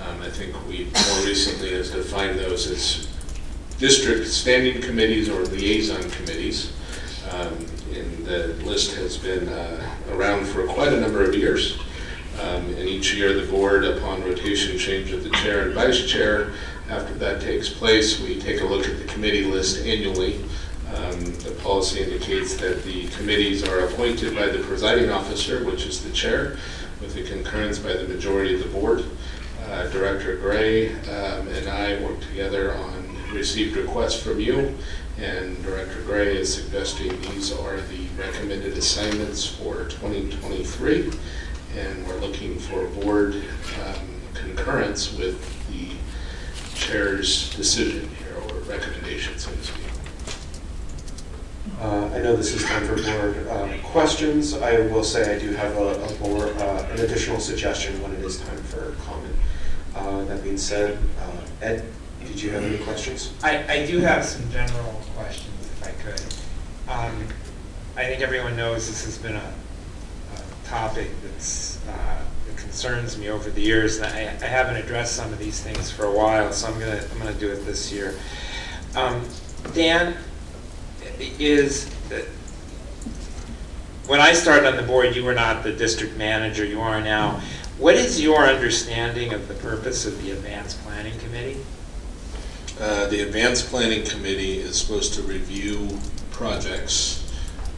I think we more recently has defined those as district standing committees or liaison committees. And the list has been around for quite a number of years. And each year the board, upon rotation change of the chair and vice chair, after that takes place, we take a look at the committee list annually. The policy indicates that the committees are appointed by the presiding officer, which is the chair, with the concurrence by the majority of the board. Director Gray and I work together on received requests from you, and Director Gray is suggesting these are the recommended assignments for 2023, and we're looking for board concurrence with the chair's decision here, or recommendation, so to speak. I know this is time for board questions. I will say I do have an additional suggestion when it is time for comment. That being said, Ed, did you have any questions? I do have some general questions, if I could. I think everyone knows this has been a topic that concerns me over the years, and I haven't addressed some of these things for a while, so I'm gonna do it this year. Dan, when I started on the board, you were not the district manager, you are now. What is your understanding of the purpose of the Advanced Planning Committee? The Advanced Planning Committee is supposed to review projects,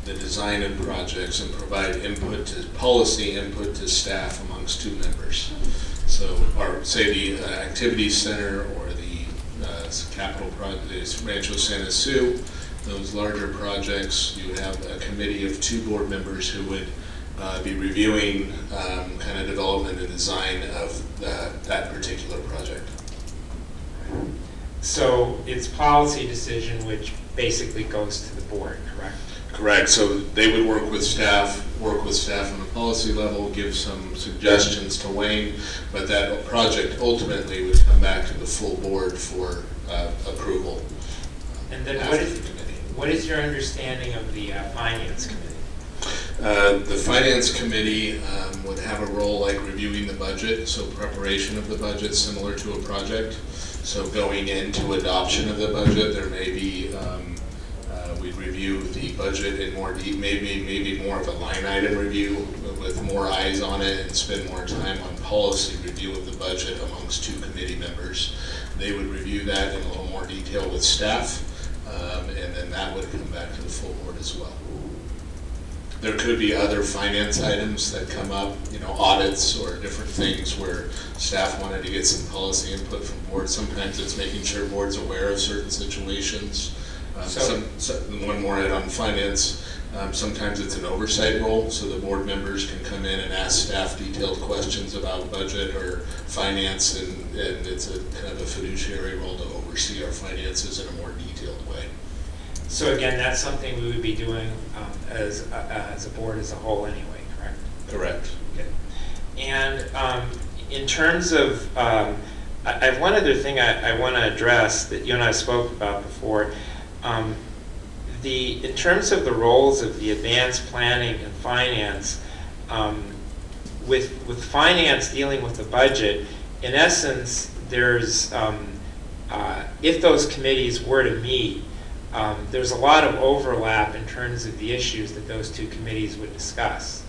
the design of projects, and provide input to policy input to staff amongst two members. So, or say the Activities Center or the capital project, Rancho Santa Su, those larger projects, you would have a committee of two board members who would be reviewing kind of development and design of that particular project. So it's policy decision which basically goes to the board, correct? Correct. So they would work with staff on the policy level, give some suggestions to Wayne, but that project ultimately would come back to the full board for approval. And then what is your understanding of the Finance Committee? The Finance Committee would have a role like reviewing the budget, so preparation of the budget similar to a project. So going into adoption of the budget, there may be, we'd review the budget in more deep, maybe more of a line item review with more eyes on it, and spend more time on policy review of the budget amongst two committee members. They would review that in a little more detail with staff, and then that would come back to the full board as well. There could be other finance items that come up, audits or different things where staff wanted to get some policy input from boards. Sometimes it's making sure board's aware of certain situations. One more on finance, sometimes it's an oversight role, so the board members can come in and ask staff detailed questions about budget or finance, and it's a kind of a fiduciary role to oversee our finances in a more detailed way. So again, that's something we would be doing as a board as a whole anyway, correct? Correct. Okay. And in terms of, I have one other thing I want to address that you and I spoke about before. In terms of the roles of the advanced planning and finance, with finance dealing with the budget, in essence, there's, if those committees were to meet, there's a lot of overlap in terms of the issues that those two committees would discuss.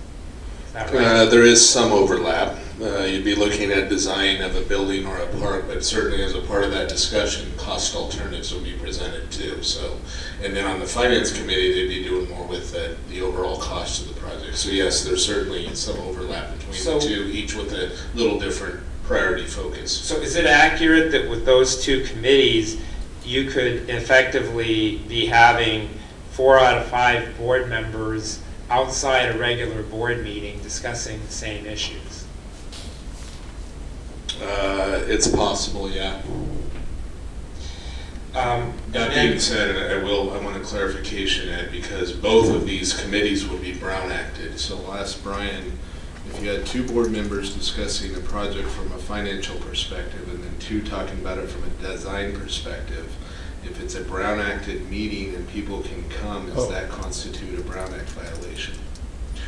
Is that right? There is some overlap. You'd be looking at design of a building or a park, but certainly as a part of that discussion, cost alternatives will be presented too. So, and then on the finance committee, they'd be doing more with the overall cost of the project. So yes, there's certainly some overlap between the two, each with a little different priority focus. So is it accurate that with those two committees, you could effectively be having 4 out of 5 board members outside a regular board meeting discussing the same issues? It's possible, yeah. That being said, I want a clarification, Ed, because both of these committees will be Brown acted. So I'll ask Brian if you had two board members discussing a project from a financial perspective and then two talking about it from a design perspective, if it's a Brown Acted meeting and people can come, does that constitute a Brown Act violation?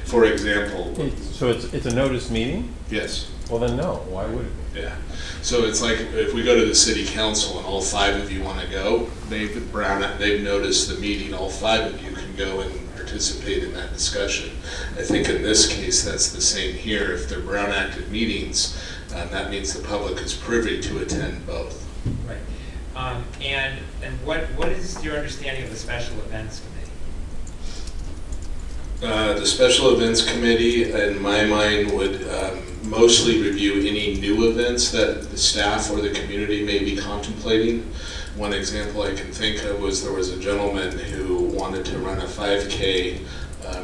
For example. So it's a notice meeting? Yes. Well then no, why would it be? Yeah. So it's like if we go to the city council and all 5 of you want to go, they've noticed the meeting, all 5 of you can go and participate in that discussion. I think in this case that's the same here. If they're Brown Acted meetings, that means the public is privy to attend both. Right. And what is your understanding of the Special Events Committee? The Special Events Committee, in my mind, would mostly review any new events that the staff or the community may be contemplating. One example I can think of was there was a gentleman who wanted to run a 5K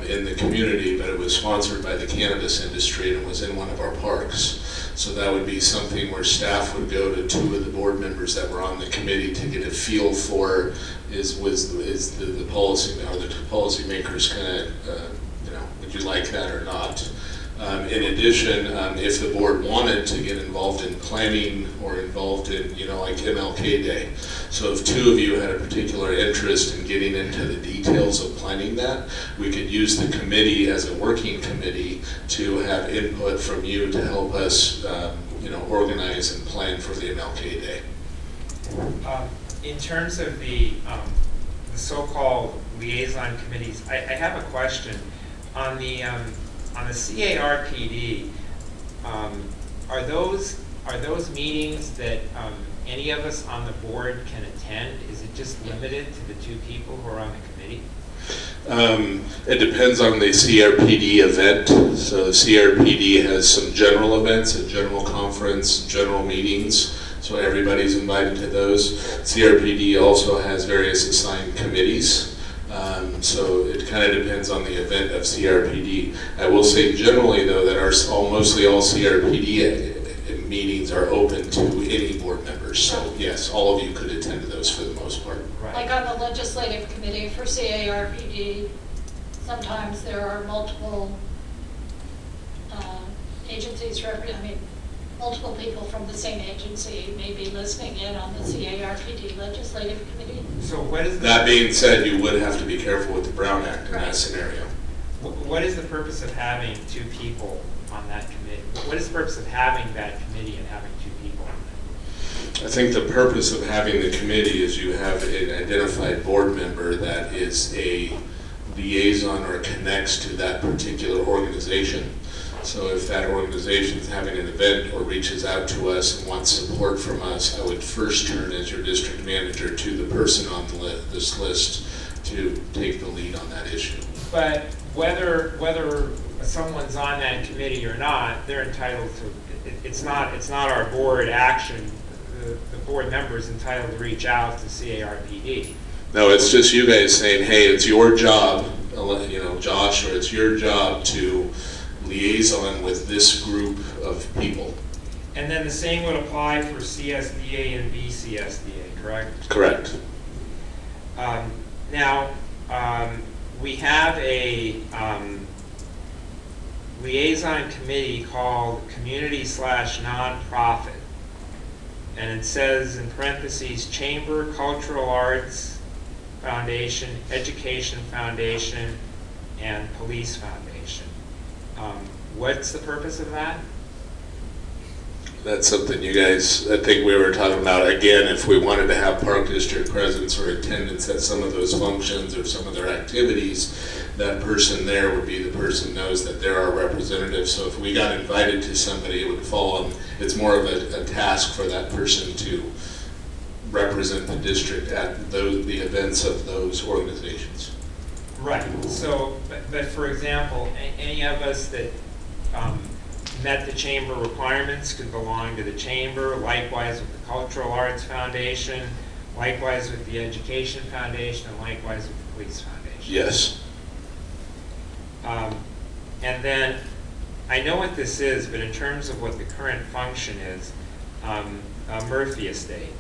in the community, but it was sponsored by the cannabis industry and was in one of our parks. So that would be something where staff would go to 2 of the board members that were on the committee to get a feel for is the policy, or the policymakers kind of, would you like that or not? In addition, if the board wanted to get involved in planning or involved in, like MLK Day. So if 2 of you had a particular interest in getting into the details of planning that, we could use the committee as a working committee to have input from you to help us, organize and plan for the MLK Day. In terms of the so-called liaison committees, I have a question. On the CARPD, are those meetings that any of us on the board can attend? Is it just limited to the 2 people who are on the committee? It depends on the CRPD event. So the CRPD has some general events, a general conference, general meetings. So everybody's invited to those. CRPD also has various assigned committees. So it kind of depends on the event of CRPD. I will say generally though that mostly all CRPD meetings are open to any board members. So yes, all of you could attend to those for the most part. Like on the legislative committee for CARPD, sometimes there are multiple agencies, multiple people from the same agency may be listening in on the CARPD legislative committee. So what is that being said, you would have to be careful with the Brown Act in that scenario. What is the purpose of having 2 people on that committee? What is the purpose of having that committee and having 2 people on that? I think the purpose of having the committee is you have an identified board member that is a liaison or connects to that particular organization. So if that organization is having an event or reaches out to us and wants support from us, I would first turn as your district manager to the person on this list to take the lead on that issue. But whether someone's on that committee or not, they're entitled to. It's not our board action. The board member is entitled to reach out to CARPD. No, it's just you guys saying, hey, it's your job, Josh, or it's your job to liaison with this group of people. And then the same would apply for CSDA and BCSDA, correct? Correct. Now, we have a liaison committee called Community/Nonprofit. And it says in parentheses, Chamber, Cultural Arts Foundation, Education Foundation, and Police Foundation. What's the purpose of that? That's something you guys, I think we were talking about, again, if we wanted to have Park District presence or attendance at some of those functions or some of their activities, that person there would be the person knows that they're our representative. So if we got invited to somebody, it would fall on, it's more of a task for that person to represent the district at the events of those organizations. Right. So, but for example, any of us that met the chamber requirements could belong to the chamber, likewise with the Cultural Arts Foundation, likewise with the Education Foundation, and likewise with the Police Foundation. Yes. And then, I know what this is, but in terms of what the current function is, Murphy Estate.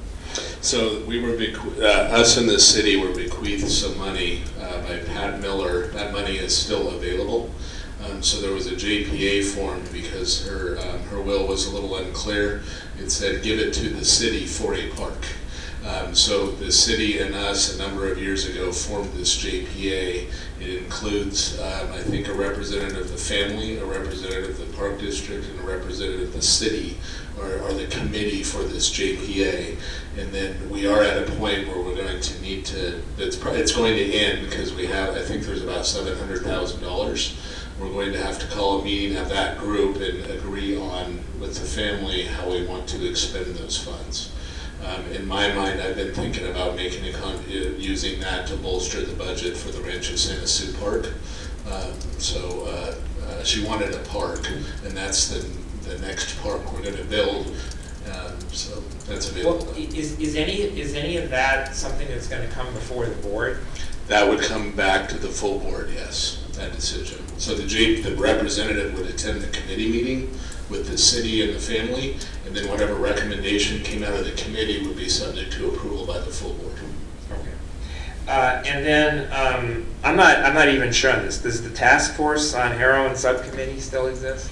So we were us in the city were bequeathed some money by Pat Miller. That money is still available. So there was a JPA formed because her will was a little unclear. It said give it to the city for a park. So the city and us a number of years ago formed this JPA. It includes, I think, a representative of the family, a representative of the park district, and a representative of the city, or the committee for this JPA. And then we are at a point where we're going to need to, it's going to end because we have, I think there's about $700,000. We're going to have to call a meeting of that group and agree on with the family how we want to expend those funds. In my mind, I've been thinking about making using that to bolster the budget for the Rancho Santa Su Park. She wanted a park, and that's the next park we're going to build. So that's available. Well, is any of that something that's going to come before the board? That would come back to the full board, yes, that decision. So the representative would attend the committee meeting with the city and the family, and then whatever recommendation came out of the committee would be subject to approval by the full board. Okay. And then I'm not even sure on this. Does the task force on heroin subcommittee still exist?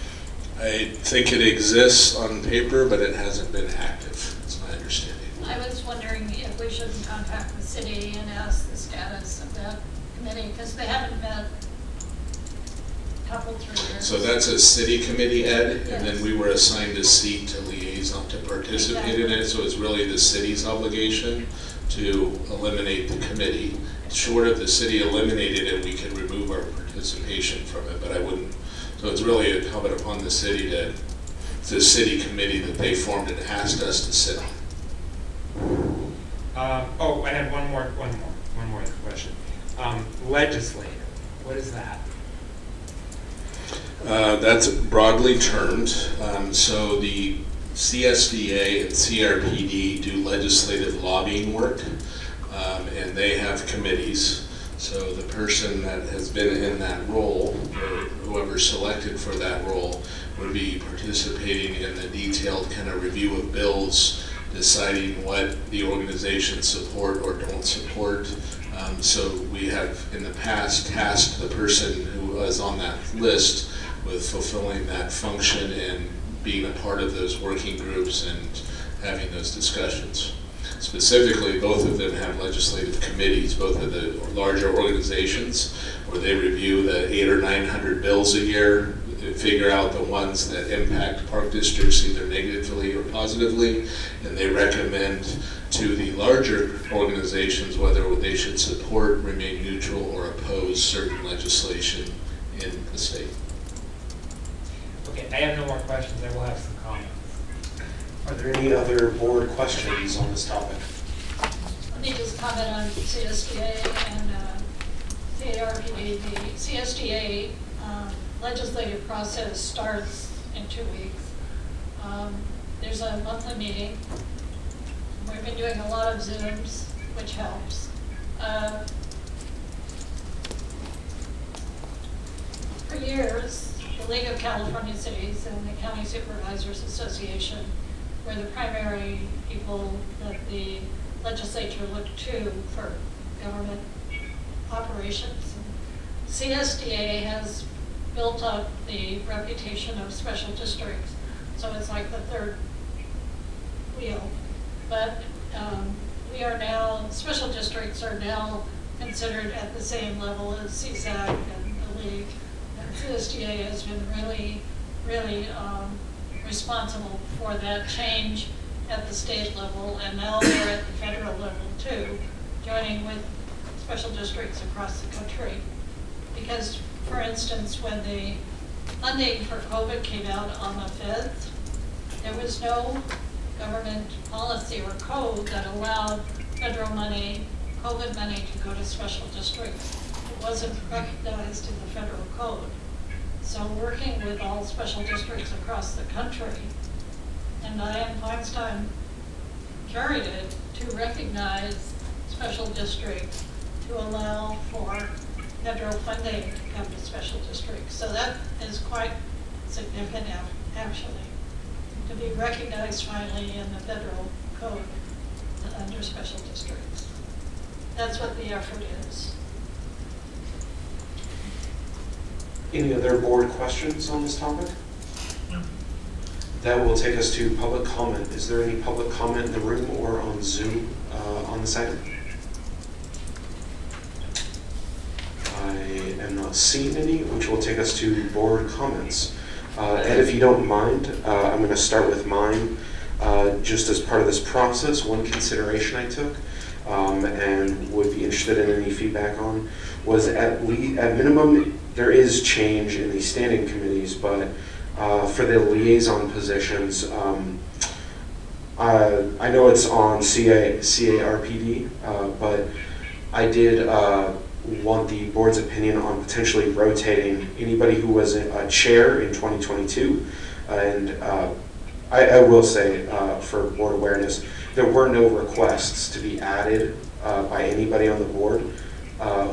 I think it exists on paper, but it hasn't been active. That's my understanding. I was wondering if we should contact the city and ask the status of that committee, because they haven't met a couple, 3 years. So that's a city committee, Ed, Yes. and then we were assigned a seat to liaison to participate in it. So it's really the city's obligation to eliminate the committee. Short of the city eliminated it, we could remove our participation from it, but I wouldn't. So it's really incumbent upon the city it's a city committee that they formed and asked us to sit on. I have one more question. Legislative, what is that? That's broadly termed. So the CSDA and CRPD do legislative lobbying work, and they have committees. So the person that has been in that role, or whoever's selected for that role, would be participating in the detailed kind of review of bills, deciding what the organizations support or don't support. So we have in the past tasked the person who was on that list with fulfilling that function and being a part of those working groups and having those discussions. Specifically, both of them have legislative committees, both of the larger organizations, where they review the 800 or 900 bills a year, figure out the ones that impact park districts either negatively or positively, and they recommend to the larger organizations whether they should support, remain neutral, or oppose certain legislation in the state. Okay, I have no more questions. I will have some comments. Are there any other board questions on this topic? Let me just comment on CSDA and CRPD. The CSDA legislative process starts in 2 weeks. There's a monthly meeting. We've been doing a lot of Zooms, which helps. For years, the League of California Cities and the County Supervisors Association were the primary people that the legislature looked to for government operations. CSDA has built up the reputation of special districts, so it's like the third wheel. But we are now, special districts are now considered at the same level as CSAC and the League. And CSDA has been really responsible for that change at the state level, and now they're at the federal level too, joining with special districts across the country. Because, for instance, when the funding for COVID came out on the 5th, there was no government policy or code that allowed federal money, COVID money, to go to special districts. It wasn't recognized in the federal code. So working with all special districts across the country, and Diane Feinstein carried it to recognize special districts to allow for federal funding to come to special districts. So that is quite significant, actually, to be recognized finally in the federal code under special districts. That's what the effort is. Any other board questions on this topic? That will take us to public comment. Is there any public comment in the room or on Zoom on this item? I am not seeing any, which will take us to board comments. Ed, if you don't mind, I'm going to start with mine. Just as part of this process, one consideration I took and would be interested in any feedback on was at minimum, there is change in the standing committees, but for the liaison positions, I know it's on CARPD, but I did want the board's opinion on potentially rotating anybody who was a chair in 2022. And I will say, for board awareness, there were no requests to be added by anybody on the board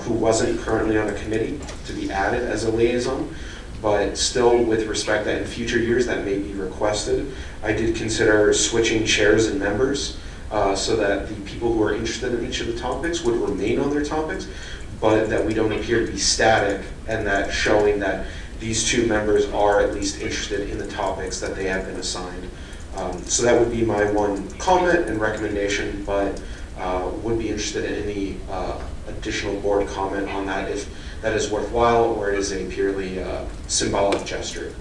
who wasn't currently on a committee to be added as a liaison. But still, with respect that in future years that may be requested, I did consider switching chairs and members so that the people who are interested in each of the topics would remain on their topics, but that we don't appear to be static, and that showing that these two members are at least interested in the topics that they have been assigned. So that would be my one comment and recommendation, but would be interested in any additional board comment on that if that is worthwhile or is a purely symbolic gesture.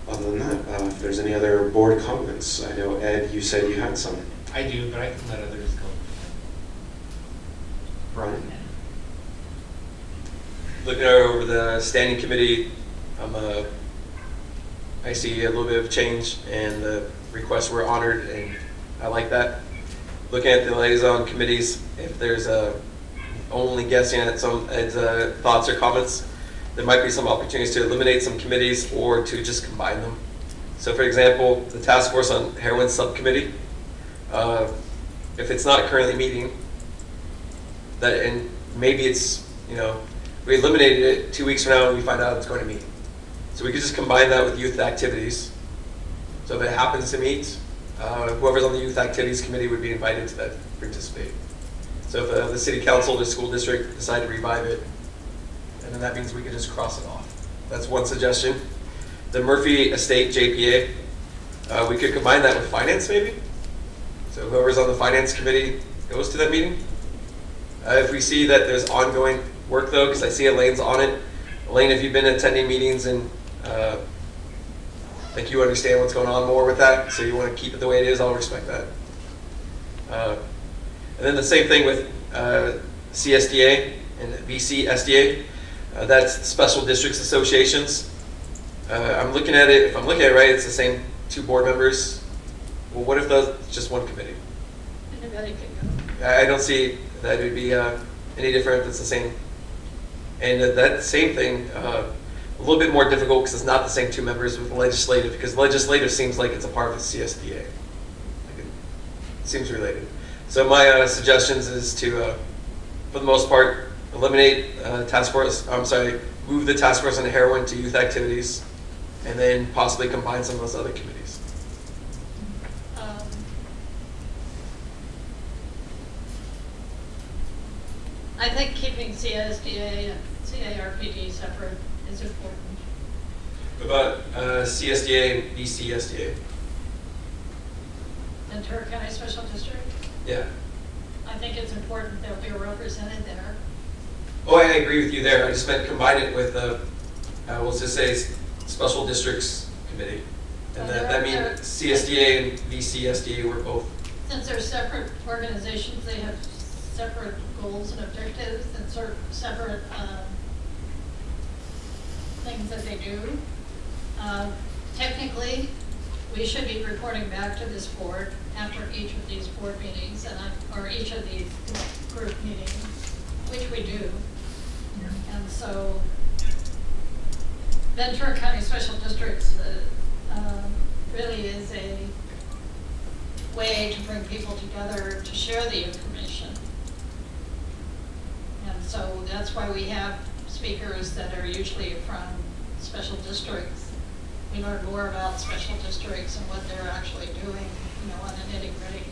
Other than that, if there's any other board comments, I know Ed, you said you had some. I do, but I can let others go. Brian? Looking over the standing committee, I see a little bit of change, and the requests were honored, and I like that. Looking at the liaison committees, if there's only guessing at some thoughts or comments, there might be some opportunities to eliminate some committees or to just combine them. So for example, the task force on heroin subcommittee, if it's not currently meeting, and maybe it's, we eliminated it 2 weeks from now and we find out it's going to meet. So we could just combine that with youth activities. So if it happens to meet, whoever's on the youth activities committee would be invited to participate. So if the city council or school district decide to revive it, and then that means we can just cross it off. That's one suggestion. The Murphy Estate JPA, we could combine that with finance maybe. So whoever's on the finance committee goes to that meeting. If we see that there's ongoing work though, because I see Elaine's on it. Elaine, if you've been attending meetings and I think you understand what's going on more with that, so you want to keep it the way it is, I'll respect that. And then the same thing with CSDA and VCSDA. That's Special Districts Associations. I'm looking at it, if I'm looking at it right, it's the same two board members. Well, what if that's just one committee? Anybody can go. I don't see that it would be any different if it's the same. And that same thing, a little bit more difficult because it's not the same two members with legislative, because legislative seems like it's a part of the CSDA. Like it seems related. So my suggestions is to, for the most part, eliminate task force, move the task force on heroin to youth activities, and then possibly combine some of those other committees. I think keeping CSDA and CARPD separate is important. What about CSDA and VCSDA? Ventura County Special District? Yeah. I think it's important that we're represented there. Oh, I agree with you there. I just meant combine it with we'll just say Special Districts Committee. And that means CSDA and VCSDA were both. Since they're separate organizations, they have separate goals and objectives and separate things that they do. Technically, we should be reporting back to this board after each of these board meetings or each of these group meetings, which we do. And so Ventura County Special Districts really is a way to bring people together to share the information. And so that's why we have speakers that are usually from special districts. We learn more about special districts and what they're actually doing, on a nitty-gritty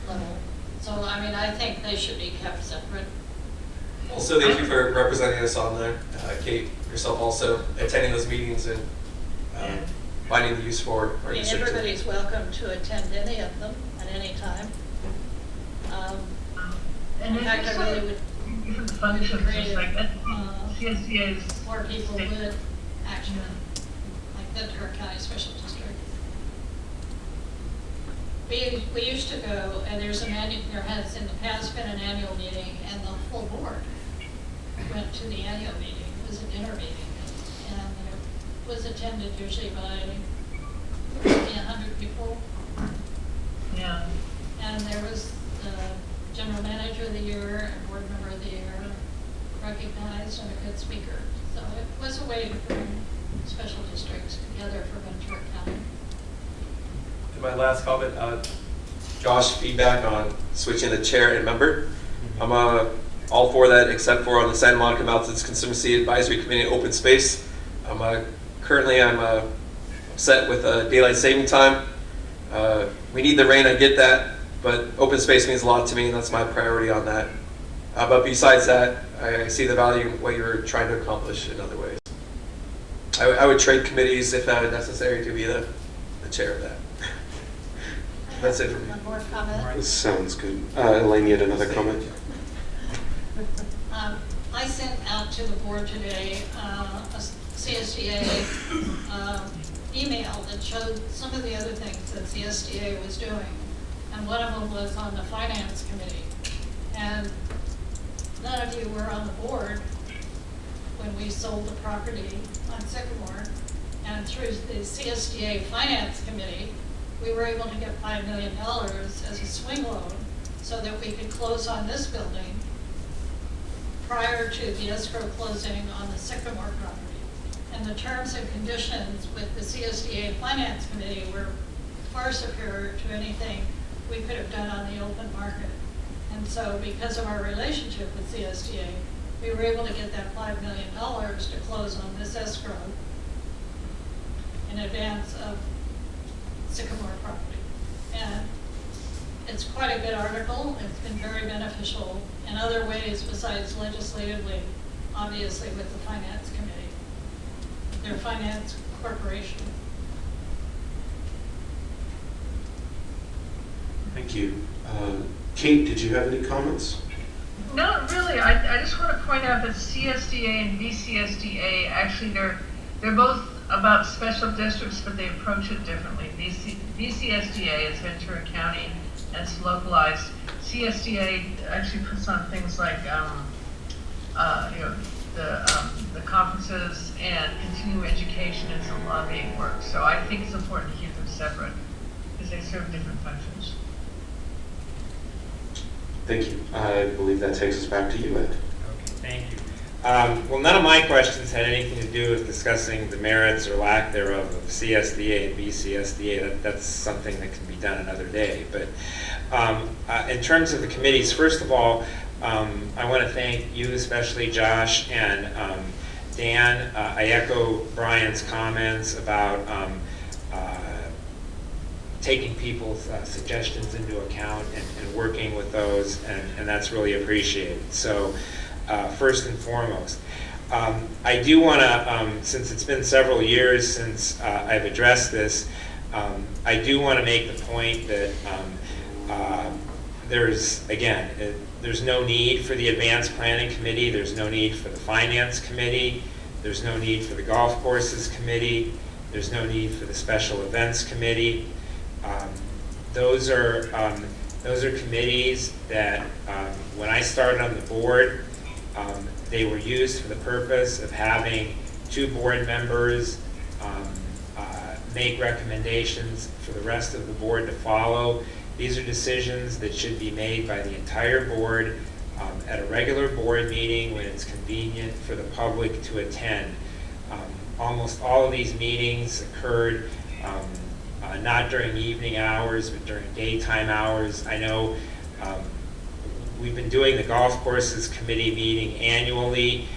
level. So, I think they should be kept separate. Also, thank you for representing us on there. Kate, yourself also attending those meetings and finding the use for our district. Everybody's welcome to attend any of them at any time. And In fact, I really would different functions, just like CSCA's. more people would actually, like Ventura County Special District. We used to go, and there has in the past been an annual meeting, and the full board went to the annual meeting. It was a dinner meeting, and it was attended usually by 100 people. Yeah. And there was the general manager of the year and board member of the year recognized and a good speaker. So it was a way to bring special districts together for Ventura County. And my last comment, Josh, feedback on switching the chair and member. I'm all for that, except for on the Santa Monica Mountains Conservancy Advisory Committee and Open Space. Currently I'm upset with daylight saving time. We need the rain, I get that, but open space means a lot to me, and that's my priority on that. But besides that, I see the value in what you're trying to accomplish in other ways. I would trade committees if necessary to be the chair of that. That's it for me. One more comment. Sounds good. Elaine, you had another comment? I sent out to the board today a CSDA email that showed some of the other things that CSDA was doing. And one of them was on the finance committee. And none of you were on the board when we sold the property on Sycamore. And through the CSDA finance committee, we were able to get $5 million as a swing loan so that we could close on this building prior to the escrow closing on the Sycamore property. And the terms and conditions with the CSDA Finance Committee were far superior to anything we could have done on the open market. And so because of our relationship with CSDA, we were able to get that $5 million to close on this escrow in advance of Sycamore property. And it's quite a good article. It's been very beneficial in other ways besides legislatively, obviously with the Finance Committee, their finance corporation. Thank you. Kate, did you have any comments? No, really. I just want to point out that CSDA and VCSDA actually they're both about special districts, but they approach it differently. VCSDA is Ventura County and it's localized. CSDA actually puts on things like the conferences and continuing education and some lobbying work. So I think it's important to keep them separate because they serve different functions. Thank you. I believe that takes us back to you, Ed. Okay, thank you. Well, none of my questions had anything to do with discussing the merits or lack thereof of CSDA and VCSDA. That's something that can be done another day. But in terms of the committees, first of all, I want to thank you, especially Josh and Dan. I echo Brian's comments about taking people's suggestions into account and working with those, and that's really appreciated. So first and foremost, I do want to, since it's been several years since I've addressed this, I do want to make the point that there's no need for the Advanced Planning Committee, there's no need for the Finance Committee, there's no need for the Golf Courses Committee, there's no need for the Special Events Committee. Those are committees that when I started on the board, they were used for the purpose of having two board members make recommendations for the rest of the board to follow. These are decisions that should be made by the entire board at a regular board meeting when it's convenient for the public to attend. Almost all of these meetings occurred not during evening hours, but during daytime hours. I know we've been doing the Golf Courses Committee meeting annually.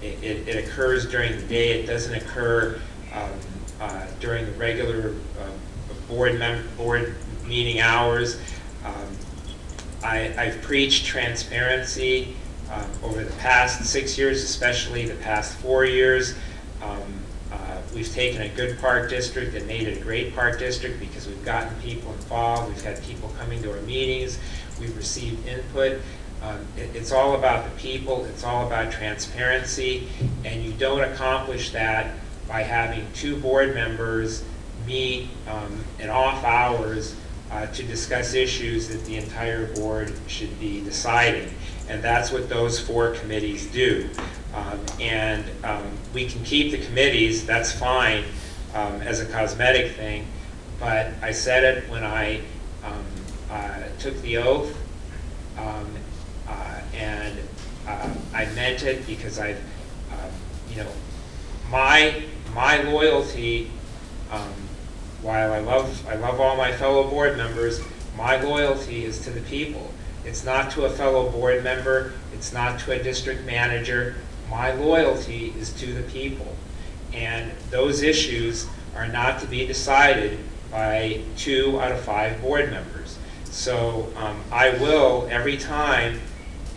It occurs during the day. It doesn't occur during the regular board meeting hours. I've preached transparency Over the past 6 years, especially the past 4 years, we've taken a good park district and made it a great park district because we've gotten people involved, we've had people coming to our meetings, we've received input. It's all about the people, it's all about transparency, and you don't accomplish that by having 2 board members meet in off hours to discuss issues that the entire board should be deciding. And that's what those 4 committees do. We can keep the committees, that's fine, as a cosmetic thing, but I said it when I took the oath, and I meant it because I've, my loyalty, while I love all my fellow board members, my loyalty is to the people. It's not to a fellow board member, it's not to a district manager. My loyalty is to the people. And those issues are not to be decided by 2 out of 5 board members. So I will, every time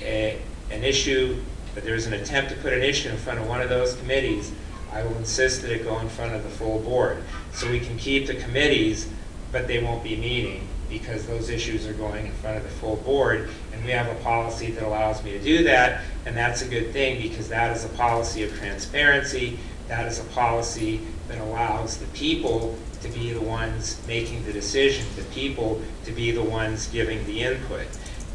an issue, that there's an attempt to put an issue in front of one of those committees, I will insist that it go in front of the full board. So we can keep the committees, but they won't be meeting because those issues are going in front of the full board. And we have a policy that allows me to do that, and that's a good thing because that is a policy of transparency. That is a policy that allows the people to be the ones making the decision, the people to be the ones giving the input.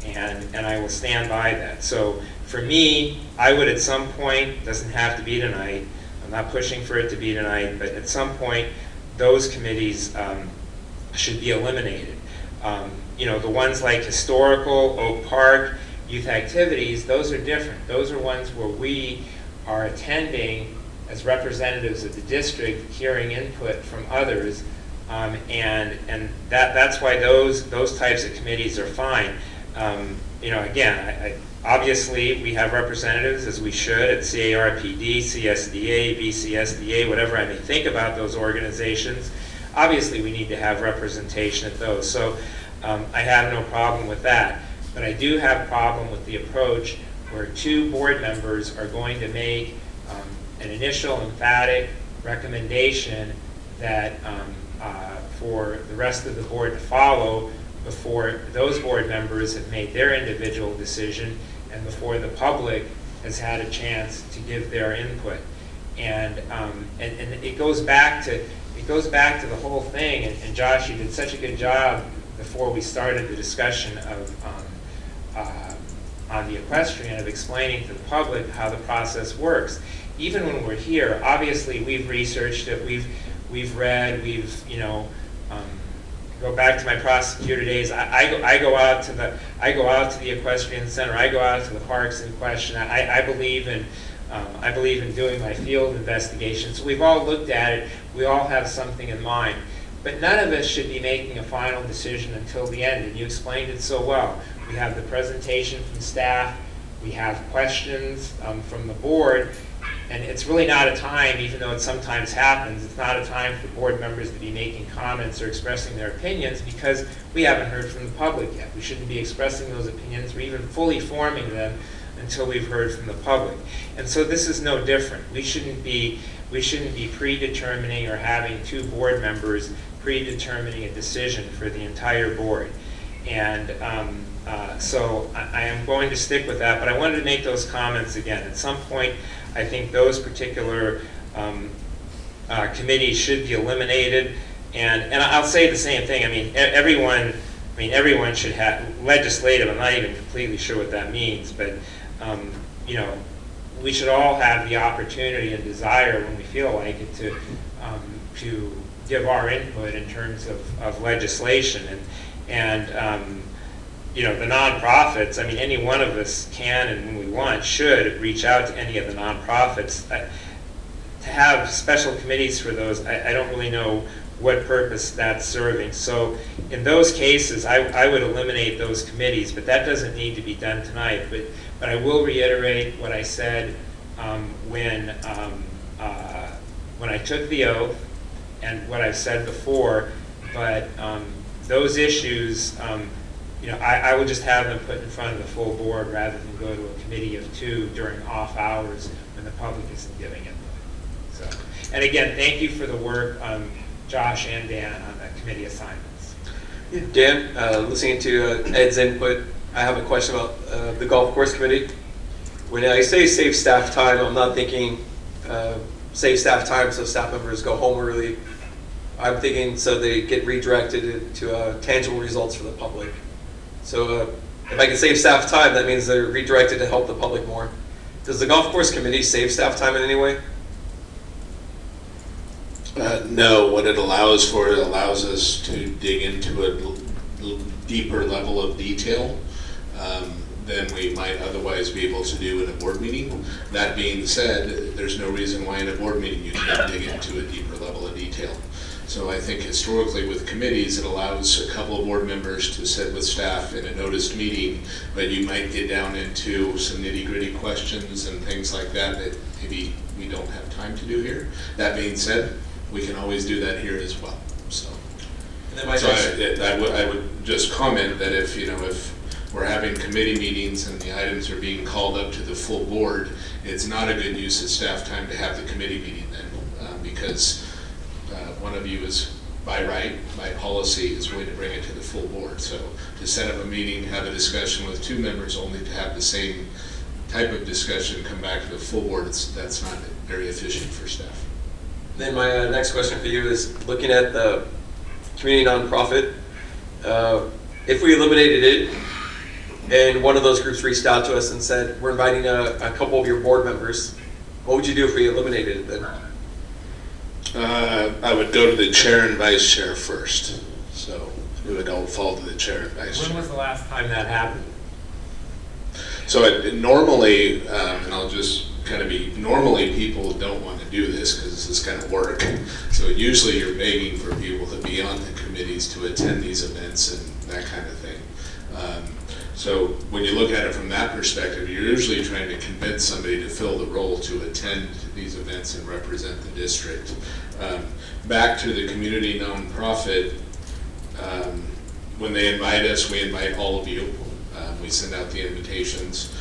And I will stand by that. So for me, I would at some point, doesn't have to be tonight, I'm not pushing for it to be tonight, but at some point, those committees should be eliminated. The ones like historical, Oak Park, youth activities, those are different. Those are ones where we are attending as representatives of the district, hearing input from others, and that's why those types of committees are fine. Again, obviously we have representatives, as we should, at CARPD, CSDA, BCSDA, whatever I may think about those organizations. Obviously we need to have representation at those. So I have no problem with that. But I do have a problem with the approach where 2 board members are going to make an initial emphatic recommendation that for the rest of the board to follow before those board members have made their individual decision and before the public has had a chance to give their input. And it goes back to the whole thing. And Josh, you did such a good job before we started the discussion on the equestrian of explaining to the public how the process works. Even when we're here, obviously we've researched it, we've read, go back to my prosecutor days. I go out to the equestrian center. I go out to the parks in question. I believe in doing my field investigations. So we've all looked at it. We all have something in mind. But none of us should be making a final decision until the end. And you explained it so well. We have the presentation from staff. We have questions from the board. And it's really not a time, even though it sometimes happens, it's not a time for board members to be making comments or expressing their opinions because we haven't heard from the public yet. We shouldn't be expressing those opinions or even fully forming them until we've heard from the public. And so this is no different. We shouldn't be predetermining or having 2 board members predetermining a decision for the entire board. And so I am going to stick with that, but I wanted to make those comments again. At some point, I think those particular committees should be eliminated. And I'll say the same thing. Everyone should have legislative. I'm not even completely sure what that means, but we should all have the opportunity and desire when we feel like it to give our input in terms of legislation. And the nonprofits, any one of us can, and when we want, should reach out to any of the nonprofits. To have special committees for those, I don't really know what purpose that's serving. So in those cases, I would eliminate those committees, but that doesn't need to be done tonight. But I will reiterate what I said when I took the oath and what I've said before. But those issues, I would just have them put in front of the full board rather than go to a committee of 2 during off hours when the public isn't giving it. So, and again, thank you for the work, Josh and Dan, on the committee assignments. Yeah. Dan, listening to Ed's input, I have a question about the golf course committee. When I say save staff time, I'm not thinking save staff time so staff members go home early. I'm thinking so they get redirected to tangible results for the public. So if I can save staff time, that means they're redirected to help the public more. Does the golf course committee save staff time in any way? No, what it allows for, it allows us to dig into a deeper level of detail than we might otherwise be able to do in a board meeting. That being said, there's no reason why in a board meeting you can't dig into a deeper level of detail. So I think historically with committees, it allows a couple of board members to sit with staff in a noticed meeting, but you might get down into some nitty-gritty questions and things like that that maybe we don't have time to do here. That being said, we can always do that here as well. So, I would just comment that if we're having committee meetings and the items are being called up to the full board, it's not a good use of staff time to have the committee meeting then, because one of you is by right, by policy, is going to bring it to the full board. So to set up a meeting, have a discussion with 2 members only to have the same type of discussion come back to the full board, that's not very efficient for staff. Then my next question for you is looking at the community nonprofit. If we eliminated it and one of those groups reached out to us and said, we're inviting a couple of your board members, what would you do if we eliminated it then? I would go to the chair and vice chair first. So it would all fall to the chair and vice chair. When was the last time that happened? So normally, and I'll just kind of normally people don't want to do this because this is kind of work. So usually you're begging for people to be on the committees to attend these events and that kind of thing. So when you look at it from that perspective, you're usually trying to convince somebody to fill the role to attend these events and represent the district. Back to the community nonprofit, when they invite us, we invite all of you. We send out the invitations.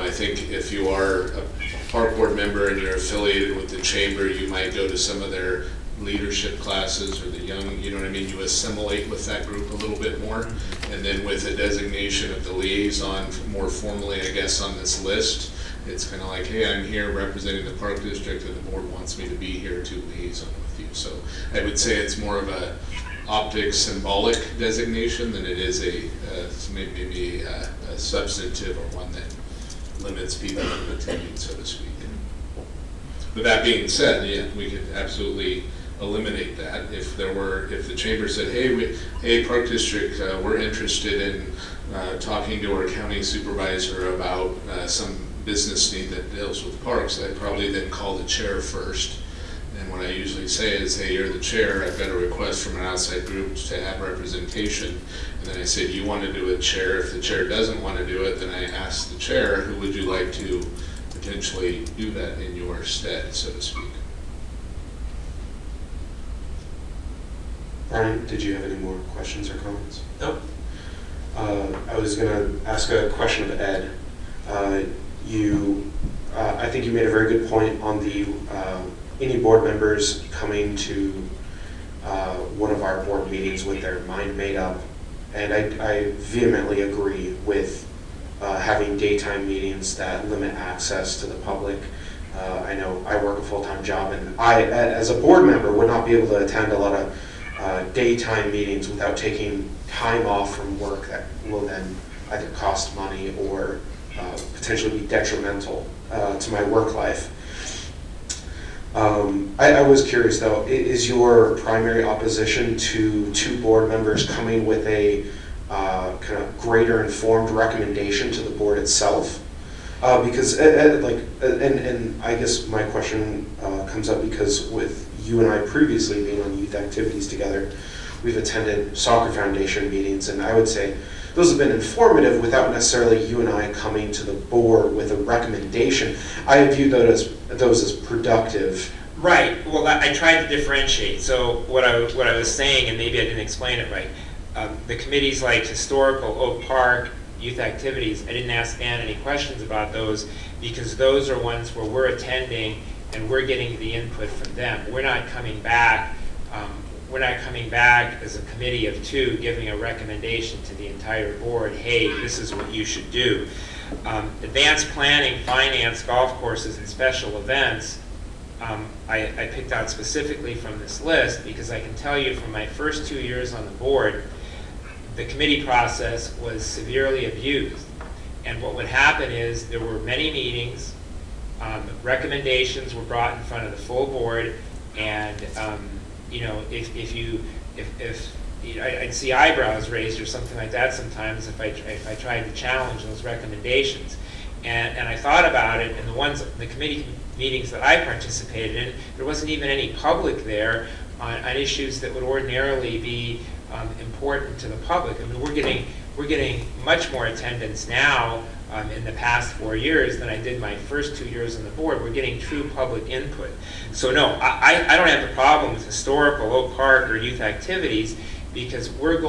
I think if you are a park board member and you're affiliated with the chamber, you might go to some of their leadership classes or the young, you you assimilate with that group a little bit more. And then with a designation of the liaison more formally, I guess, on this list, it's kind of like, hey, I'm here representing the park district and the board wants me to be here to liaison with you. So I would say it's more of a optic symbolic designation than it is maybe a substantive or one that limits people from attending, so to speak. But that being said, yeah, we could absolutely eliminate that. If the chamber said, hey, Park District, we're interested in talking to our county supervisor about some business need that deals with parks, I'd probably then call the chair first. And what I usually say is, hey, you're the chair, I've got a request from an outside group to have representation. And then I say, do you want to do a chair? If the chair doesn't want to do it, then I ask the chair, who would you like to potentially do that in your stead, so to speak. Brian, did you have any more questions or comments? No. I was going to ask a question of Ed. I think you made a very good point on the any board members coming to one of our board meetings with their mind made up, and I vehemently agree with having daytime meetings that limit access to the public. I know I work a full-time job, and I, as a board member, would not be able to attend a lot of daytime meetings without taking time off from work that will then either cost money or potentially be detrimental to my work life. I was curious though, is your primary opposition to 2 board members coming with a kind of greater informed recommendation to the board itself? Because and I guess my question comes up because with you and I previously being on youth activities together, we've attended soccer foundation meetings, and I would say those have been informative without necessarily you and I coming to the board with a recommendation. I view those as productive. Right. Well, I tried to differentiate. So what I was saying, and maybe I didn't explain it right, the committees like Historical, Oak Park, Youth Activities, I didn't ask Dan any questions about those because those are ones where we're attending and we're getting the input from them. We're not coming back as a committee of two giving a recommendation to the entire board, hey, this is what you should do. Advanced planning, finance, golf courses, and special events, I picked out specifically from this list because I can tell you from my first 2 years on the board, the committee process was severely abused. And what would happen is there were many meetings, recommendations were brought in front of the full board, and I'd see eyebrows raised or something like that sometimes if I tried to challenge those recommendations. And I thought about it, and the committee meetings that I participated in, there wasn't even any public there on issues that would ordinarily be important to the public. I mean, we're getting much more attendance now in the past 4 years than I did my first 2 years on the board. We're getting true public input. So no, I don't have a problem with Historical, Oak Park, or Youth Activities because we're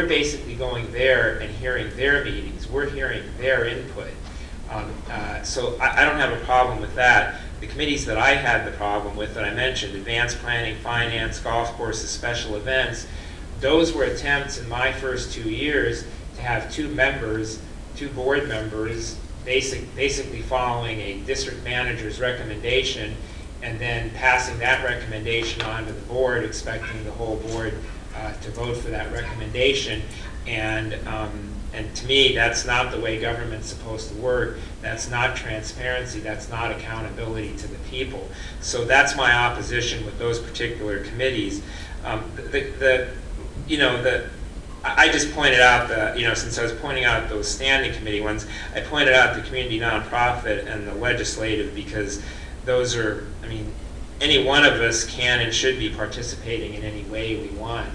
basically going there and hearing their meetings. We're hearing their input. So I don't have a problem with that. The committees that I had the problem with that I mentioned, advanced planning, finance, golf courses, special events, those were attempts in my first 2 years to have two board members, basically following a district manager's recommendation and then passing that recommendation on to the board, expecting the whole board to vote for that recommendation. And to me, that's not the way government's supposed to work. That's not transparency. That's not accountability to the people. So that's my opposition with those particular committees. I just pointed out since I was pointing out those standing committee ones, I pointed out the community nonprofit and the legislative because those are, I mean, any one of us can and should be participating in any way we want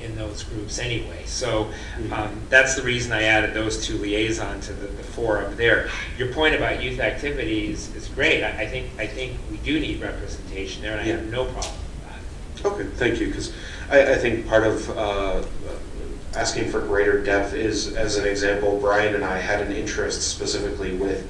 in those groups anyway. So that's the reason I added those two liaison to the four up there. Your point about youth activities is great. I think we do need representation there, and I have no problem with that. Okay, thank you, because I think part of asking for greater depth is, as an example, Brian and I had an interest specifically with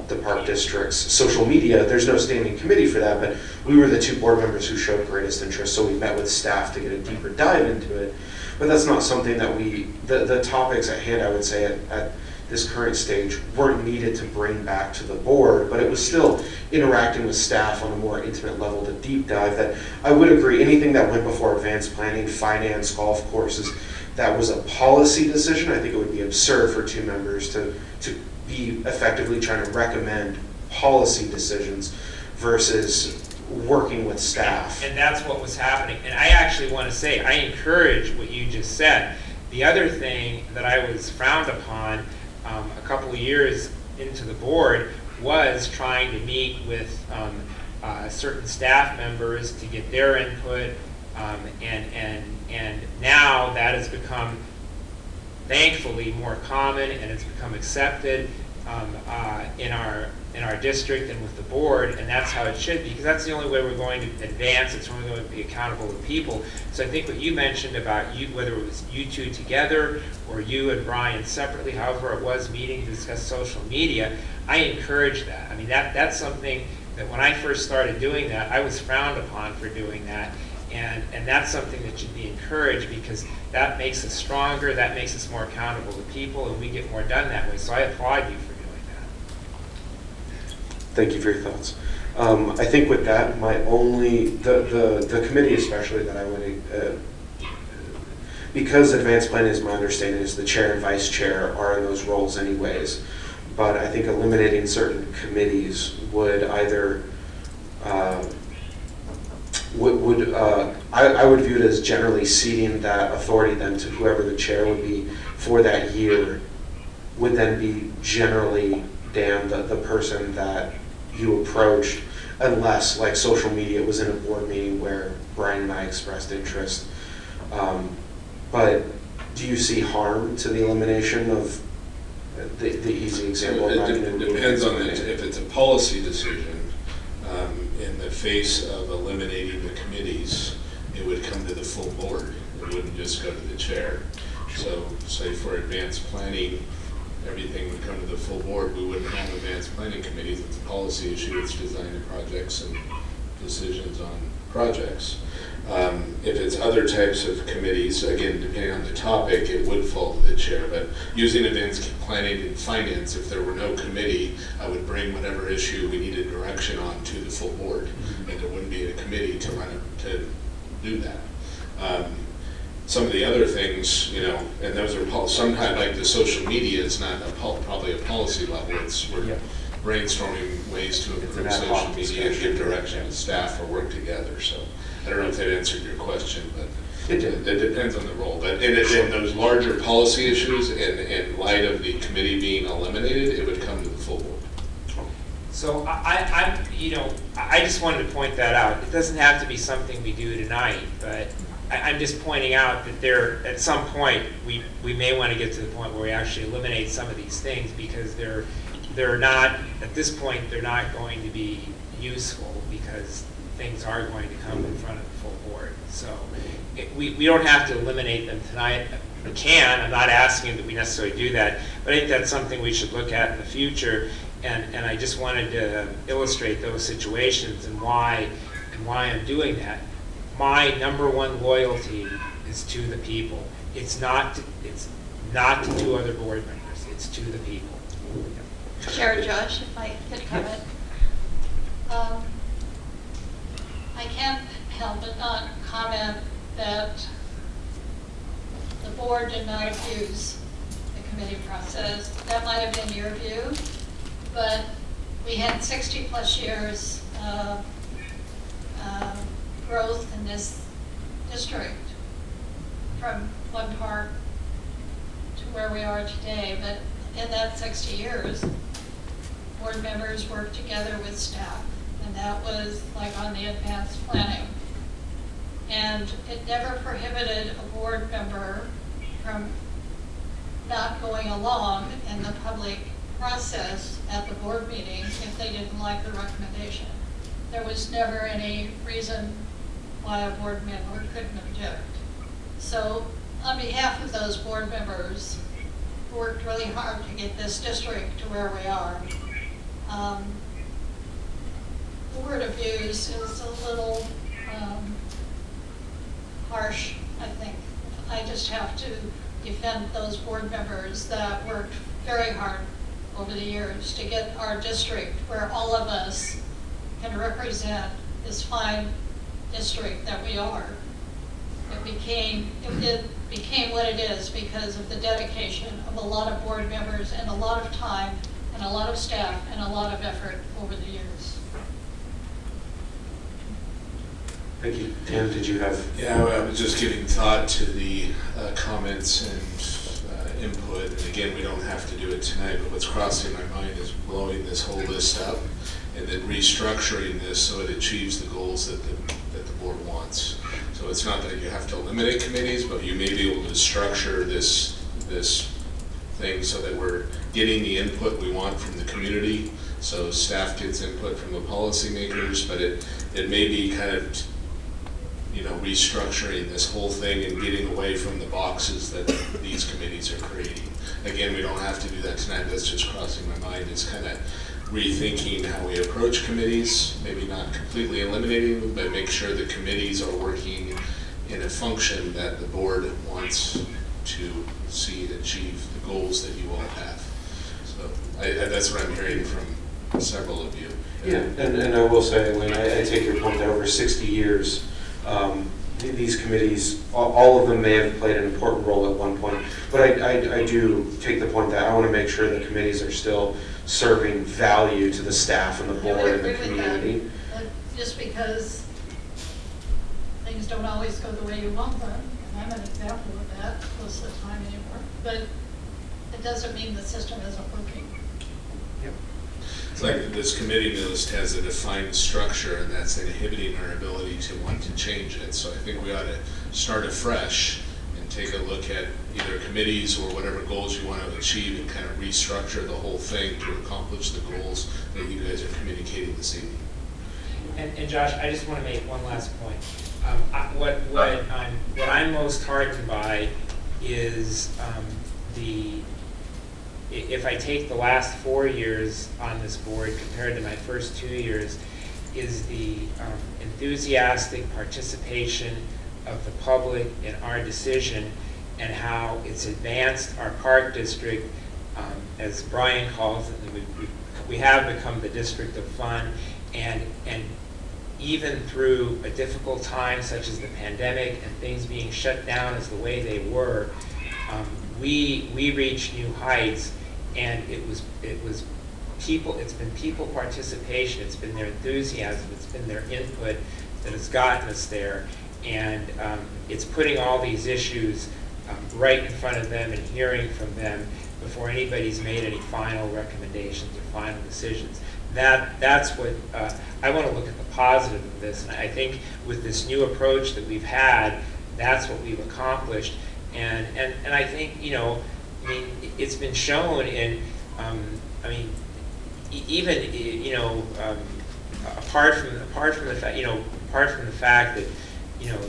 the Park District's social media. There's no standing committee for that, but we were the two board members who showed greatest interest, so we met with staff to get a deeper dive into it. But that's not something that the topics at hand, I would say, at this current stage weren't needed to bring back to the board, but it was still interacting with staff on a more intimate level to deep dive. That I would agree, anything that went before advanced planning, finance, golf courses, that was a policy decision. I think it would be absurd for two members to be effectively trying to recommend policy decisions versus working with staff. And that's what was happening. And I actually want to say, I encourage what you just said. The other thing that I was frowned upon a couple of years into the board was trying to meet with certain staff members to get their input, and now that has become, thankfully, more common, and it's become accepted in our district and with the board, and that's how it should be, because that's the only way we're going to advance. It's only going to be accountable to people. So I think what you mentioned about you, whether it was you two together or you and Brian separately, however it was, meeting to discuss social media, I encourage that. I mean, that's something that when I first started doing that, I was frowned upon for doing that. And that's something that should be encouraged, because that makes us stronger, that makes us more accountable to people, and we get more done that way. So I applaud you for doing that. Thank you for your thoughts. I think with that, the committee especially that I would, because advanced planning is my understanding is the chair and vice chair are in those roles anyways, but I think eliminating certain committees would either, I would view it as generally ceding that authority then to whoever the chair would be for that year, would then be generally, Dan, the person that you approached, unless, like, social media was in a board meeting where Brian and I expressed interest. But do you see harm to the elimination of the easy example? It depends on if it's a policy decision. In the face of eliminating the committees, it would come to the full board. It wouldn't just go to the chair. So say for advanced planning, everything would come to the full board. We wouldn't have advanced planning committees. It's a policy issue. It's design of projects and decisions on projects. If it's other types of committees, again, depending on the topic, it would fall to the chair. But using advanced planning and finance, if there were no committee, I would bring whatever issue we needed direction on to the full board. And there wouldn't be a committee to run it, to do that. Some of the other things, you know, and those are sometimes like the social media is not probably a policy level. We're brainstorming ways to improve social media and give direction to staff or work together. So I don't know if that answered your question, but it depends on the role. But in those larger policy issues, in light of the committee being eliminated, it would come to the full board. So I just wanted to point that out. It doesn't have to be something we do tonight, but I'm just pointing out that at some point, we may want to get to the point where we actually eliminate some of these things because they're not, at this point, they're not going to be useful because things are going to come in front of the full board. So we don't have to eliminate them tonight. We can. I'm not asking that we necessarily do that, but I think that's something we should look at in the future. And I just wanted to illustrate those situations and why I'm doing that. My number one loyalty is to the people. It's not to two other board members. It's to the people. Chair Josh, if I could comment. I can't help but not comment that the board did not abuse the committee process. That might have been your view, but we had 60 plus years of growth in this district from one part to where we are today. But in that 60 years, board members worked together with staff, and that was like on the advanced planning. And it never prohibited a board member from not going along in the public process at the board meeting if they didn't like the recommendation. There was never any reason why a board member couldn't object. So on behalf of those board members who worked really hard to get this district to where we are, the word abuse is a little harsh, I think. I just have to defend those board members that worked very hard over the years to get our district where all of us can represent this fine district that we are. It became what it is because of the dedication of a lot of board members and a lot of time and a lot of staff and a lot of effort over the years. Thank you. Dan, did you have? Yeah, I was just giving thought to the comments and input. And again, we don't have to do it tonight, but what's crossing my mind is blowing this whole list up and then restructuring this so it achieves the goals that the board wants. So it's not that you have to eliminate committees, but you may be able to structure this thing so that we're getting the input we want from the community. So staff gets input from the policymakers, but it may be kind of, restructuring this whole thing and getting away from the boxes that these committees are creating. Again, we don't have to do that tonight. That's just crossing my mind. It's kind of rethinking how we approach committees, maybe not completely eliminating them, but make sure the committees are working in a function that the board wants to see achieve the goals that you all have. So that's what I'm hearing from several of you. Yeah, and I will say, Wayne, I take your point that over 60 years, these committees, all of them may have played an important role at one point, but I do take the point that I want to make sure the committees are still serving value to the staff and the board and the community. Just because things don't always go the way you want them, and I'm an example of that most of the time anymore, but it doesn't mean the system isn't working. Yep. It's like this committee list has a defined structure, and that's inhibiting our ability to want to change it. So I think we ought to start afresh and take a look at either committees or whatever goals you want to achieve and kind of restructure the whole thing to accomplish the goals that you guys are communicating this evening. And Josh, I just want to make one last point. What I'm most heartened by is if I take the last 4 years on this board compared to my first 2 years, is the enthusiastic participation of the public in our decision and how it's advanced our park district, as Brian calls it, we have become the district of fun, and even through a difficult time such as the pandemic and things being shut down as the way they were, we reached new heights, and it's been people participation, it's been their enthusiasm, it's been their input that has gotten us there, and it's putting all these issues right in front of them and hearing from them before anybody's made any final recommendations or final decisions. That's what I want to look at the positive of this, and I think with this new approach that we've had, that's what we've accomplished, and I think, you know, I mean, it's been shown in, I mean, even, you know, apart from the fact, you know, apart from the fact that, you know,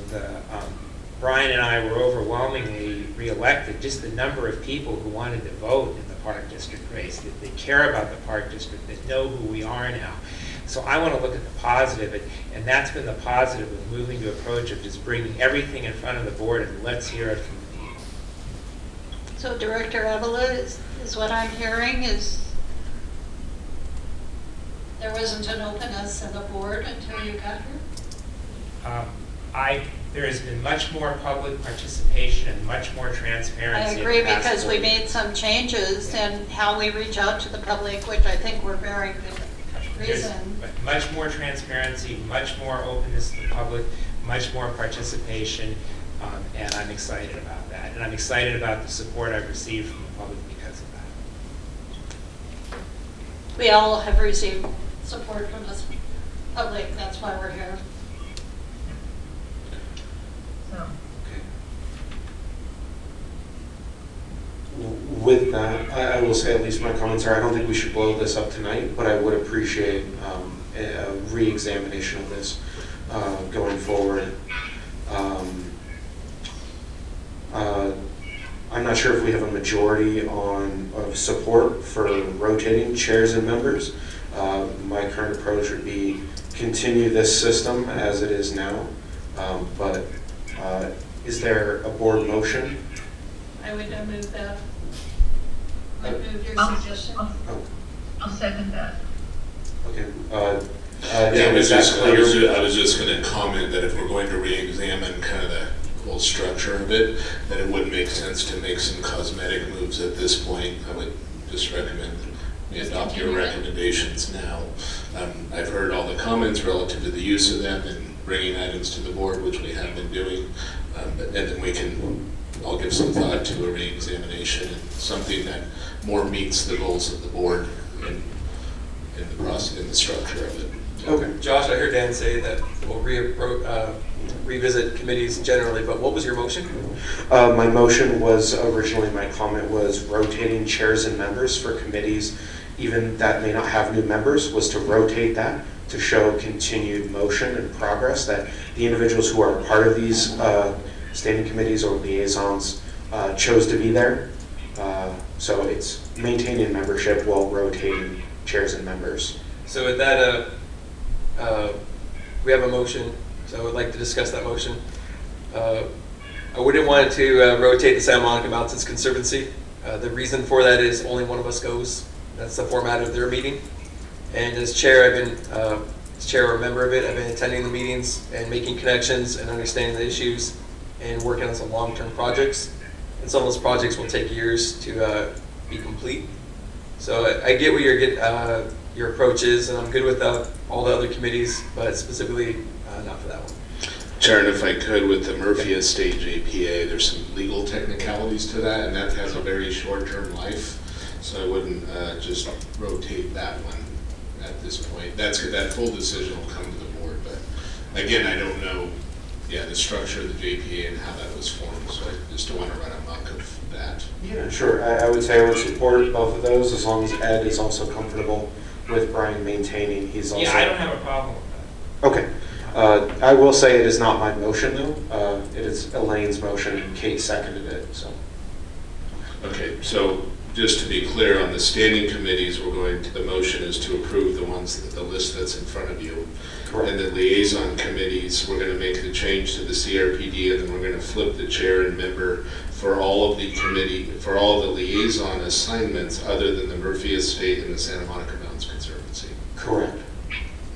Brian and I were overwhelmingly reelected, just the number of people who wanted to vote in the park district race, that care about the park district, that know who we are now. So I want to look at the positive, and that's been the positive of moving to approach of just bringing everything in front of the board and let's hear it from the people. So Director Avila, is what I'm hearing is there wasn't an openness in the board until you got here? There has been much more public participation and much more transparency. I agree, because we made some changes in how we reach out to the public, which I think were very good reason. Much more transparency, much more openness to the public, much more participation, and I'm excited about that. And I'm excited about the support I've received from the public because of that. We all have received support from the public, that's why we're here. With that, I will say, at least my comments are, I don't think we should blow this up tonight, but I would appreciate a re-examination of this going forward. I'm not sure if we have a majority of support for rotating chairs and members. My current approach would be continue this system as it is now, but is there a board motion? I would move that. I would move your suggestion. I'll second that. Okay. Yeah, I was just going to comment that if we're going to re-examine kind of the whole structure of it, that it wouldn't make sense to make some cosmetic moves at this point. I would just recommend we adopt your recommendations now. I've heard all the comments relative to the use of them and bringing items to the board, which we have been doing, and then I'll give some thought to a re-examination and something that more meets the goals of the board in the process, in the structure of it. Okay. Josh, I heard Dan say that we'll revisit committees generally, but what was your motion? My motion was, originally my comment was rotating chairs and members for committees, even that may not have new members, was to rotate that to show continued motion and progress, that the individuals who are part of these standing committees or liaisons chose to be there. So it's maintaining membership while rotating chairs and members. So with that, we have a motion, so I would like to discuss that motion. I wouldn't want to rotate the Santa Monica Mountains Conservancy. The reason for that is only one of us goes. That's the format of their meeting. And as chair, as chair or member of it, I've been attending the meetings and making connections and understanding the issues and working on some long-term projects. And some of those projects will take years to be complete. So I get what your approach is, and I'm good with all the other committees, but specifically not for that one. Chair, and if I could, with the Murphy Estate JPA, there's some legal technicalities to that, and that has a very short-term life. So I wouldn't just rotate that one at this point. That full decision will come to the board, but again, I don't know, the structure of the JPA and how that was formed, so I just don't want to run amok of that. Yeah, sure. I would say I would support both of those as long as Ed is also comfortable with Brian maintaining. He's also. Yeah, I don't have a problem with that. Okay. I will say it is not my motion, though. It is Elaine's motion, and Kate seconded it, so. Okay, so just to be clear, on the standing committees, the motion is to approve the list that's in front of you. Correct. And the liaison committees, we're going to make the change to the CRPD, and then we're going to flip the chair and member for all of the liaison assignments other than the Murphy Estate and the Santa Monica Mountains Conservancy. Correct.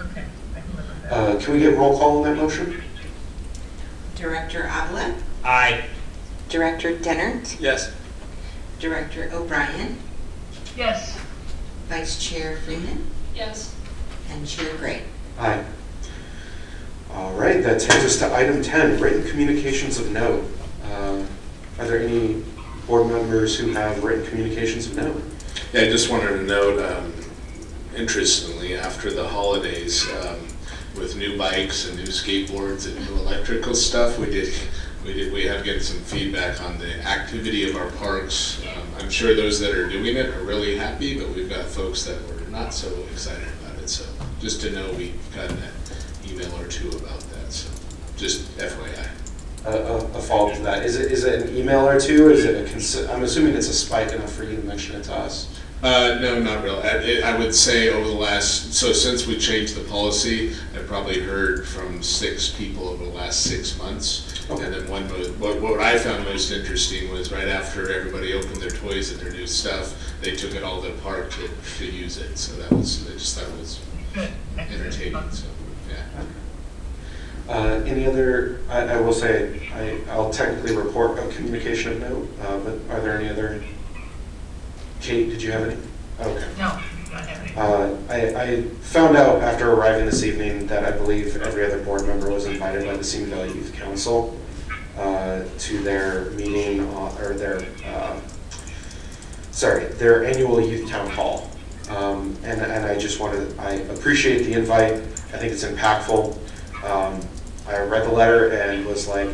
Okay, I can live with that. Can we get roll call on that motion? Director Avila, Aye. Director Dennert, Yes. Director O'Brien, Yes. Vice Chair Freeman, Yes. and Chair Gray. Aye. All right, that takes us to item 10, written communications of note. Are there any board members who have written communications of note? Yeah, I just wanted to note, interestingly, after the holidays, with new bikes and new skateboards and new electrical stuff, we have getting some feedback on the activity of our parks. I'm sure those that are doing it are really happy, but we've got folks that were not so excited about it. So just to know, we've gotten an email or two about that. So just FYI. A follow-up to that. Is it an email or two? Is it I'm assuming it's a spike enough for you to mention it to us. No, not really. I would say since we changed the policy, I've probably heard from 6 people over the last 6 months. Okay. And then what I found most interesting was right after everybody opened their toys and their new stuff, they took it all to the park to use it. So I just thought it was entertaining. So yeah. Any other, I will say, I'll technically report a communication of note, but are there any other? Kate, did you have any? Okay. No, not having any. I found out after arriving this evening that I believe every other board member was invited by the Simi Valley Youth Council to their meeting, or their annual youth town hall. And I appreciate the invite. I think it's impactful. I read the letter and was like,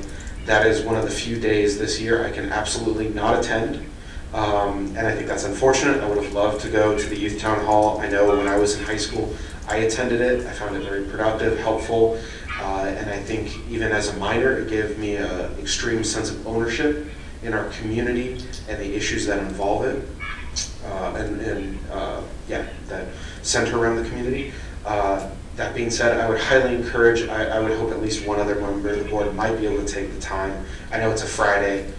that is one of the few days this year I can absolutely not attend. And I think that's unfortunate. I would have loved to go to the youth town hall. I know when I was in high school, I attended it. I found it very productive, helpful, and I think even as a minor, it gave me an extreme sense of ownership in our community and the issues that involve it, that center around the community. That being said, I would highly encourage, I would hope at least one other member of the board might be able to take the time. I know it's a Friday.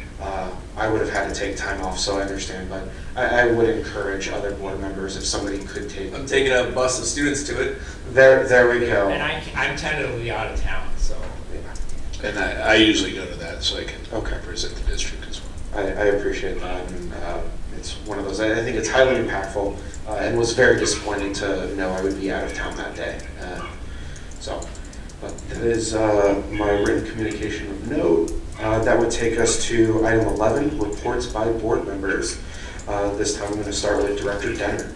I would have had to take time off, so I understand, but I would encourage other board members if somebody could take. I'm taking a bus of students to it. There we go. And I'm tentatively out of town, so. Yeah. And I usually go to that so I can represent the district as well. I appreciate that, and it's one of those, I think it's highly impactful, and was very disappointed to know I would be out of town that day. But that is my written communication of note. That would take us to item 11, reports by board members. This time I'm going to start with Director Denner.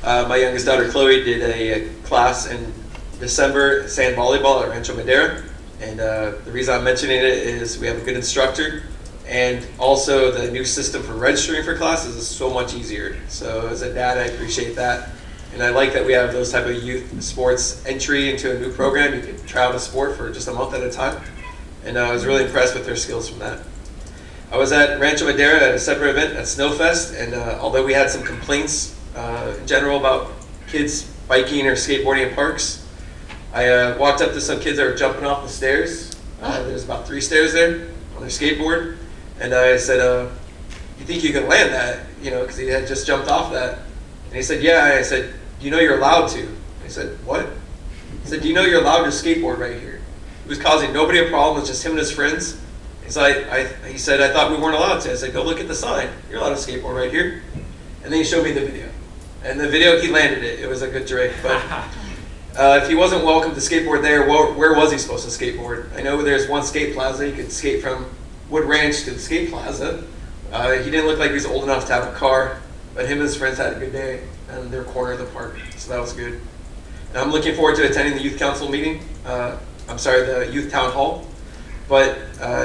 My youngest daughter Chloe did a class in December, sand volleyball at Rancho Madera. And the reason I'm mentioning it is we have a good instructor, and also the new system for registering for classes is so much easier. So as a dad, I appreciate that. And I like that we have those type of youth sports entry into a new program. You can try out a sport for just a month at a time. And I was really impressed with their skills from that. I was at Rancho Madera at a separate event at Snowfest, and although we had some complaints in general about kids biking or skateboarding in parks, I walked up to some kids that were jumping off the stairs. There's about 3 stairs there on their skateboard. And I said, you think you can land that? Because he had just jumped off that. And he said, yeah. I said, do you know you're allowed to? He said, what? He said, do you know you're allowed to skateboard right here? It was causing nobody a problem. It was just him and his friends. He said, I thought we weren't allowed to. I said, go look at the sign. You're allowed to skateboard right here. And then he showed me the video. And the video, he landed it. It was a good trick. But if he wasn't welcome to skateboard there, where was he supposed to skateboard? I know there's one skate plaza. You could skate from Wood Ranch to the skate plaza. He didn't look like he was old enough to have a car. But him and his friends had a good day in their corner of the park, so that was good. And I'm looking forward to attending the youth council meeting. The youth town hall. But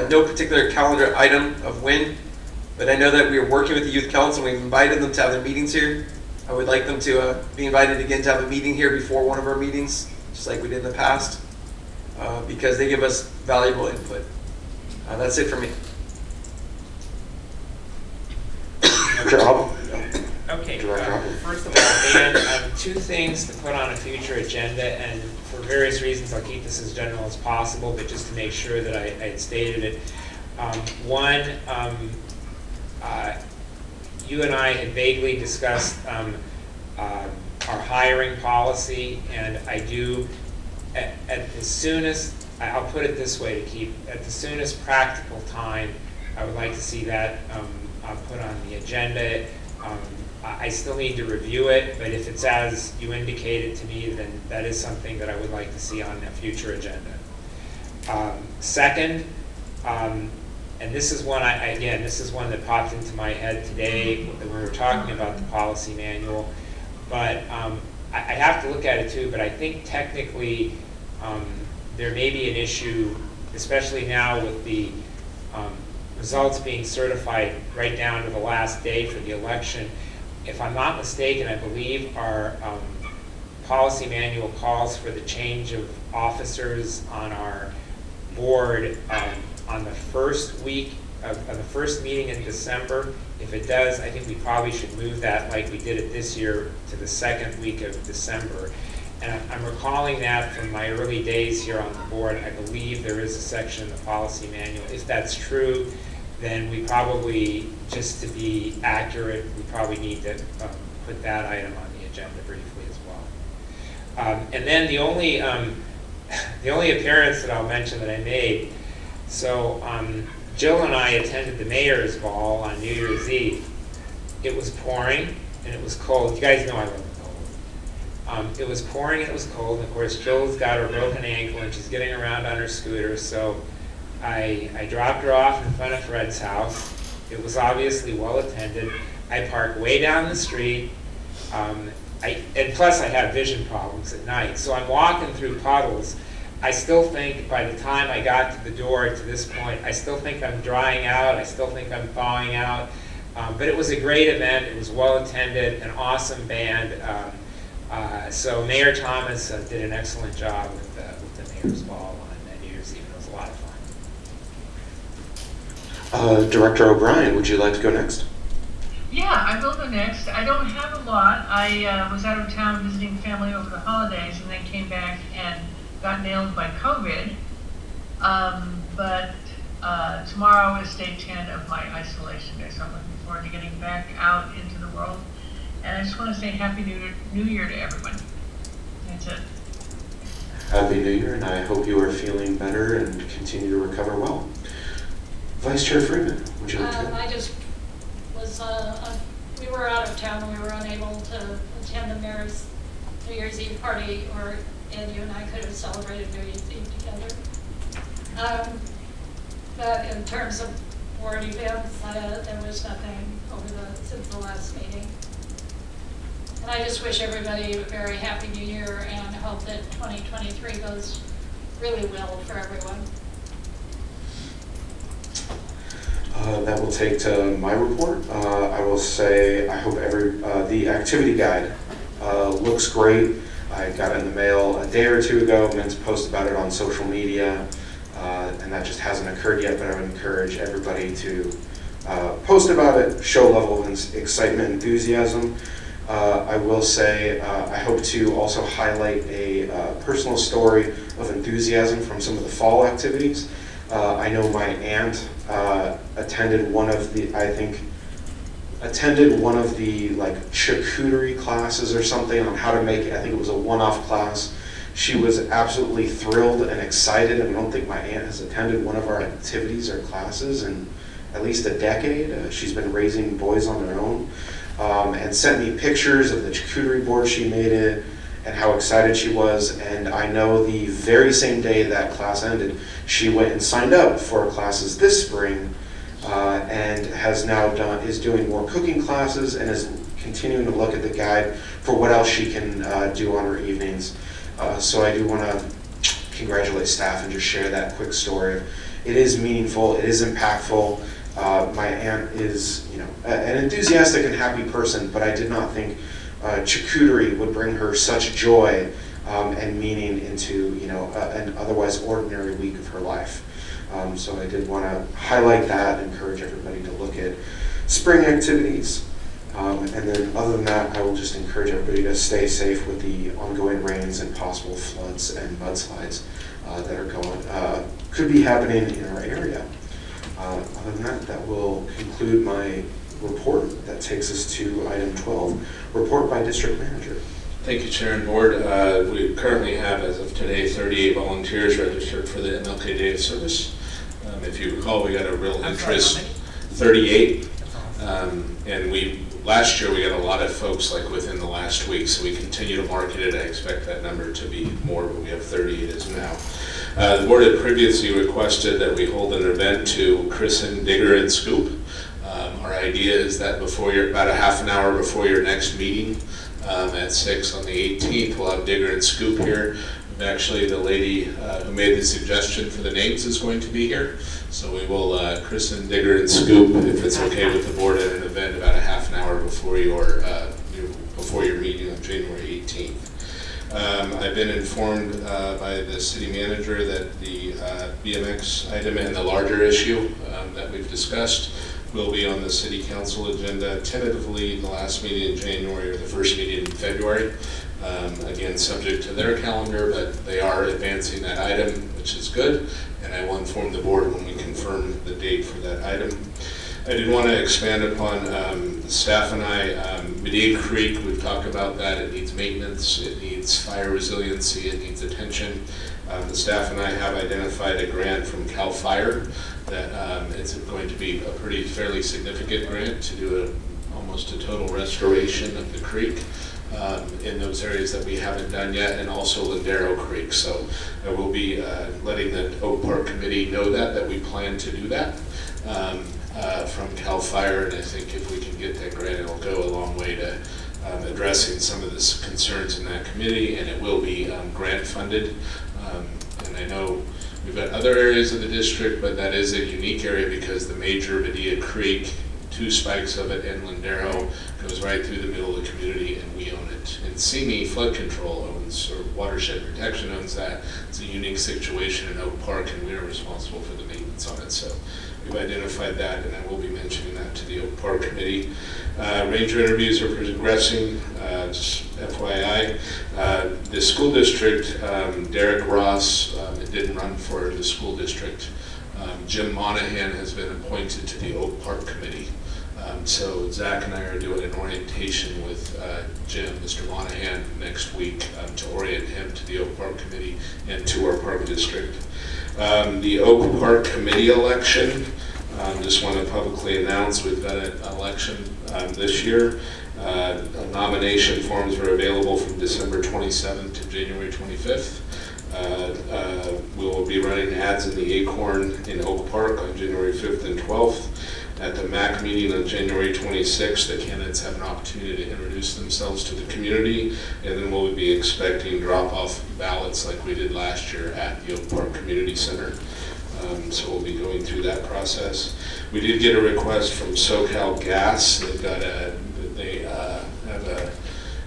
no particular calendar item of when. But I know that we are working with the youth council. We've invited them to have their meetings here. I would like them to be invited again to have a meeting here before one of our meetings just like we did in the past, because they give us valuable input. That's it for me. Okay, Director Hopper. first of all, Dan, 2 things to put on a future agenda, and for various reasons, I'll keep this as general as possible, but just to make sure that I had stated it. One, you and I had vaguely discussed our hiring policy, and I do, as soon as, I'll put it this way to keep, at the soonest practical time, I would like to see that put on the agenda. I still need to review it, but if it's as you indicated to me, then that is something that I would like to see on a future agenda. Second, and this is one, this is one that popped into my head today when we were talking about the policy manual, but I have to look at it too, but I think technically there may be an issue, especially now with the results being certified right down to the last day for the election. If I'm not mistaken, I believe our policy manual calls for the change of officers on our board on the first week of the first meeting in December. If it does, I think we probably should move that like we did it this year to the second week of December. And I'm recalling that from my early days here on the board. I believe there is a section in the policy manual. If that's true, then we probably, just to be accurate, we probably need to put that item on the agenda briefly as well. And then the only appearance that I'll mention that I made, so Jill and I attended the mayor's ball on New Year's Eve. It was pouring and it was cold. You guys know I love the cold. It was pouring and it was cold, and of course Jill's got her broken ankle and she's getting around on her scooter, so I dropped her off in front of Fred's house. It was obviously well attended. I parked way down the street, and plus I have vision problems at night, so I'm walking through puddles. I still think by the time I got to the door to this point, I still think I'm drying out, I still think I'm thawing out, but it was a great event. It was well attended, an awesome band. So Mayor Thomas did an excellent job with the mayor's ball on New Year's Eve. It was a lot of fun. Director O'Brien, would you like to go next? Yeah, I will go next. I don't have a lot. I was out of town visiting family over the holidays and then came back and got nailed by COVID. But tomorrow is day 10 of my isolation day, so I'm looking forward to getting back out into the world. And I just want to say Happy New Year to everyone. That's it. Happy New Year, and I hope you are feeling better and continue to recover well. Vice Chair Freeman, would you like to? I just was, we were out of town and we were unable to attend the mayor's New Year's Eve party, and you and I could have celebrated New Year's Eve together. But in terms of board events, there was nothing since the last meeting. And I just wish everybody a very happy New Year and hope that 2023 goes really well for everyone. That will take to my report. I will say I hope the activity guide looks great. I got it in the mail a day or two ago, meant to post about it on social media, and that just hasn't occurred yet, but I would encourage everybody to post about it, show a level of excitement, enthusiasm. I will say I hope to also highlight a personal story of enthusiasm from some of the fall activities. I know my aunt attended one of the like charcuterie classes or something on how to make it. I think it was a one-off class. She was absolutely thrilled and excited, and I don't think my aunt has attended one of our activities or classes in at least a decade. She's been raising boys on her own, and sent me pictures of the charcuterie board she made it and how excited she was. And I know the very same day that class ended, she went and signed up for classes this spring, and is doing more cooking classes and is continuing to look at the guide for what else she can do on her evenings. So I do want to congratulate staff and just share that quick story. It is meaningful, it is impactful. My aunt is, an enthusiastic and happy person, but I did not think charcuterie would bring her such joy and meaning into, you know, an otherwise ordinary week of her life. So I did want to highlight that, encourage everybody to look at spring activities. And then other than that, I will just encourage everybody to stay safe with the ongoing rains and possible floods and mudslides that are could be happening in our area. Other than that, that will conclude my report. That takes us to item 12, report by district manager. Thank you, Chair and Board. We currently have, as of today, 38 volunteers registered for the MLK Day of Service. If you recall, we got a real interest, 38. And last year we got a lot of folks like within the last week, so we continue to market it. I expect that number to be more, but we have 38 as now. The board had previously requested that we hold an event to christen Digger and Scoop. Our idea is that about a half an hour before your next meeting at 6 on the 18th, we'll have Digger and Scoop here. Actually, the lady who made the suggestion for the names is going to be here. So we will christen Digger and Scoop, if it's okay with the board, at an event about a half an hour before your meeting on January 18th. I've been informed by the city manager that the BMX item and the larger issue that we've discussed will be on the city council agenda tentatively the last meeting in January or the first meeting in February. Again, subject to their calendar, but they are advancing that item, which is good, and I will inform the board when we confirm the date for that item. I did want to expand upon the staff and I, Medea Creek, we've talked about that. It needs maintenance, it needs fire resiliency, it needs attention. The staff and I have identified a grant from CAL FIRE that it's going to be a fairly significant grant to do almost a total restoration of the creek in those areas that we haven't done yet, and also Lindero Creek. So I will be letting the Oak Park Committee know that we plan to do that from CAL FIRE, and I think if we can get that grant, it'll go a long way to addressing some of the concerns in that committee, and it will be grant funded. And I know we've got other areas of the district, but that is a unique area because the major Medea Creek, 2 spikes of it in Lindero, goes right through the middle of the community, and we own it. And CME Flood Control owns, or Watershed Protection owns that. It's a unique situation in Oak Park, and we are responsible for the maintenance on it. So we've identified that, and I will be mentioning that to the Oak Park Committee. Ranger interviews are progressing, just FYI. The school district, Derek Ross, didn't run for the school district. Jim Monahan has been appointed to the Oak Park Committee. So Zach and I are doing an orientation with Jim, Mr. Monahan, next week to orient him to the Oak Park Committee and to our park district. The Oak Park Committee election, just want to publicly announce we've got an election this year. Nomination forms are available from December 27th to January 25th. We will be running ads in the Acorn in Oak Park on January 5th and 12th. At the MAC meeting on January 26th, the candidates have an opportunity to introduce themselves to the community, and then we'll be expecting drop-off ballots like we did last year at the Oak Park Community Center. So we'll be going through that process. We did get a request from SoCal Gas. They have a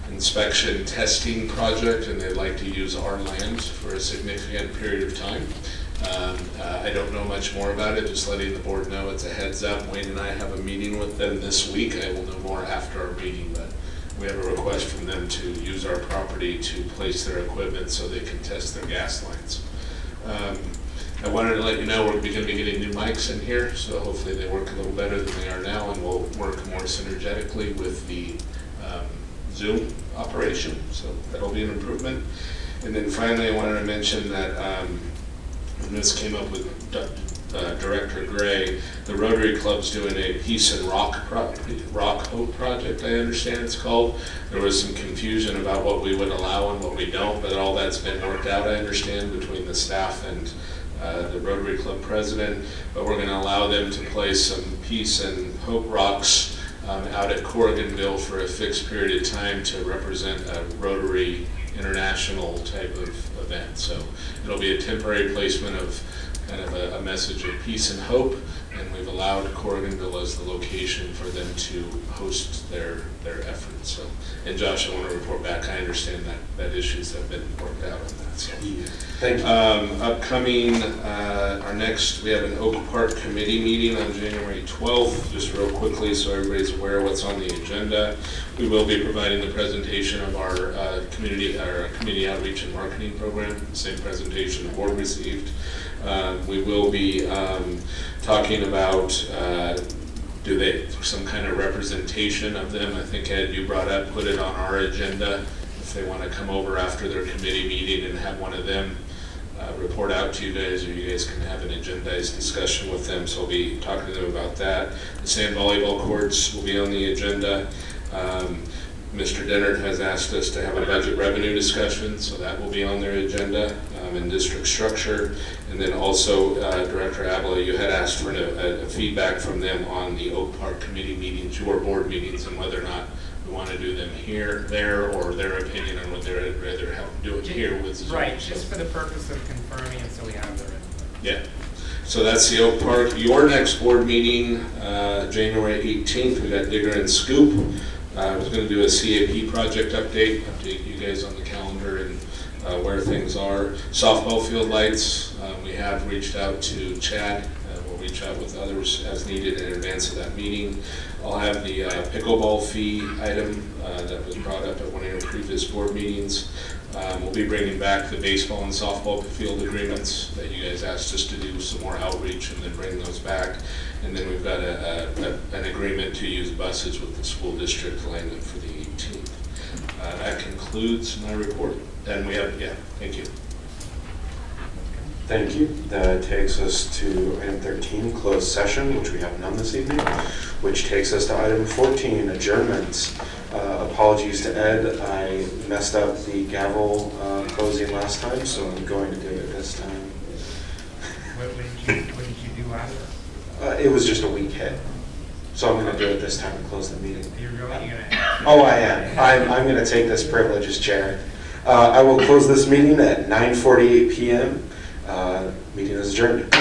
inspection testing project, and they'd like to use our land for a significant period of time. I don't know much more about it, just letting the board know it's a heads up. Wayne and I have a meeting with them this week. I will know more after our meeting, but we have a request from them to use our property to place their equipment so they can test their gas lines. I wanted to let you know we're going to be getting new mics in here, so hopefully they work a little better than they are now, and will work more synergetically with the Zoom operation, so that'll be an improvement. And then finally, I wanted to mention that, and this came up with Director Gray, the Rotary Club's doing a Peace and Rock Hope project, I understand it's called. There was some confusion about what we would allow and what we don't, but all that's been worked out, I understand, between the staff and the Rotary Club president. But we're going to allow them to place some Peace and Hope rocks out at Corriganville for a fixed period of time to represent a Rotary International type of event. So it'll be a temporary placement of kind of a message of peace and hope, and we've allowed Corriganville as the location for them to host their efforts. So, and Josh, I want to report back. I understand that issues have been worked out on that. So, thank you. Upcoming, we have an Oak Park Committee meeting on January 12th. Just real quickly, so everybody's aware what's on the agenda. We will be providing the presentation of our community outreach and marketing program. The same presentation the board received. We will be talking about some kind of representation of them. I think Ed, you brought up, put it on our agenda if they want to come over after their committee meeting and have one of them report out to you guys, or you guys can have an agendized discussion with them. So I'll be talking to them about that. The sand volleyball courts will be on the agenda. Mr. Dennard has asked us to have a budget revenue discussion, so that will be on their agenda, in district structure. And then also, Director Abla, you had asked for a feedback from them on the Oak Park Committee meetings, your board meetings, and whether or not we want to do them there, or their opinion on whether they'd rather do it here with Zoom. Right, just for the purpose of confirming it so we have the input. Yeah. So that's the Oak Park. Your next board meeting, January 18th, we got Digger and Scoop. I was going to do a CAP project update you guys on the calendar and where things are. Softball field lights, we have reached out to Chad. We'll reach out with others as needed in advance of that meeting. I'll have the pickleball fee item that was brought up at one of your previous board meetings. We'll be bringing back the baseball and softball field agreements that you guys asked us to do some more outreach and then bring those back. And then we've got an agreement to use buses with the school district alignment for the 18th. That concludes my report. And we have, thank you. Thank you. That takes us to item 13, closed session, which we have none this evening, which takes us to item 14, adjournments. Apologies to Ed, I messed up the gavel closing last time, so I'm going to do it this time. What did you do last time? It was just a weak hit, so I'm going to do it this time and close the meeting. You're really going to? Oh, I am. I'm going to take this privilege as chair. I will close this meeting at 9:48 p.m. Meeting is adjourned.